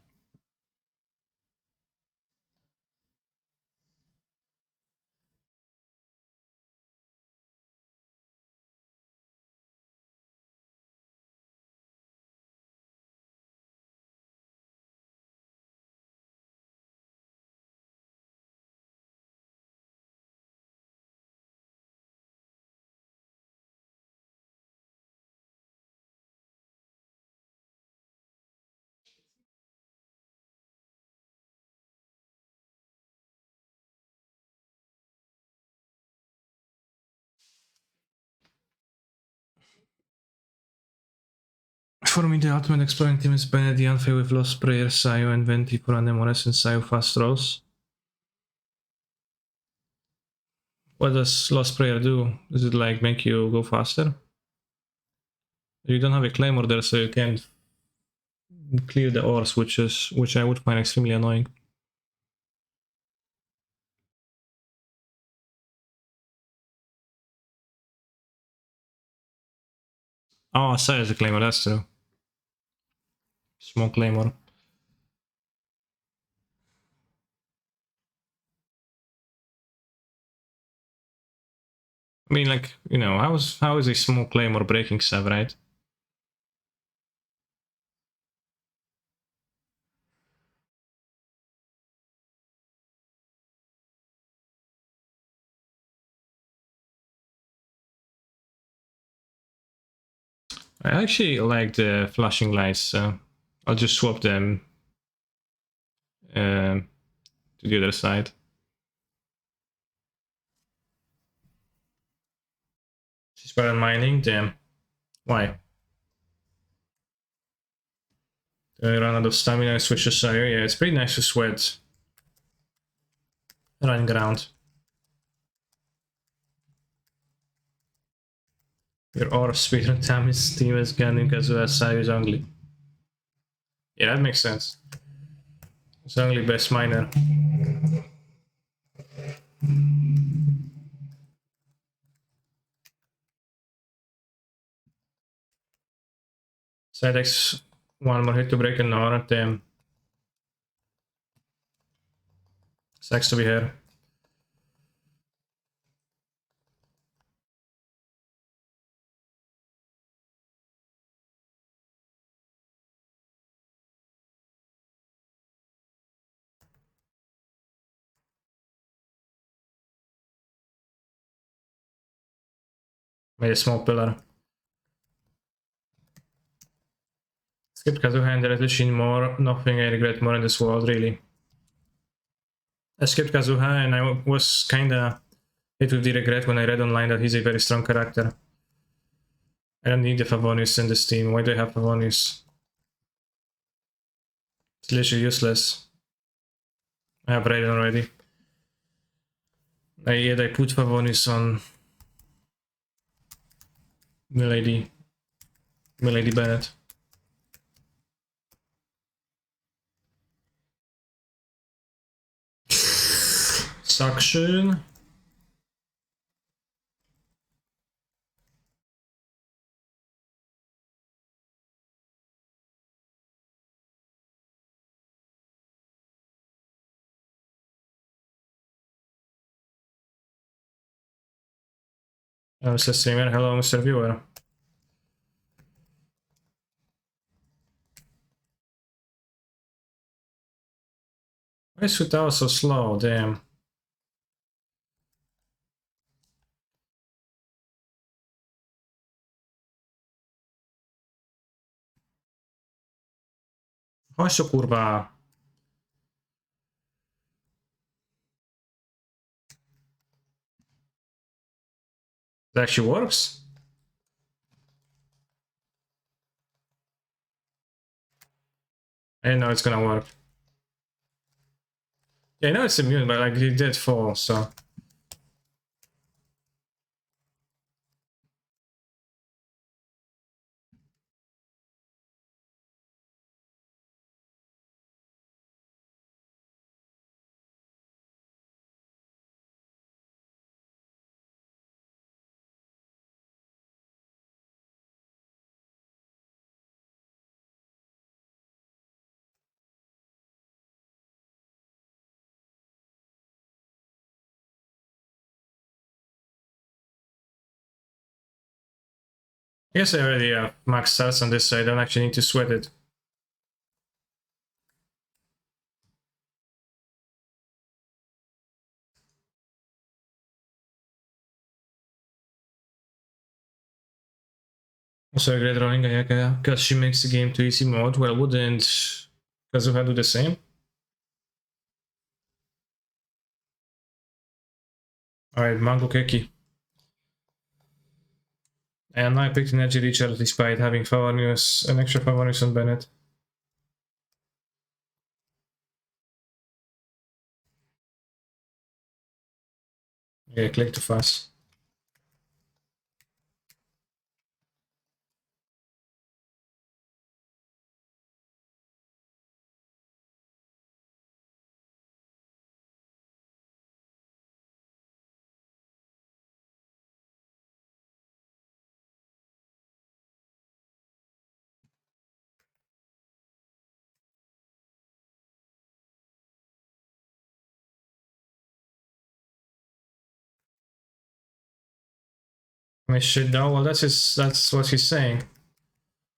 For me, the ultimate exploring team is Bennett, the Unfair with Lost Prayer, Sayo, and Venti for Anemones and Sayo fast rolls. What does Lost Prayer do? Does it like make you go faster? You don't have a Claymore there, so you can't clear the ores, which I would find extremely annoying. Oh, Sayo is a Claymore, that's true. Small Claymore. I mean, like, you know, how is a small Claymore breaking stuff, right? I actually like the flashing lights, so I'll just swap them to the other side. She's better than mining, damn. Why? Run out of stamina and switch to Sire. Yeah, it's pretty nice to sweat. Run ground. Your aura speed and damage team is Ganon as well as Sire only. Yeah, that makes sense. It's only best miner. Sidex, one more hit to break an aura, damn. Sucks to be here. Made a small pillar. Skip Kazuha and directly Shin more. Nothing I regret more in this world, really. I skipped Kazuha and I was kinda hit with the regret when I read online that he's a very strong character. I don't need the Favonius in this team. Why do I have Favonius? It's literally useless. I have Raiden already. I put Favonius on Milady Bennett. Suction. Mr. Streamer, hello Mr. Viewer. Why is Futao so slow? Damn. Chodź tu kurwa. It actually works? I didn't know it's gonna work. Yeah, I know it's immune, but like it did fall, so. Yes, I already have max stats on this, so I don't actually need to sweat it. Also, I regret rolling Ayaka because she makes the game too easy mode. Well, wouldn't Kazuha do the same? Alright, Mango Keki. And I picked Energy Recharge despite having favor news, an extra favor news on Bennett. Yeah, click too fast. I mean, shit, no, well, that's what he's saying.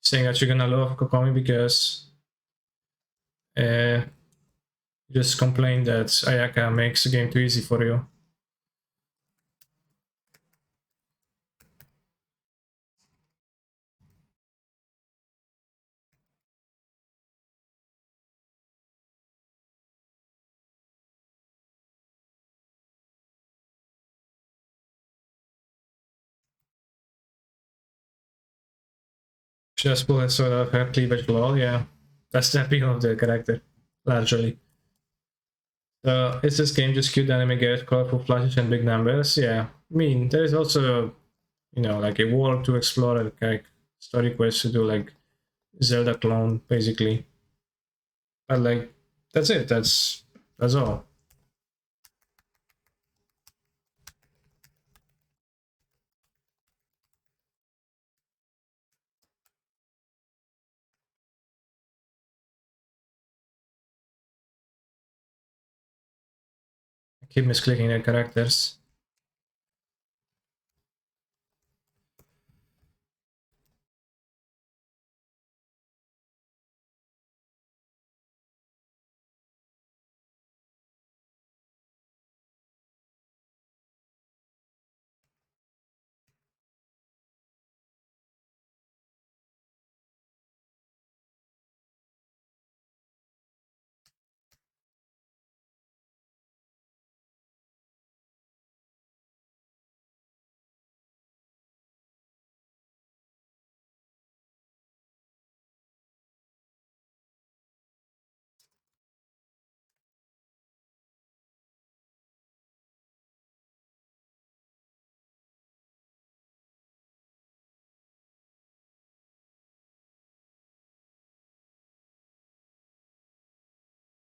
Saying that you're gonna love Kokomi because you just complained that Ayaka makes the game too easy for you. Just pull a sort of her cleavage wall, yeah. That's the appeal of the character, largely. So is this game just cute anime get colorful flashes and big numbers? Yeah. I mean, there is also, you know, like a world to explore, like story quests to do, like Zelda clone, basically. But like, that's it. That's all. I keep misclicking the characters.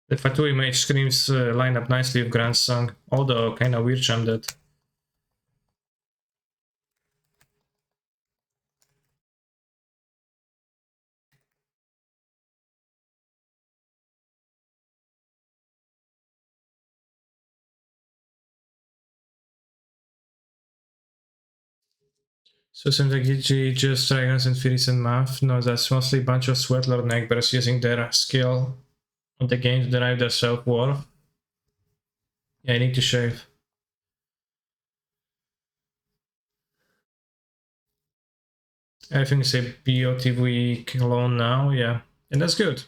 The Fatu image screams line up nicely with Grant's song, although kinda weird jump that. So seems like GG just Dragons and Furies and Math. No, that's mostly a bunch of Sweatlord Negbers using their skill on the game to derive their self-worth. Yeah, I need to shave. Everything is a BOTV clone now, yeah. And that's good.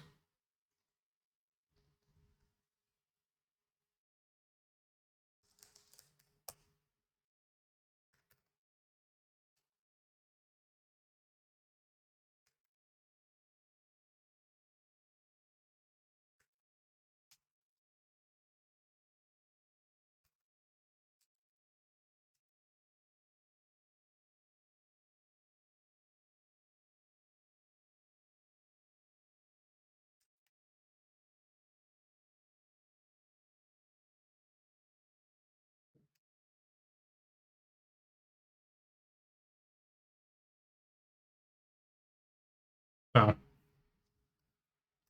Wow.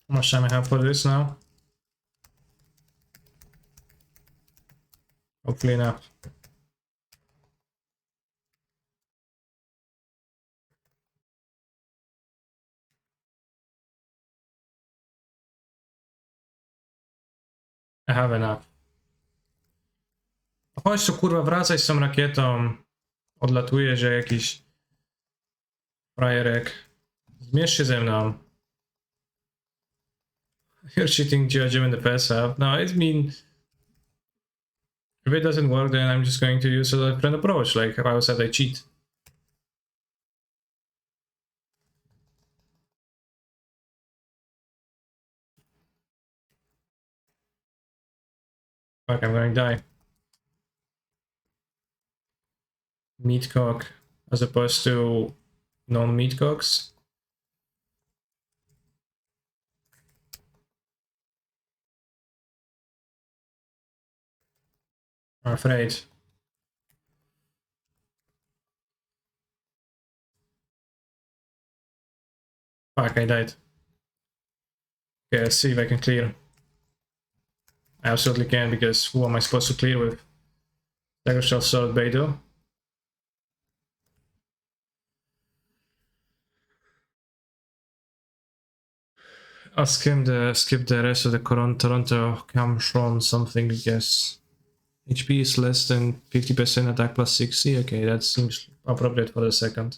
How much time I have for this now? Hopefully enough. I have enough. Chodź tu kurwa, wracaj z tą rakietą. Odlatuje, że jakiś frajerek. Zmierz się ze mną. You're cheating, judging the pass up. No, I mean, if it doesn't work, then I'm just going to use a different approach. Like, how said I cheat. Fuck, I'm going to die. Meatcock as opposed to non-meatcocks. I'm afraid. Fuck, I died. Okay, let's see if I can clear. I absolutely can, because who am I supposed to clear with? Dagger Shell Sword Beidou. I'll skip the rest of the Toronto Camtron something, because HP is less than 50%, attack plus 60. Okay, that seems appropriate for the second.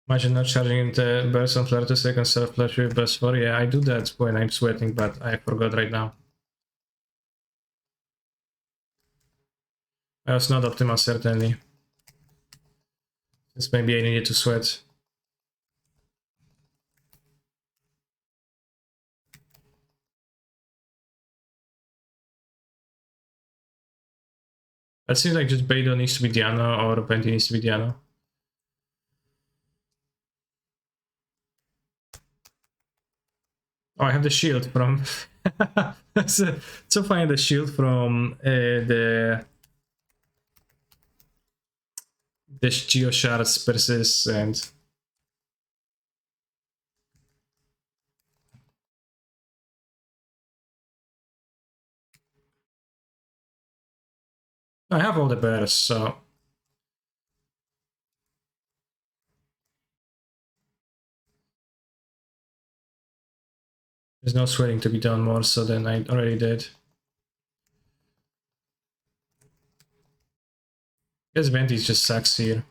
Imagine not charging into burst on flare 2 seconds, self flash with burst 4. Yeah, I do that when I'm sweating, but I forgot right now. That was not optimal, certainly. This maybe I needed to sweat. That seems like just Beidou needs to be Diana or Venti needs to be Diana. Oh, I have the shield from... so funny, the shield from the Geo Shards persists, and... I have all the bears, so... There's no sweating to be done more so than I already did. I guess Venti just sucks here.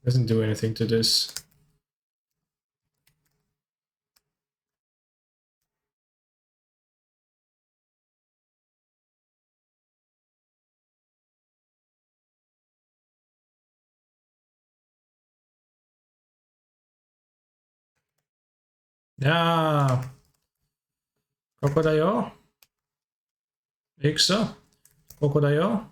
Doesn't do anything to this. Yeah. Crocodile. Ixa. Crocodile.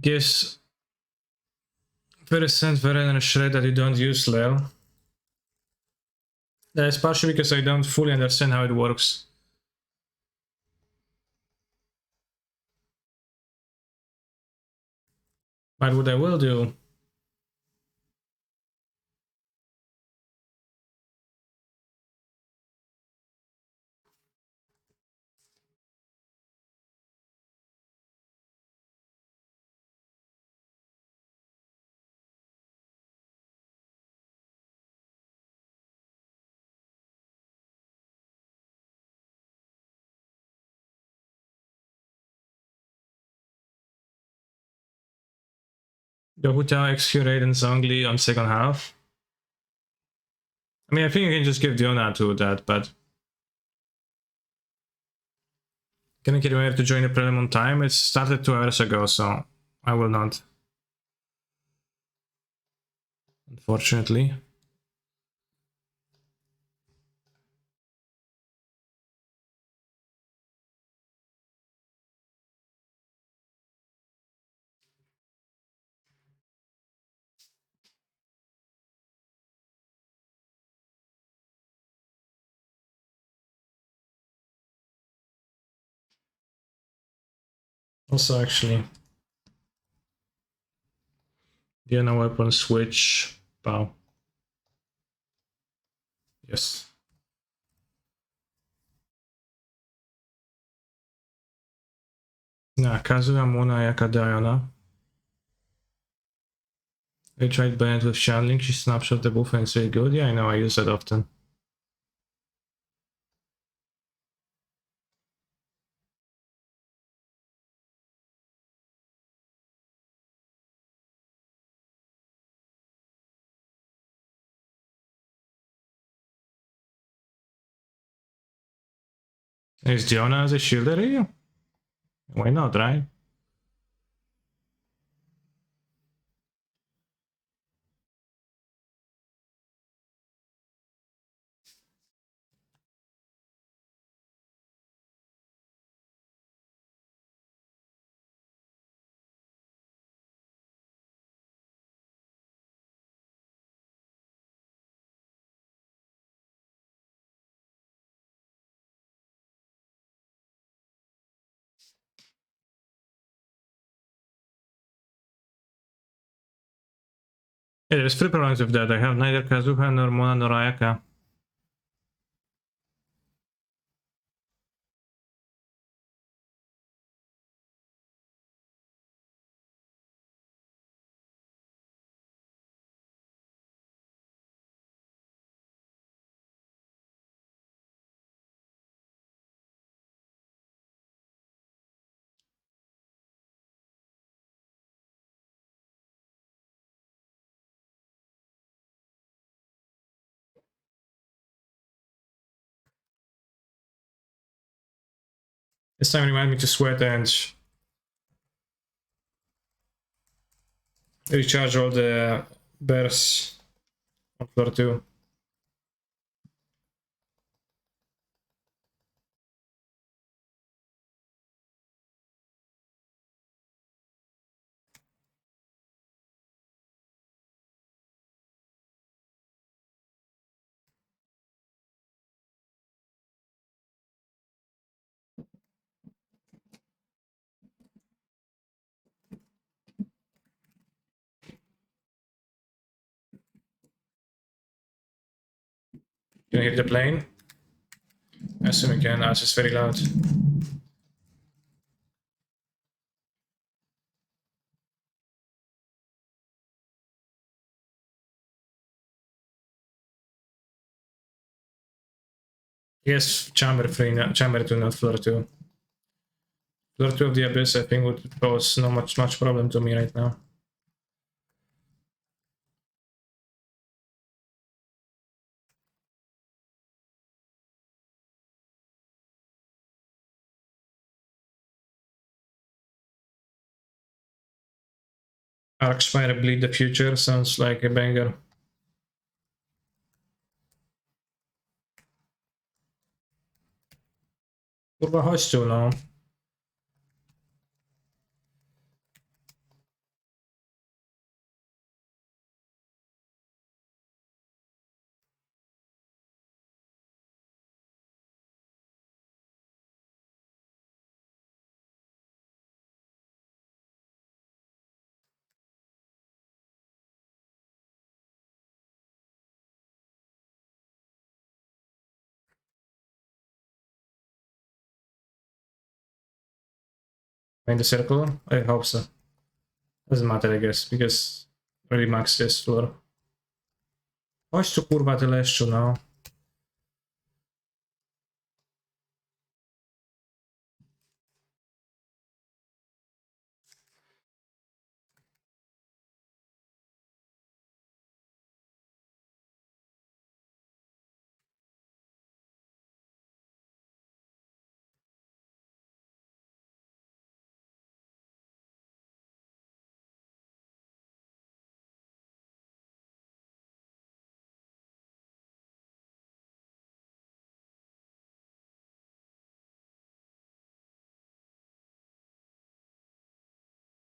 Gives very sense very in a shred that you don't use Lel. That's partially because I don't fully understand how it works. But what I will do... The Hutao XQ Raidens only on second half. I mean, I think you can just give Diona to that, but... Can I get away to join the prelim on time? It started 2 hours ago, so I will not. Unfortunately. Also, actually... Diana weapon switch. Bow. Yes. Nah, Kazuya Mona Yaka Diana. I tried Bennett with Shanling, she snapshot the buff and it's really good. Yeah, I know, I use that often. Is Diona as a shielder here? Why not, right? Yeah, there's 3 problems with that. I have neither Kazuha nor Mona nor Ayaka. This time remind me to sweat and recharge all the bears on floor 2. Can you hit the plane? As soon as we can, as it's very loud. Yes, chamber 3, chamber 2, not floor 2. Floor 2 of the Abyss, I think, would pose not much problem to me right now. Archspire Bleed the Future sounds like a banger. Kurwa, chodź tu, no. In the circle? I hope so. Doesn't matter, I guess, because already maxed this floor. Chodź tu, kurwa, ty leszczu, no.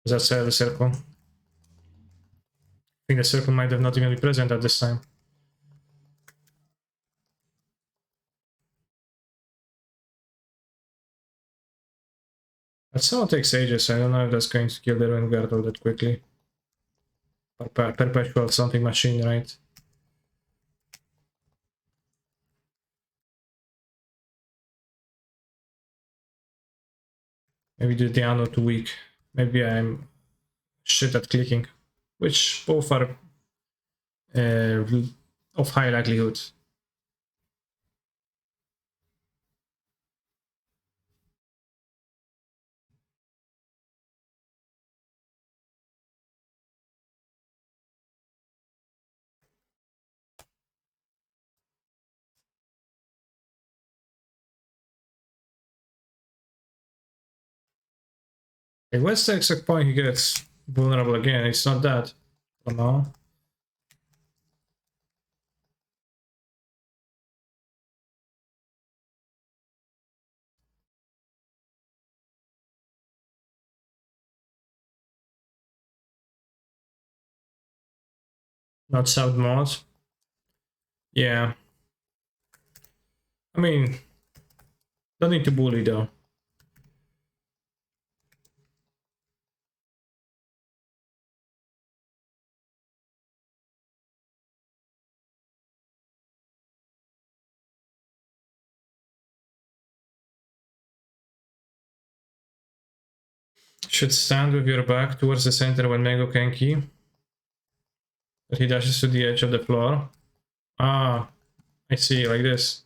That's the circle. I think the circle might have not even been present at this time. That sound takes ages, I don't know if that's going to kill the Ruin Guard all that quickly. Perpetual something machine, right? Maybe the Diano too weak. Maybe I'm shit at clicking. Which both are of high likelihood. Like, what's the exact point he gets vulnerable again? It's not that. I don't know. Not south mod. Yeah. I mean, don't need to bully though. Should stand with your back towards the center when Mango Kenki. But he dashes to the edge of the floor. Ah, I see, like this.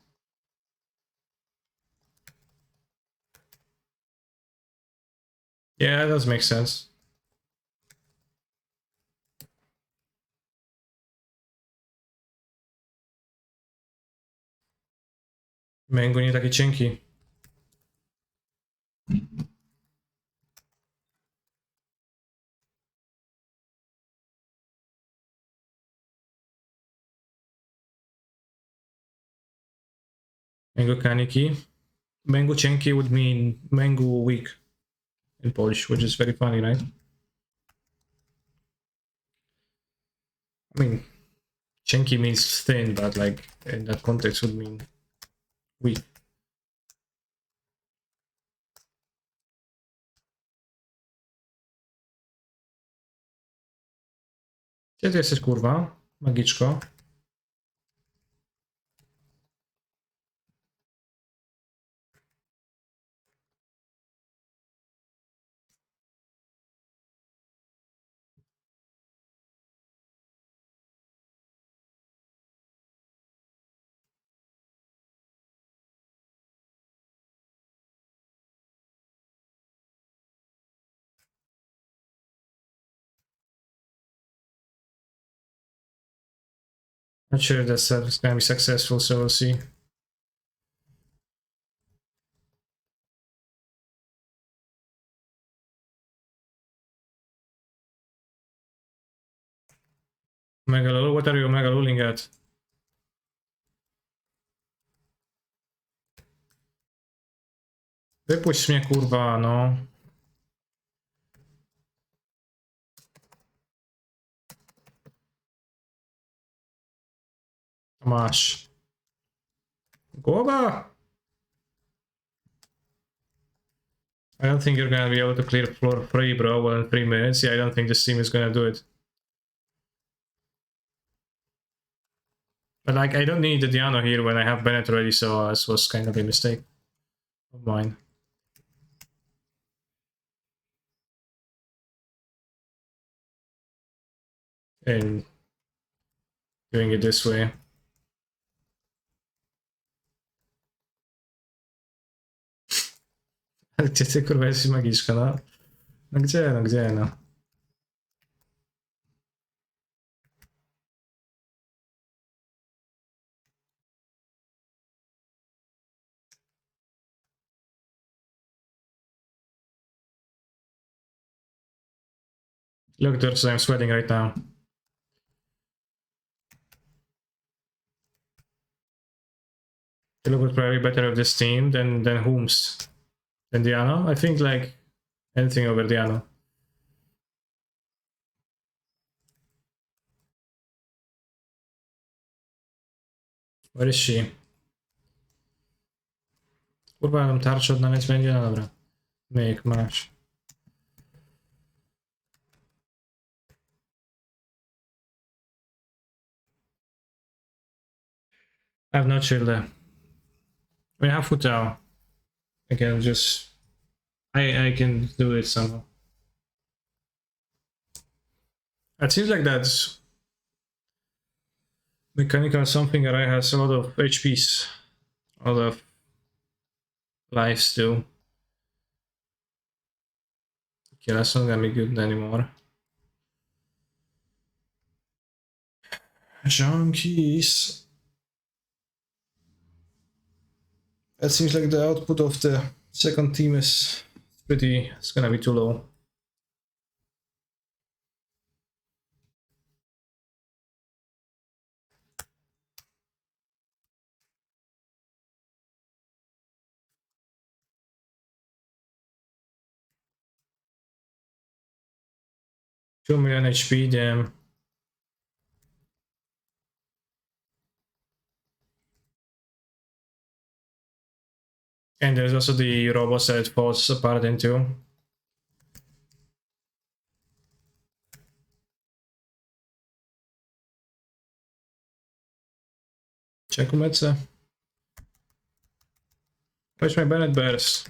Yeah, that does make sense. Mango nie taki cienki. Mango kaniki. Mango cienki would mean mango weak in Polish, which is very funny, right? I mean, cienki means thin, but like in that context would mean weak. Gdzie ty jesteś, kurwa? Magiczko. Not sure if that's gonna be successful, so we'll see. Megalol, what are you megaloling at? Wypuść mnie, kurwa, no. Masz. Głowa! I don't think you're gonna be able to clear floor 3, bro, well, in 3 minutes. Yeah, I don't think this team is gonna do it. But like, I don't need the Diano here when I have Bennett ready, so this was kind of a mistake of mine. And doing it this way. Ale gdzie ty, kurwa, jesteś magiczka, no? No gdzie, no gdzie, no? Look, Dirks, I'm sweating right now. They look probably better with this team than Whomst. Than Diano? I think, like, anything over Diano. Where is she? Kurwa, tam tarczę odnawiać będzie? No dobra. Myk, masz. I have no chill there. I mean, I have Futao. I can just... I can do it somehow. It seems like that's... Mechanical something that has a lot of HPs. A lot of lives too. Okay, that's not gonna be good anymore. Junkies. It seems like the output of the second team is pretty... It's gonna be too low. 2 million HP, damn. And there's also the robots that it falls apart into. Čekumece. Where's my Bennett Bears?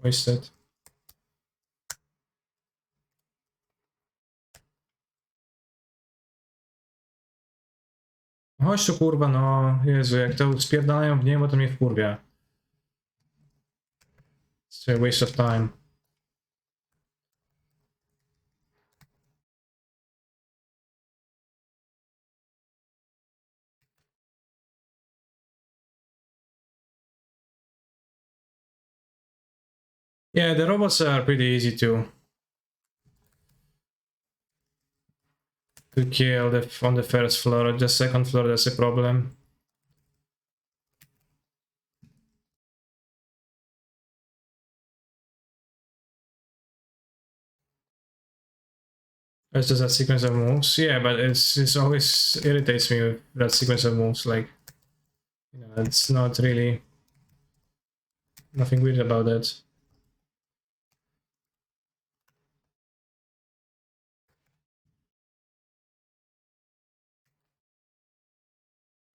Wasted. Chodź tu kurwa, no. Jezu, jak to spierdalają w niebo, to mnie wkurwia. It's a waste of time. Yeah, the robots are pretty easy to kill on the first floor. The second floor, that's a problem. It's just that sequence of moves. Yeah, but it's always irritates me with that sequence of moves. Like, you know, it's not really nothing weird about that.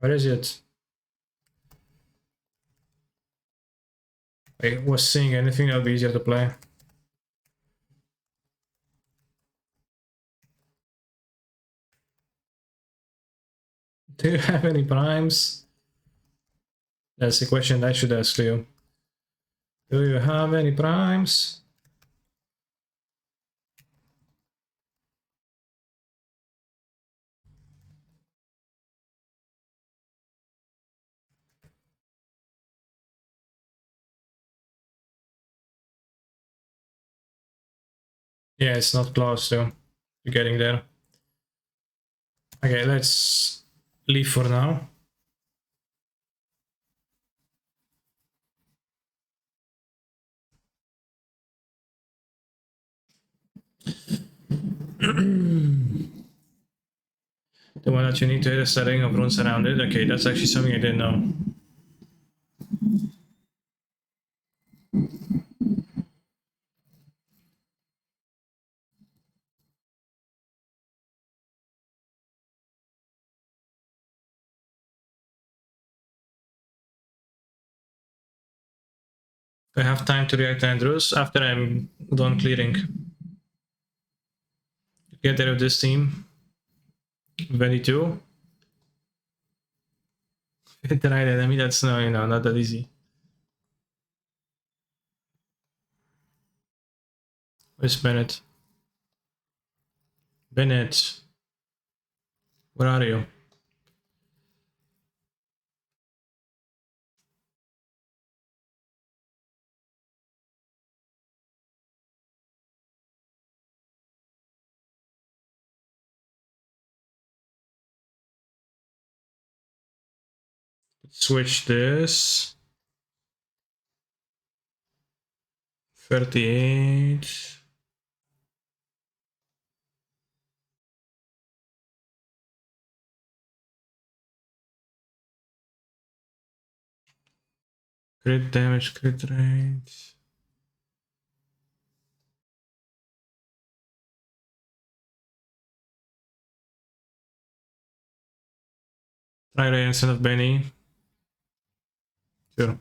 Where is it? I was seeing anything that would be easier to play. Do you have any primes? That's the question I should ask you. Do you have any primes? Yeah, it's not close to getting there. Okay, let's leave for now. The one that you need to hit a setting of runes around it. Okay, that's actually something I didn't know. I have time to react to Andrews after I'm done clearing. Get rid of this team. 22. Hit the right enemy, that's no, you know, not that easy. Where's Bennett? Bennett, where are you? Switch this. 38. Crit damage, crit rate. Try Ray instead of Benny. Sure.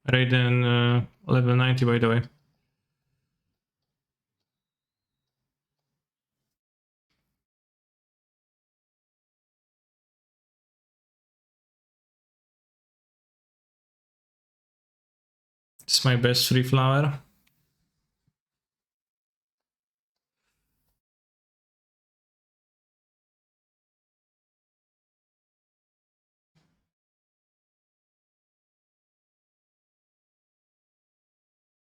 Raiden level 90 by the way. It's my best free flower.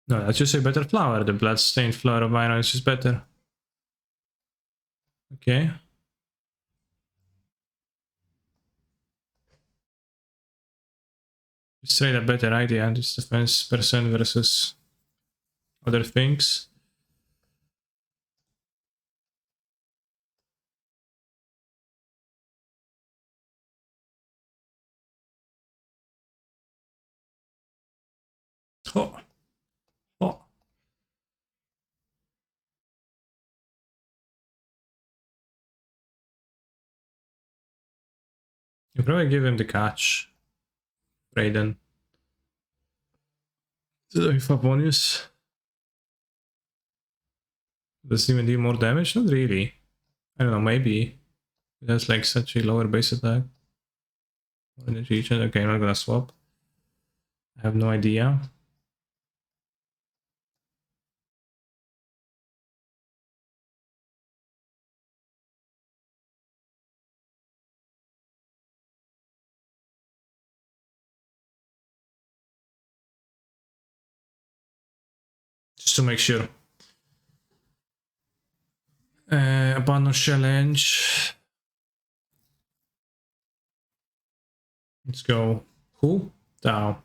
No, let's just say better flower. The bloodstained flower of violence is better. Okay. Straight up better idea. This defense percent versus other things. Oh. Oh. You probably give him the catch. Raiden. If a bonus. Does it even do more damage? Not really. I don't know, maybe. It has like such a lower base attack. Energy. Okay, I'm not gonna swap. I have no idea. Just to make sure. Abandon challenge. Let's go. Who? Down.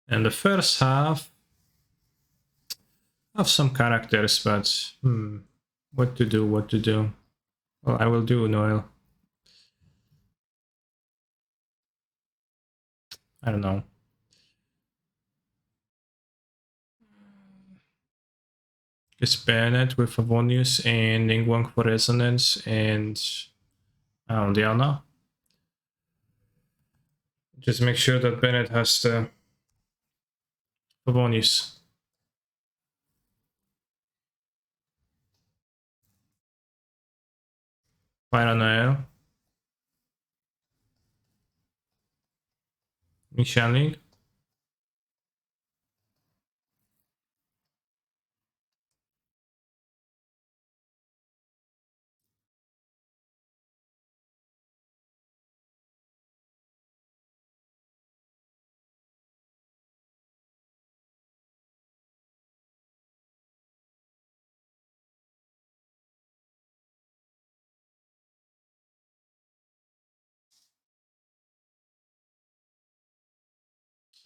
And the first half have some characters, but what to do, what to do. Well, I will do Noel. I don't know. Guess Bennett with Favonius and Ningguang for Resonance and Diana. Just make sure that Bennett has the Favonius. Paranoia. Michaling.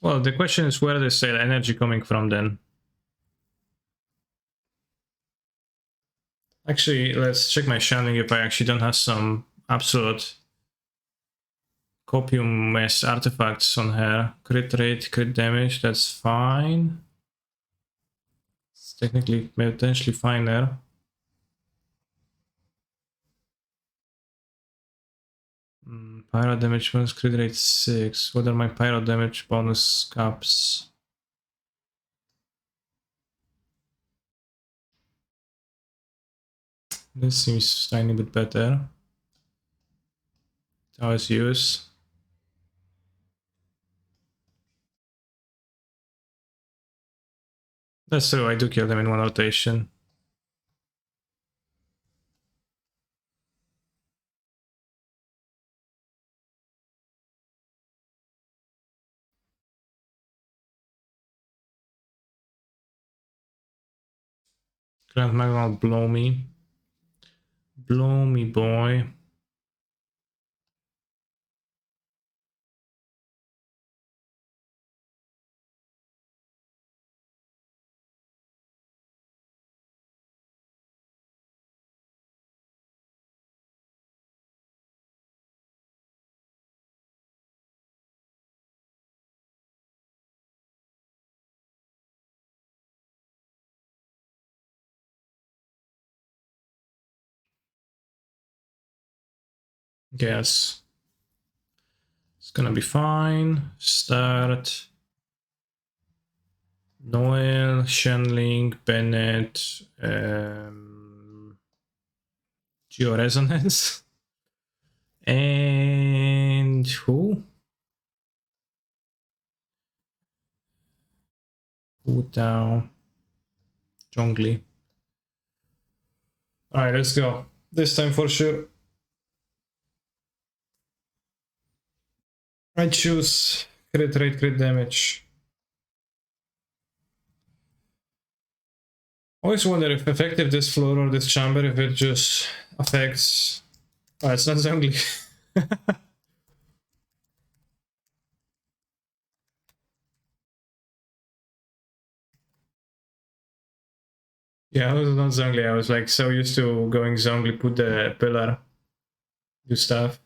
Well, the question is where is the energy coming from then? Actually, let's check my channeling if I actually don't have some absolute copium mess artifacts on her. Crit rate, crit damage, that's fine. It's technically potentially fine there. Pyro damage bonus, crit rate 6. What are my pyro damage bonus caps? This seems tiny bit better. Towers use. That's true, I do kill them in one rotation. Grand Magma will blow me. Blow me, boy. Yes. It's gonna be fine. Start. Noel, Shenling, Bennett, Georesonance. And who? Wu Tao. Zhongli. Alright, let's go. This time for sure. I choose Crit rate, crit damage. Always wonder if effective this floor or this chamber, if it just affects... Oh, it's not Zhongli. Yeah, I was not Zhongli. I was like so used to going Zhongli, put the pillar, do stuff.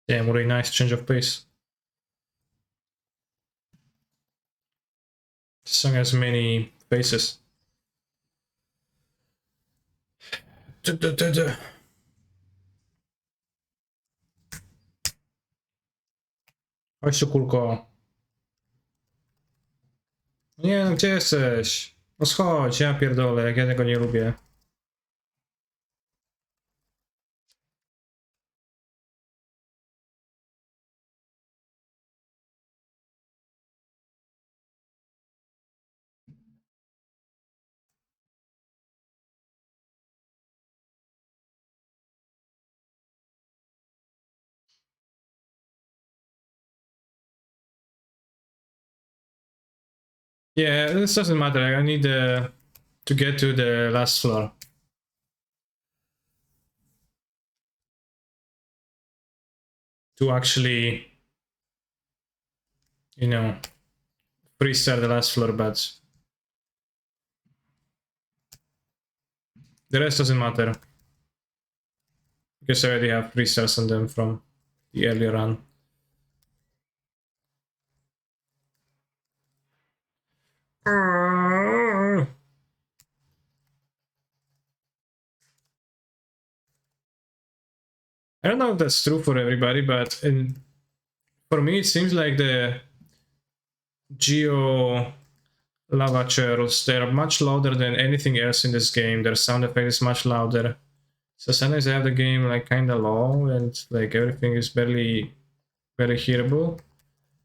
Damn, what a nice change of pace. This song has many faces. Chodź tu, kulko. Nie, no gdzie jesteś? No schodź, ja pierdolę, jak ja tego nie lubię. Yeah, this doesn't matter. I need to get to the last floor. To actually, you know, restart the last floor, but the rest doesn't matter. Because I already have restarts on them from the earlier run. I don't know if that's true for everybody, but for me it seems like the Geo lava churls, they're much louder than anything else in this game. Their sound effect is much louder. So sometimes I have the game like kinda low and like everything is barely hearable.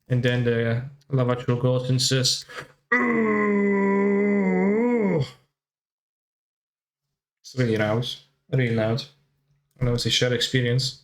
And then the lava churl goes and says, it's really loud. Really loud. I know it's a shared experience.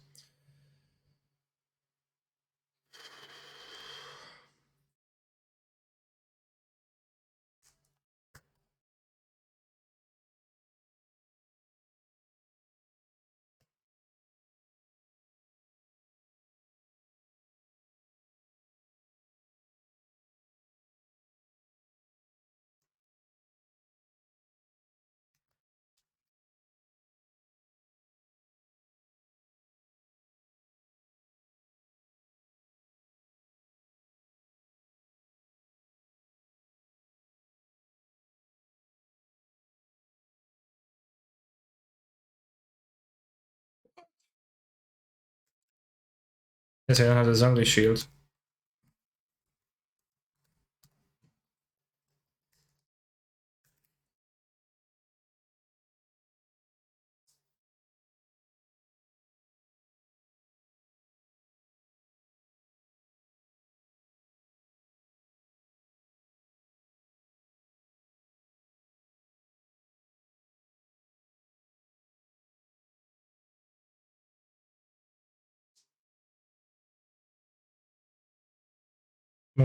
Yes, I don't have the zombie shield.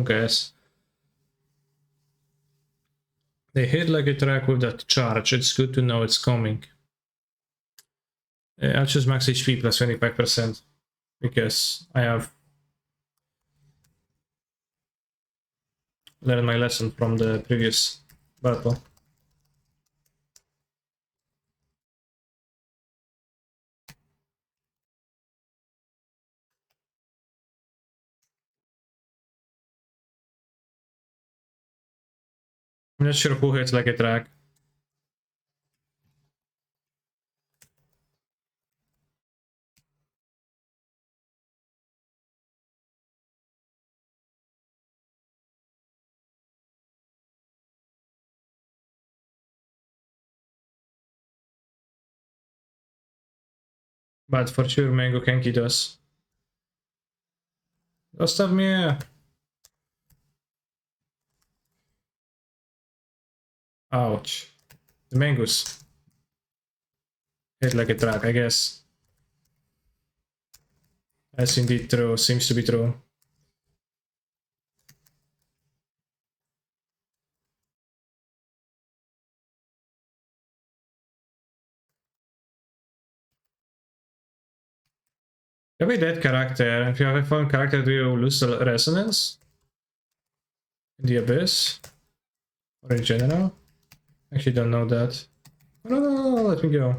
Guess. They hit like a track with that charge. It's good to know it's coming. I'll choose max HP plus 25% because I have learned my lesson from the previous battle. I'm not sure who hits like a track. But for sure Mango Kenki does. Zostaw mnie! Ouch. The mangoes hit like a truck, I guess. That's indeed true, seems to be true. Maybe that character, if you have a fun character, do you lose the resonance? In the Abyss? Or in general? Actually don't know that. No, no, no, no, let me go.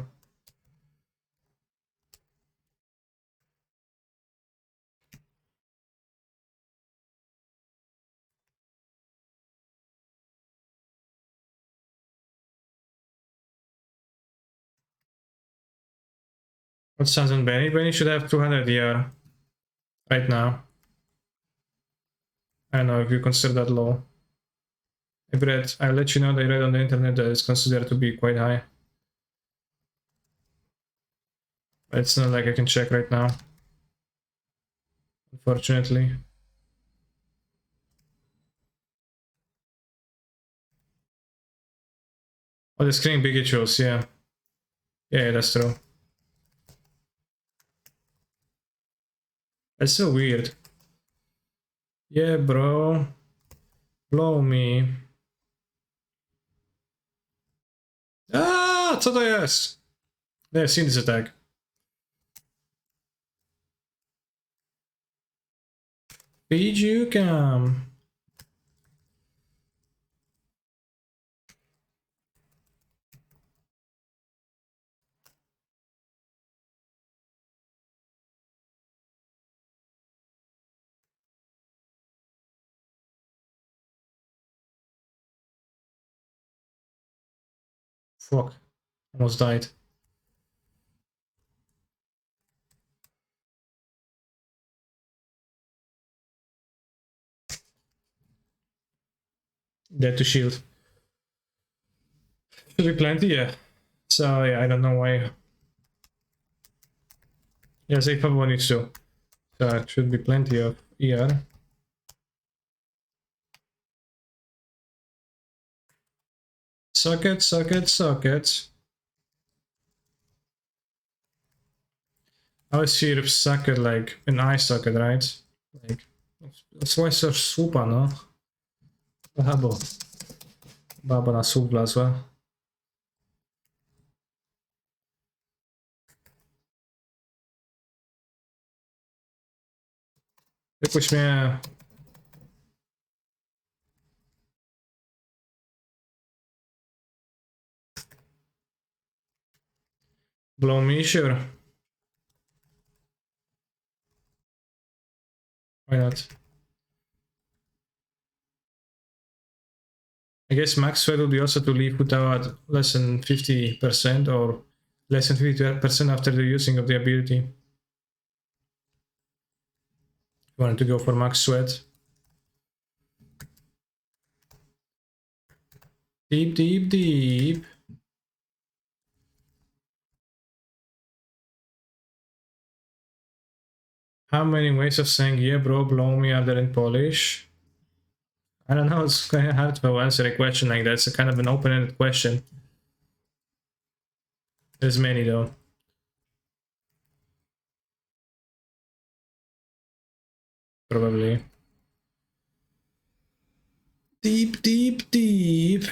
What sounds on Benny? Benny should have 200 ER right now. I don't know if you consider that low. I'll let you know that I read on the internet that it's considered to be quite high. But it's not like I can check right now. Unfortunately. Oh, the screen big shows, yeah. Yeah, that's true. That's so weird. Yeah, bro. Blow me. Co to jest? I've seen this attack. Did come? Fuck. Almost died. Dead to shield. Should be plenty, yeah. So yeah, I don't know why. Yeah, save up one needs to. So it should be plenty of ER. Socket, socket, socket. I always see it socket like an eye socket, right? Like, that's why so super, no? Albo baba na słup wlazła. Wypuść mnie. Blow me, sure. Why not? I guess max sweat would be also to leave without less than 50% or less than 50% after the using of the ability. You wanted to go for max sweat. Deep, deep, deep. How many ways of saying yeah, bro, blow me are there in Polish? I don't know, it's kind of hard to answer a question like that. It's a kind of an open-ended question. There's many though. Probably. Deep, deep, deep.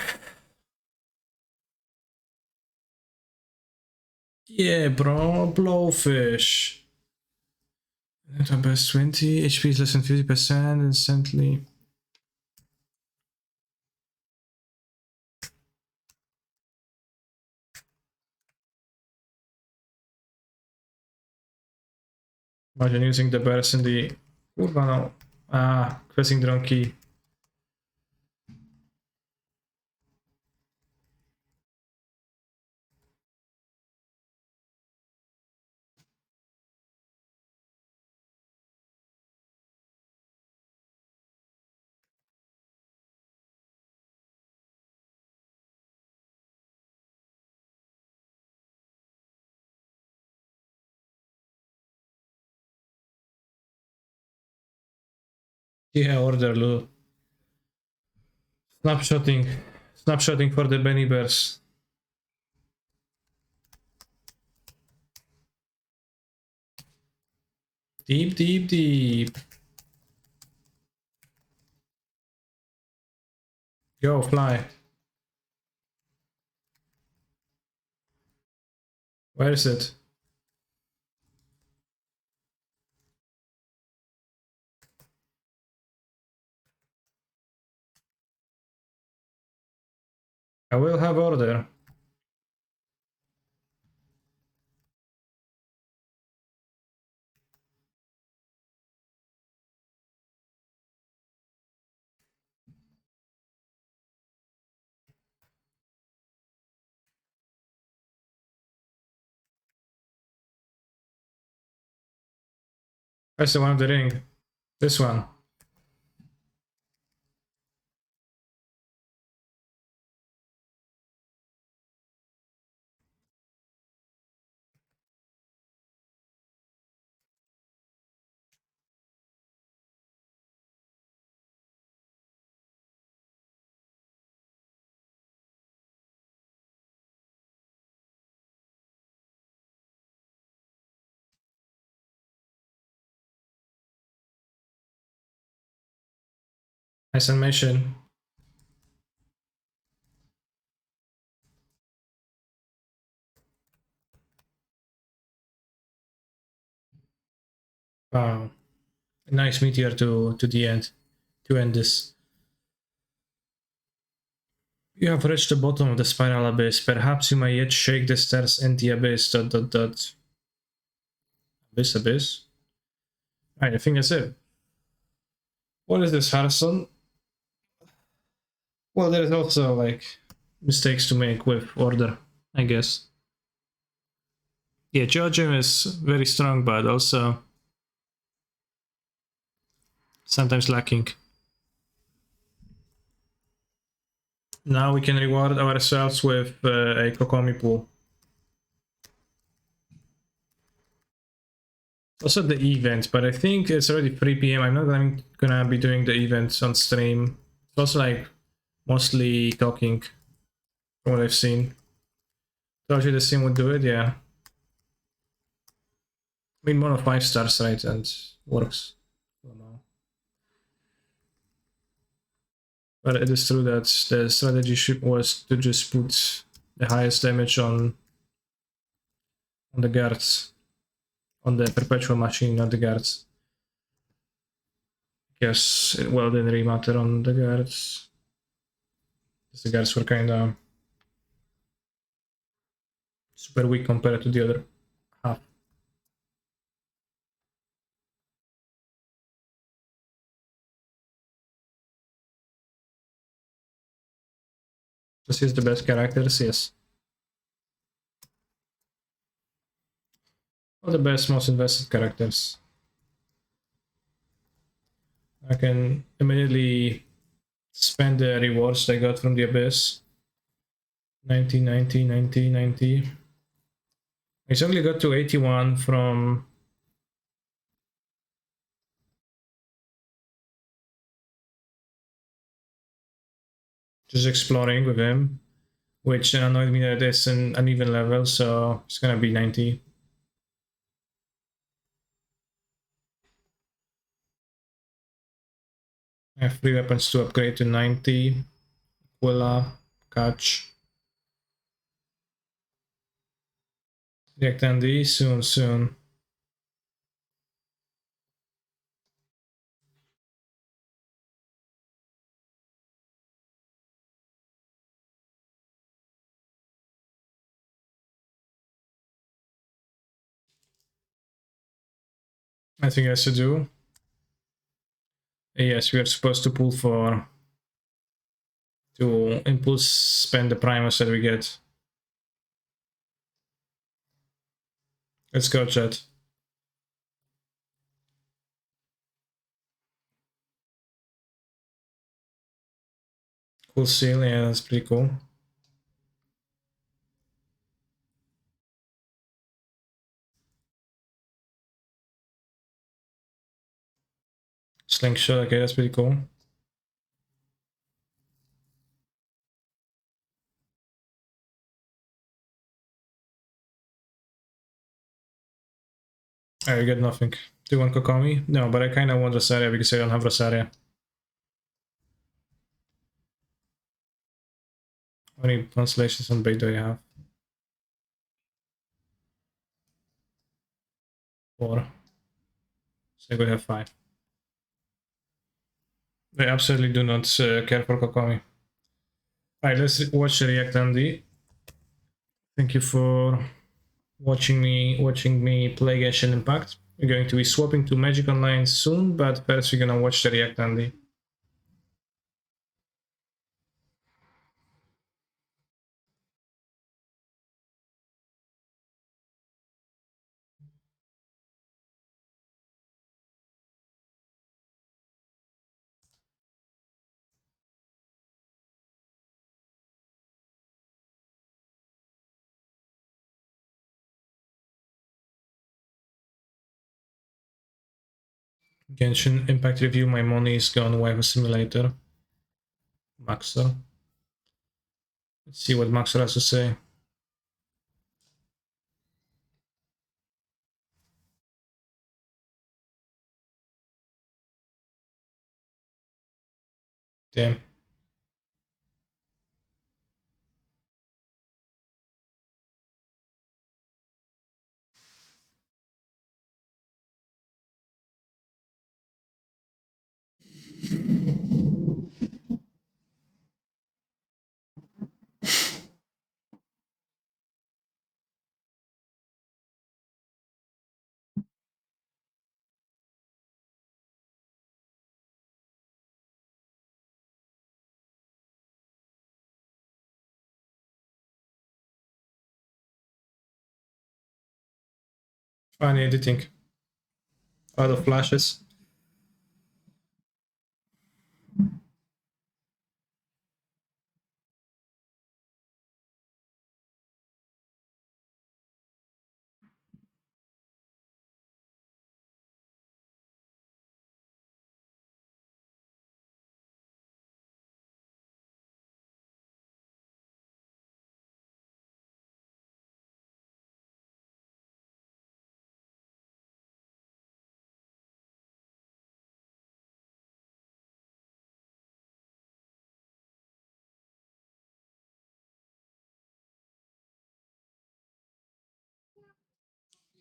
Yeah, bro, blowfish. At best 20, HP is less than 50% instantly. Imagine using the burst in the... Kurwa no. Pressing the wrong key. Yeah, order Lou. Snapshotting. Snapshotting for the Benny Bears. Deep, deep, deep. Go, fly. Where is it? I will have order. Where's the one of the ring? This one. Nice animation. Wow. A nice meteor to the end. To end this. You have reached the bottom of the spiral abyss. Perhaps you may yet shake the stairs in the abyss. ... Abyss. Right, I think that's it. What is this, Harrison? Well, there is also like mistakes to make with order, I guess. Yeah, Georgium is very strong, but also sometimes lacking. Now we can reward ourselves with a Kokomi pool. Also the event, but I think it's already 3 p.m. I'm not gonna be doing the events on stream. It's also like mostly talking from what I've seen. Told you the sim would do it, yeah. I mean, mono 5 stars, right, and works. But it is true that the strategy was to just put the highest damage on the guards, on the perpetual machine, not the guards. Yes, well, didn't really matter on the guards. Because the guards were kind of super weak compared to the other half. This is the best characters, yes. All the best, most invested characters. I can immediately spend the rewards I got from the Abyss. 90, 90, 90, 90. It's only got to 81 from just exploring with him, which annoyed me that it's an uneven level, so it's gonna be 90. I have 3 weapons to upgrade to 90. Quilla, Catch. React Andy, soon. I think I should do. Yes, we are supposed to pull to impulse spend the Primus that we get. Let's go, chat. Cool seal, yeah, that's pretty cool. Slingshot, okay, that's pretty cool. I get nothing. Do you want Kokomi? No, but I kind of want Rosaria because I don't have Rosaria. How many translations on bait do I have? 4. So I could have 5. I absolutely do not care for Kokomi. Alright, let's watch the React Andy. Thank you for watching me play Genshin Impact. We're going to be swapping to Magic Online soon, but first we're gonna watch the React Andy. Genshin Impact review, my money is gone, Waifu Simulator. Maxer. Let's see what Maxer has to say. Damn. Funny editing. A lot of flashes.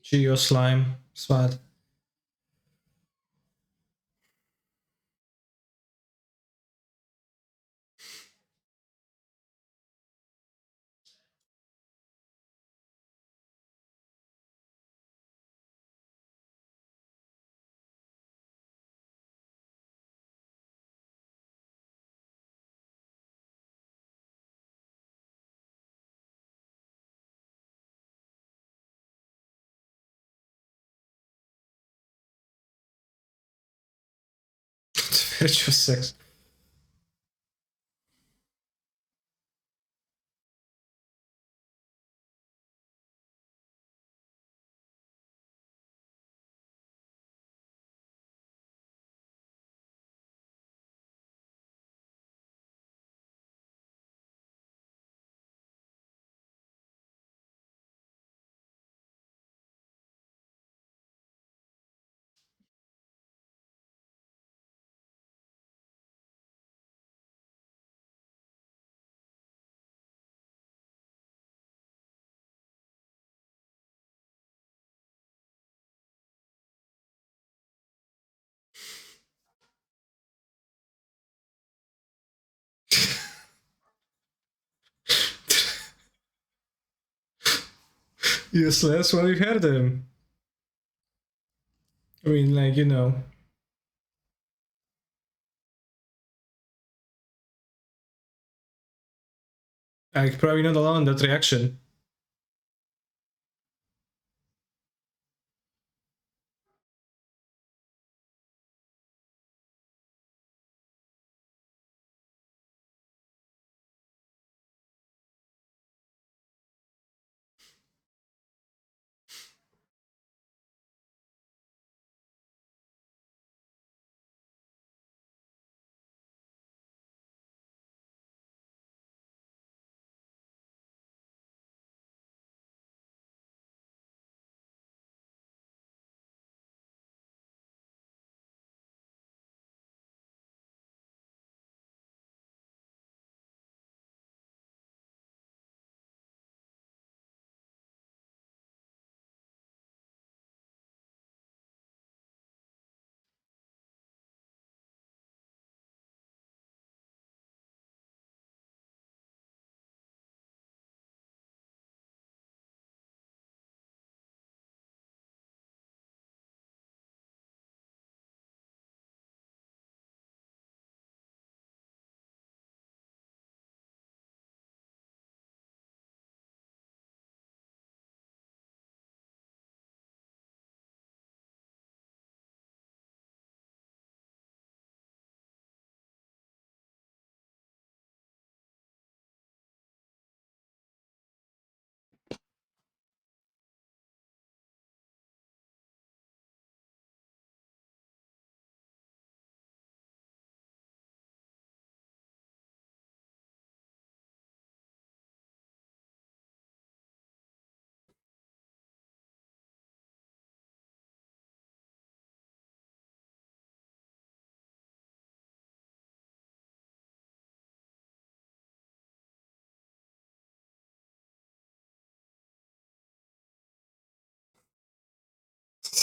Geo slime. Swat. Virtual sex. Useless. Well, you heard him. I mean, like, you know. Like, probably not alone in that reaction.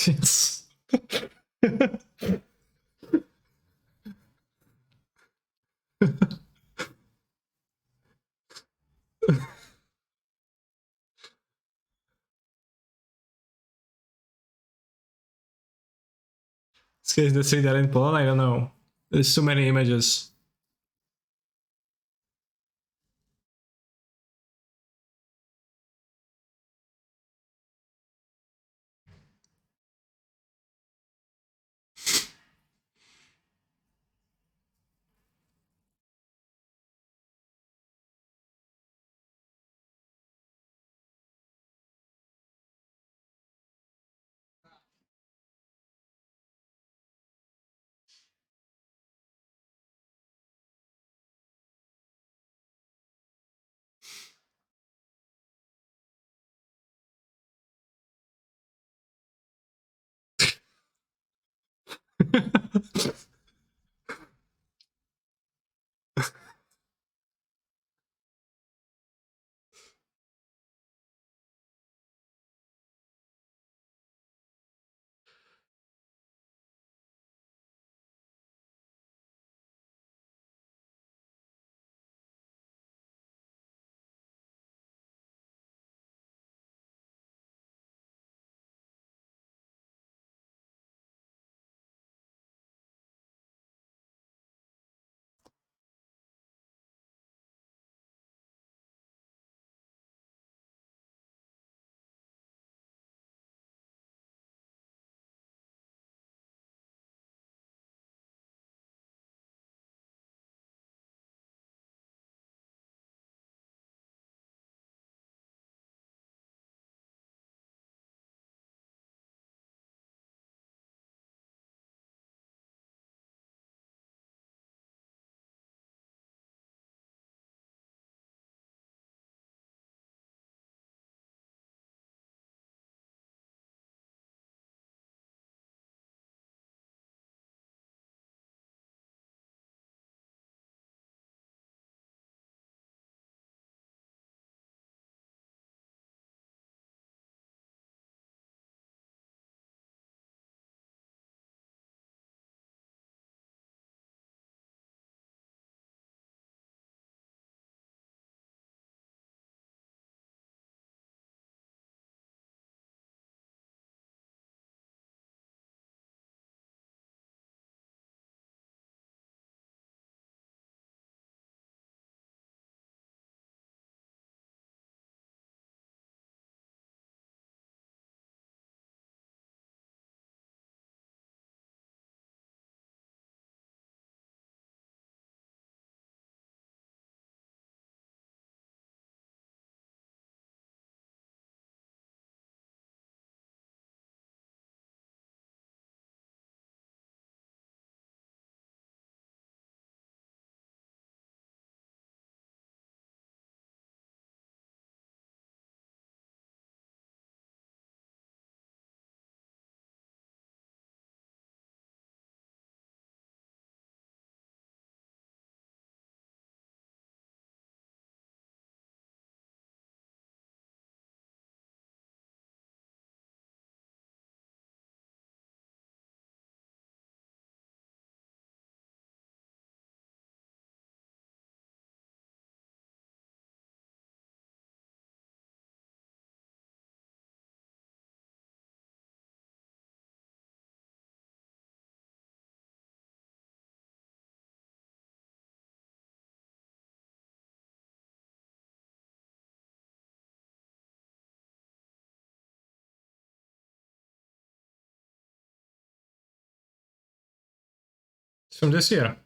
Yes. This case the city that in Poland, I don't know. There's too many images. It's from this year.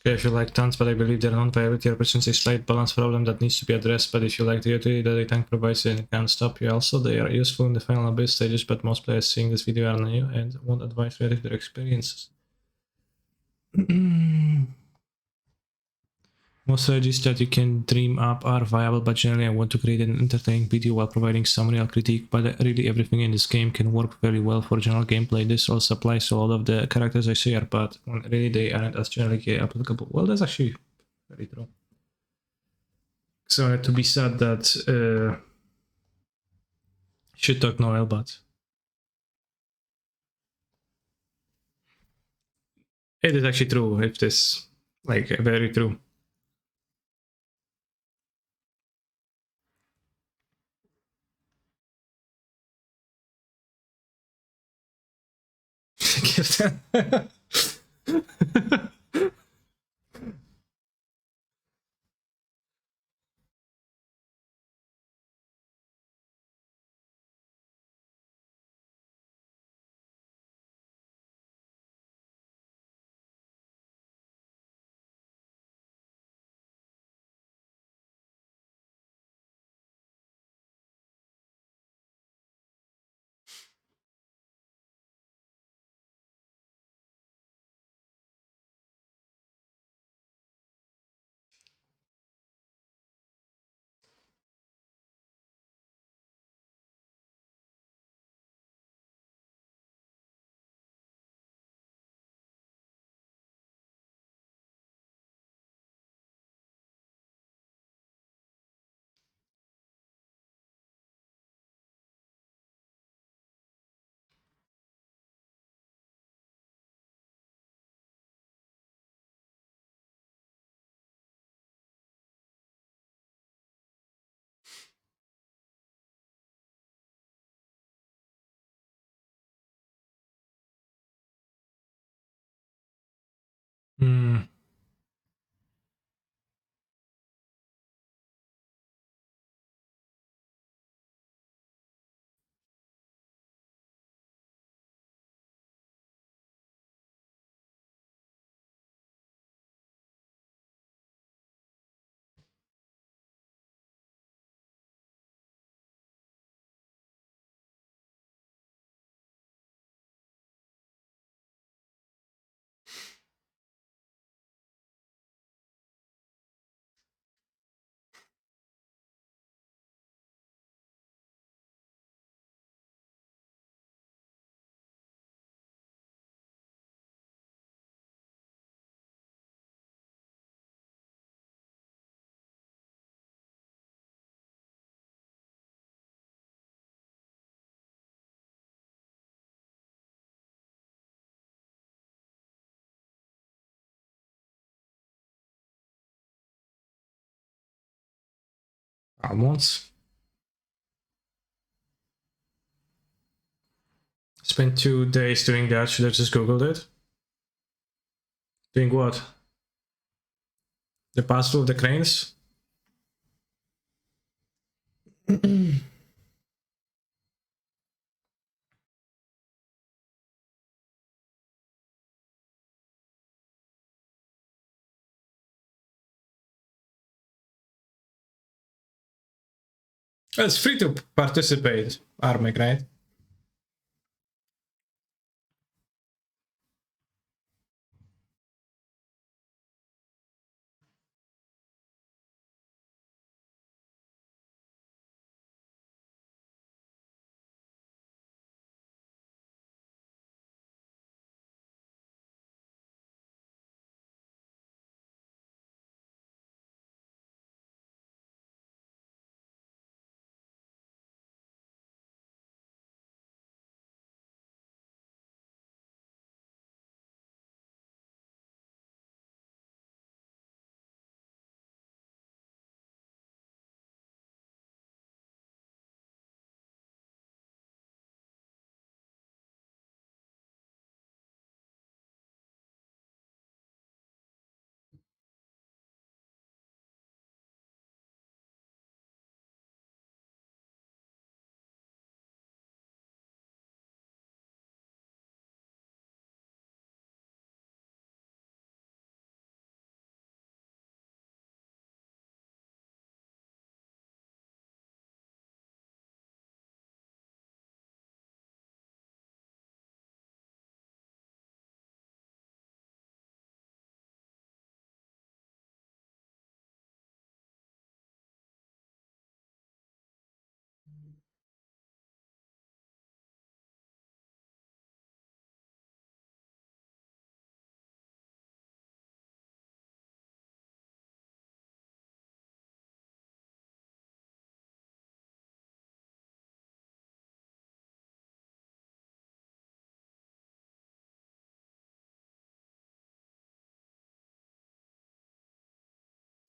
Okay, if you like tanks, but I believe their non-viability represents a slight balance problem that needs to be addressed, but if you like the utility that a tank provides and can stop you also, they are useful in the final abyss stages, but most players seeing this video are new and won't advise related to their experiences. Most strategies that you can dream up are viable, but generally I want to create an entertaining video while providing some real critique, but really everything in this game can work very well for general gameplay. This also applies to a lot of the characters I share, but really they aren't as generally applicable. Well, that's actually very true. So to be sad that shit talk Noel, but it is actually true. If this like very true. Hmm. Almonds. Spent 2 days doing that. Should I just Googled it? Doing what? The pass-through of the cranes? It's free to participate, Armek, right?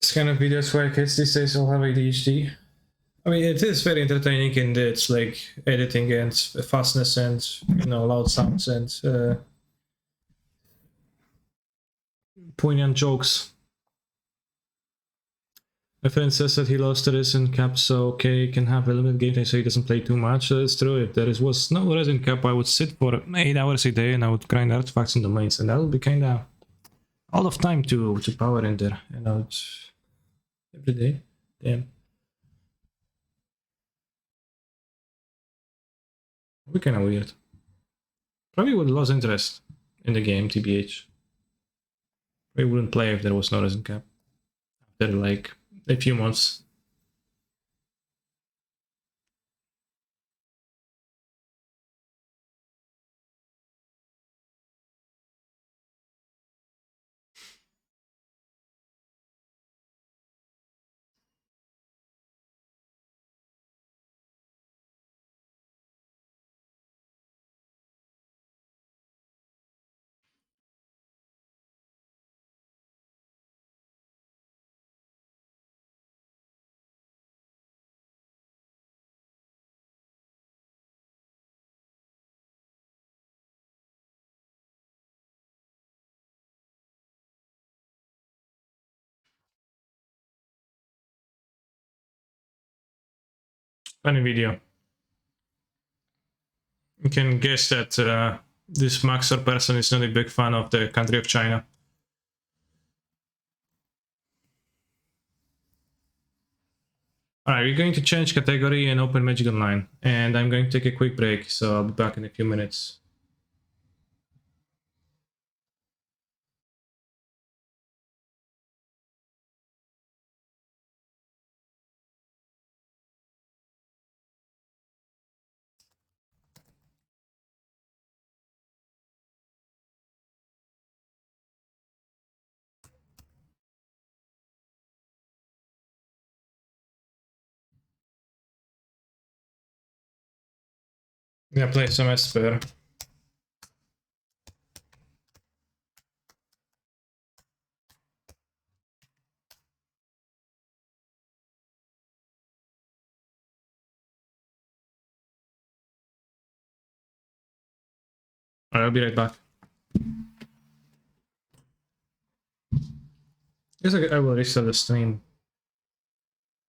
It's kind of videos where kids these days all have ADHD. I mean, it is very entertaining in its like editing and fastness and loud sounds and poignant jokes. My friend says that he loves the resin cap, so okay, he can have a limited gameplay so he doesn't play too much. It's true. If there was no resin cap, I would sit for 8 hours a day and I would grind artifacts and domains, and that would be kind of all of time to power in there. It's every day. Damn. Would be kind of weird. Probably would lose interest in the game, TBH. Probably wouldn't play if there was no resin cap. After like a few months. Funny video. You can guess that this Maxer person is not a big fan of the country of China. Alright, we're going to change category and open Magic Online. And I'm going to take a quick break, so I'll be back in a few minutes. I'm gonna play some Esper. Alright, I'll be right back. Guess I will restart the stream.